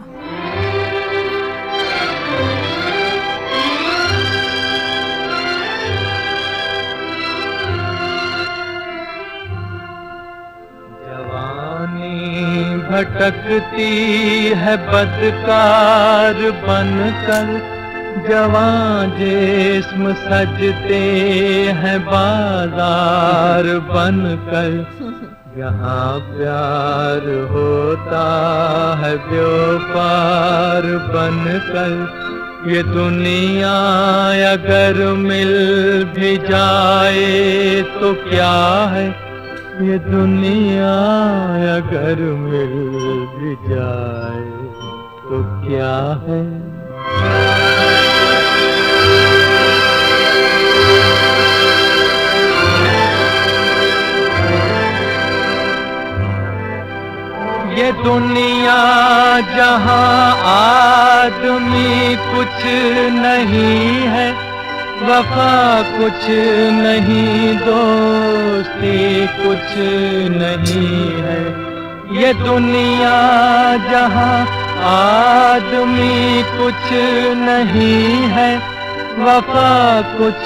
जवानी भटकती है बदकार बनकर. जवां जिस्म सजते हैं बाजार बनकर. यहाँ प्यार होता है व्यापार बनकर. ये दुनिया अगर मिल भी जाए तो क्या है. ये दुनिया अगर मिल भी जाए तो क्या है. ये दुनिया जहाँ आदमी कुछ नहीं है. वफा कुछ नहीं, दोस्ती कुछ नहीं है. ये दुनिया जहाँ आदमी कुछ नहीं है. वफा कुछ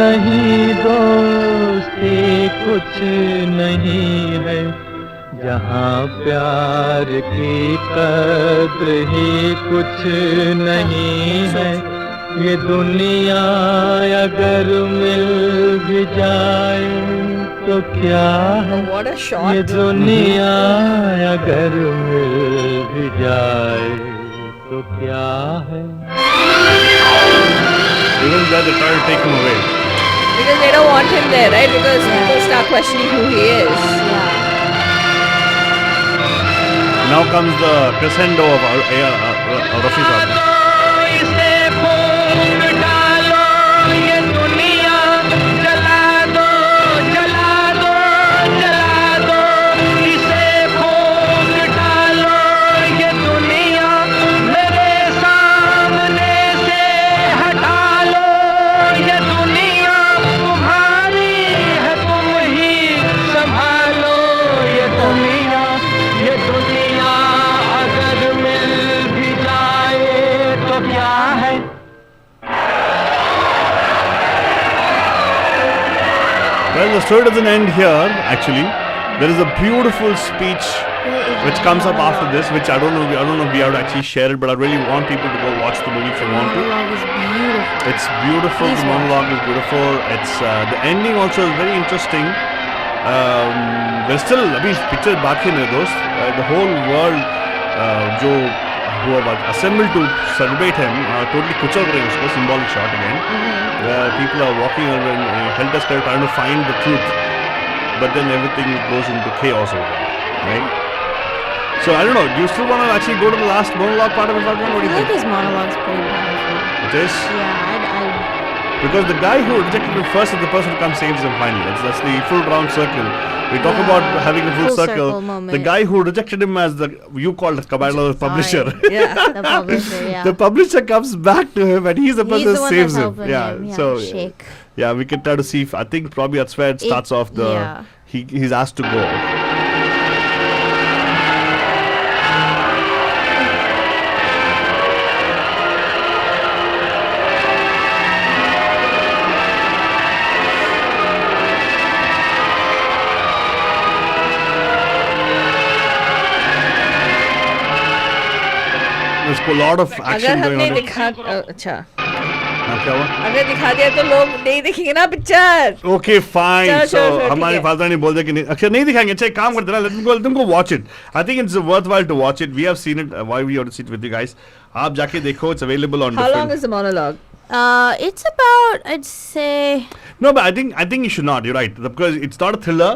नहीं, दोस्ती कुछ नहीं है. जहाँ प्यार की कद्र ही कुछ नहीं है. ये दुनिया अगर मिल भी जाए तो क्या है. What a ये shot. दुनिया अगर मिल भी जाए तो क्या है. Even that they try to take him away. Because they don't want him there, right? Because people start questioning who he is. Yeah. Now comes the crescendo of Rafi Saab. इसे फूंक डालो, ये दुनिया जला दो, जला दो, जला दो. इसे फूंक डालो, ये दुनिया मेरे सामने से हटा लो. ये दुनिया तुम्हारी है, तुम ही संभालो. ये दुनिया अगर मिल भी जाए तो क्या है. Well, the story doesn't end here. Actually, there is a beautiful speech which comes up after this, which I don't know if we have to actually share it, but I really want people to go watch the movie if they want to. Monologue is beautiful. It's beautiful. Please The monologue is beautiful. It's the ending also is very interesting. There's still, abhi picture baaki hai mere dost. The whole world, जो who have assembled to celebrate him, totally kuchal rahe hain usko, symbolic shot again, where people are walking around helter-skelter trying to find the truth, but then everything goes into chaos over there, right? So I don't know, do you still want to actually go to the last monologue part of it? What do I you feel like think? his monologue's pretty powerful. It is? Yeah, Because the guy who rejected him first is the person who comes saves him finally. That's the full round circle. We talk Yeah, about having a full full circle. circle moment. The guy who rejected him as you called it Kabbalah, the publisher. Yeah. the publisher, yeah. The publisher comes back to him and he's the person He's the who one saves that's him. helping him. Yeah, So Sheikh. yeah, we can try to see if I think probably that's where it starts off. Yeah. He's asked to go. There's a lot of अगर action going हमने on. दिखा अच्छा हाँ, क्या हुआ? अगर दिखा दिया तो लोग नहीं देखेंगे ना पिक्चर. Okay, fine. चलो, So चलो, ठीक हमारे है. फादर ने बोल दिया कि नहीं, अच्छा नहीं दिखाएंगे. अच्छा एक काम करते ना, let them go watch it. I think it's worthwhile to watch it. We have seen it. Why we have to sit with you guys? आप जाके देखो. It's available on. How long different. is the monologue? It's about, I'd say, No, but I think you should not. You're right, because it's not a thriller.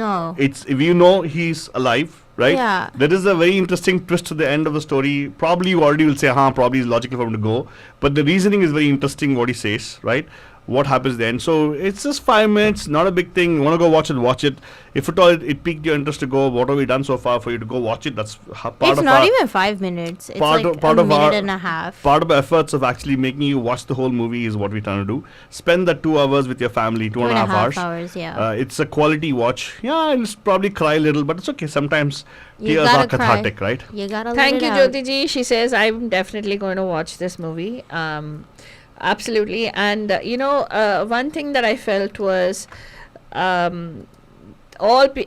no. It's if you know he's alive, right? Yeah. There is a very interesting twist to the end of the story. Probably you already will say, probably it's logical for him to go. But the reasoning is very interesting. What he says, right? What happens then? So it's just 5 minutes, not a big thing. You want to go watch it, watch it. If at all it piqued your interest to go, what have we done so far for you to go watch it? That's part It's of not our even 5 minutes. It's part like of- part a of minute our- and a half. part of the efforts of actually making you watch the whole movie is what we're trying to do. Spend that 2 hours with your family, two and a half hours. Yeah. It's a quality watch. Yeah, I'll probably cry a little, but it's okay. Sometimes You tears gotta are cry. cathartic, right? You gotta Thank you, let it out. Jyoti ji. She says I'm definitely going to watch this movie. Absolutely. And one thing that I felt was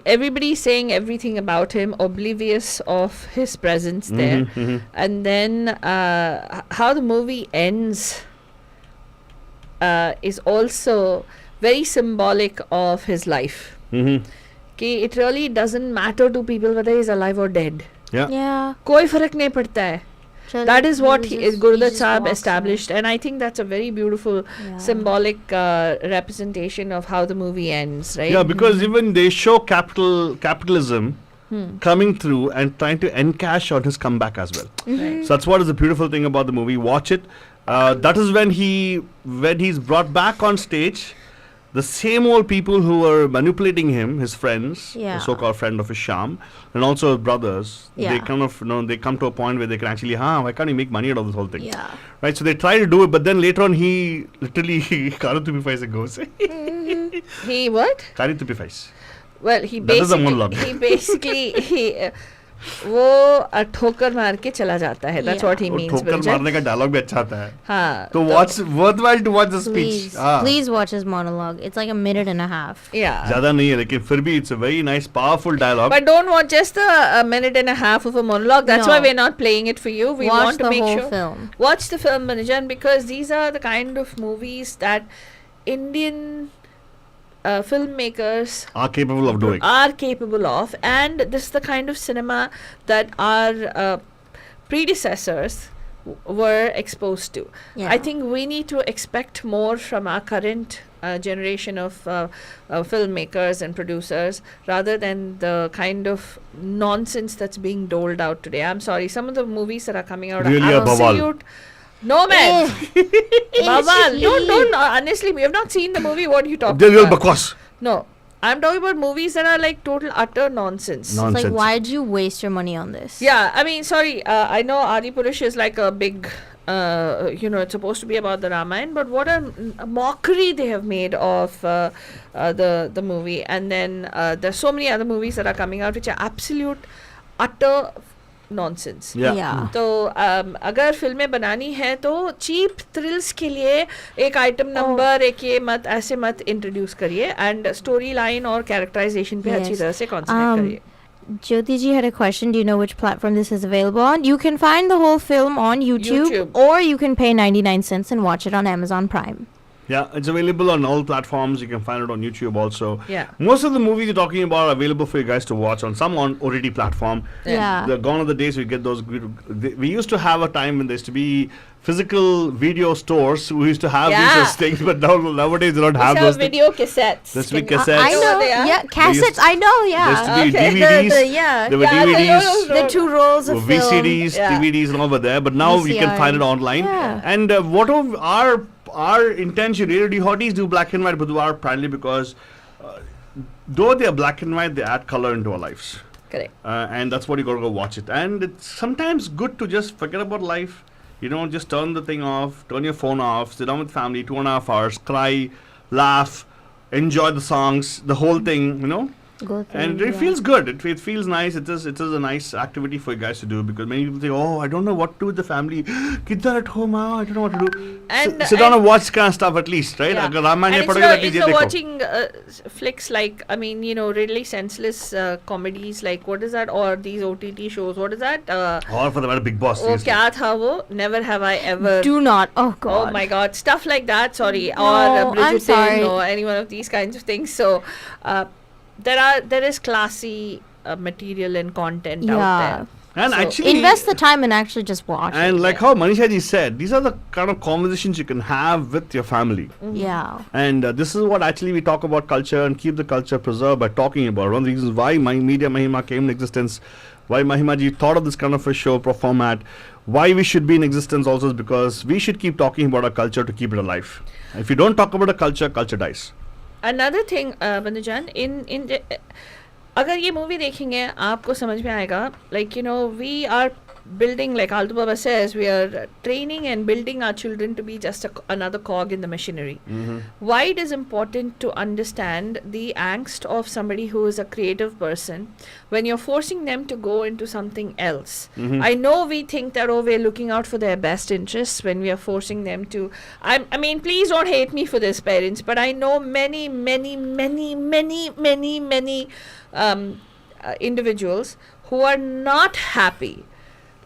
everybody saying everything about him, oblivious of his presence there, and then how the movie ends is also very symbolic of his life. कि it really doesn't matter to people whether he's alive or dead. Yeah. Yeah. कोई फर्क नहीं पड़ता है. Just- That is what he just- Gurudat he just Sahib walks established, and I think that's a very beautiful Yeah. symbolic representation of how the movie ends, right? Yeah, because even they show capitalism coming through and trying to encash on his comeback as well. Right. So that's what is the beautiful thing about the movie. Watch it. That is when he's brought back on stage. The same old people who were manipulating him, his friends, Yeah. the so-called friend of his Sham, and also his brothers, they Yeah. kind of, they come to a point where they can actually, why can't he make money out of this whole thing? Yeah. Right, so they try to do it, but then later on he literally, Karutupifais goes. He what? Karutupifais. Well, he That is a basically monologue. वो ठोकर मार के चला जाता है. That's Yeah. what he वो means. ठोकर Biljan. मारने का डायलॉग भी अच्छा आता है. हाँ. तो worthwhile to watch the speech. Please watch his monologue. It's like a minute and a half. Yeah. ज़्यादा नहीं है, लेकिन फिर भी it's a very nice, powerful dialogue. But don't watch just a minute and a half of a monologue. That's No. why we're not playing it for you. We Watch want to the make whole sure. film. Watch the film, Manijan, because these are the kind of movies that Indian filmmakers Are capable of doing. are capable of, and this is the kind of cinema that our predecessors were exposed to. Yeah. I think we need to expect more from our current generation of filmmakers and producers rather than the kind of nonsense that's being doled out today. I'm sorry, some of the movies that are coming out Really are a bawal. absolute. No man, Bawal. Don't. Honestly, we have not seen the movie. What are you talking They're real about? bakwas. No, I'm talking about movies that are like total utter nonsense. It's like, why did you waste your money on this? Yeah, I mean, sorry. I know Adi Purush is like a big, it's supposed to be about the Ramayana, but what a mockery they have made of the movie. And then there's so many other movies that are coming out which are absolute, utter nonsense. Yeah. तो अगर फिल्में बनानी है तो cheap thrills के लिए एक item number एक ये मत ऐसे मत इंट्रोड्यूस करिए एंड स्टोरी लाइन और कैरेक्टराइजेशन पे अच्छी Yes. तरह से कॉन्सेंट्रेट करिए. Jyoti ji had a question. Do you know which platform this is available on? You can find the whole film on YouTube. YouTube. Or you can pay 99 cents and watch it on Amazon Prime. Yeah, it's available on all platforms. You can find it on YouTube also. Yeah. Most of the movies you're talking about are available for you guys to watch on some on OTT platform. Yeah. They're gone are the days we get those. We used to have a time when there used to be physical video stores who used to have these Yeah. as things, but nowadays they don't have Have those things. video cassettes. There's to be Can- cassettes. I know know. what they are? Yeah, used- cassettes. I know. There used Yeah. to be Okay. DVDs. Yeah. There were Yeah, DVDs. The 2 rolls of film. VCDs, Yeah. DVDs, and all were there. But now you can find it online. Yeah. And what of our intention, really, hotties do black and white Budhvaar primarily because though they are black and white, they add color into our lives. Correct. And that's what you gotta go watch it. And it's sometimes good to just forget about life. You know, just turn the thing off, turn your phone off, sit down with family, 2.5 hours, cry, laugh, enjoy the songs, the whole thing, you know. Go through, And it yeah. feels good. It feels nice. It is a nice activity for you guys to do because many people say, "Oh, I don't know what to do with the family. Kids are at home. I don't know what to do." And- sit down and- and watch kind of stuff at least, right? Yeah. Agar Ramayana And padhoge, at least instead ye of dekho. watching flicks like, I mean, you know, really senseless comedies like, what is that? Or these OTT shows, what is that? Or for the matter, Big Boss. Oh, seriously. kya tha wo? Never have I ever. Do not. Oh God. Oh my God, stuff like that. Sorry, No, or I'm Bridgerton, sorry. or any one of these kinds of things. So, there is classy material and content out Yeah. there. And So- actually, Invest the time and actually just watch and it. like how Manisha ji said, these are the kind of conversations you can have with your family. Yeah. And this is what actually we talk about culture and keep the culture preserved by talking about. One of the reasons why my Media Mahima came in existence, why Mahima ji thought of this kind of a show format, why we should be in existence also is because we should keep talking about our culture to keep it alive. If you don't talk about a culture, culture dies. Another thing, Bandujan, अगर ये movie देखेंगे आपको समझ में आएगा, like, you know, we are building, like Altu Baba says, we are training and building our children to be just another cog in the machinery. Why it is important to understand the angst of somebody who is a creative person when you're forcing them to go into something else. I know we think that, oh, we're looking out for their best interests when we are forcing them to. I mean, please don't hate me for this, parents, but I know many individuals who are not happy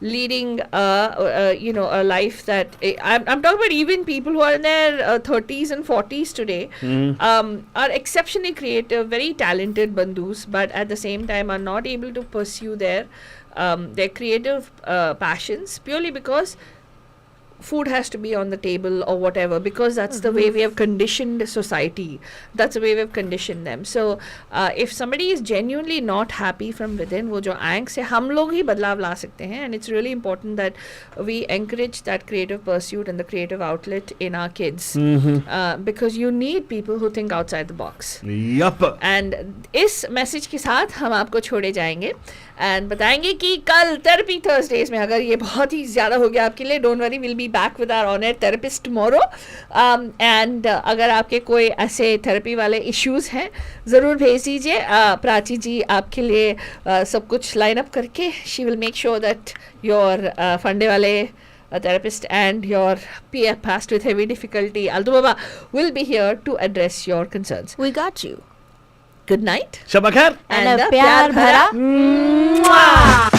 leading a life that I'm talking about. Even people who are in their 30s and 40s today are exceptionally creative, very talented bandhus, but at the same time are not able to pursue their creative passions purely because food has to be on the table or whatever, because that's the way we have conditioned society. That's the way we have conditioned them. So if somebody is genuinely not happy from within, वो जो angst है, हम लोग ही बदलाव ला सकते हैं. And it's really important that we encourage that creative pursuit and the creative outlet in our kids, because you need people who think outside the box. Yup. And इस message के साथ हम आपको छोड़े जाएंगे एंड बताएंगे कि कल थेरेपी थर्सडेज में अगर ये बहुत ही ज़्यादा हो गया आपके लिए, don't worry, will be back with our on air therapist tomorrow. And अगर आपके कोई ऐसे थेरेपी वाले इश्यूज़ हैं ज़रूर भेज दीजिए. प्राची जी आपके लिए सब कुछ लाइन अप करके she will make sure that your फंडे वाले therapist and your peer passed with heavy difficulty, Altu Baba, will be here to address your concerns. We got you. Good night. Shab khair. And a pyar bhara. Mwah!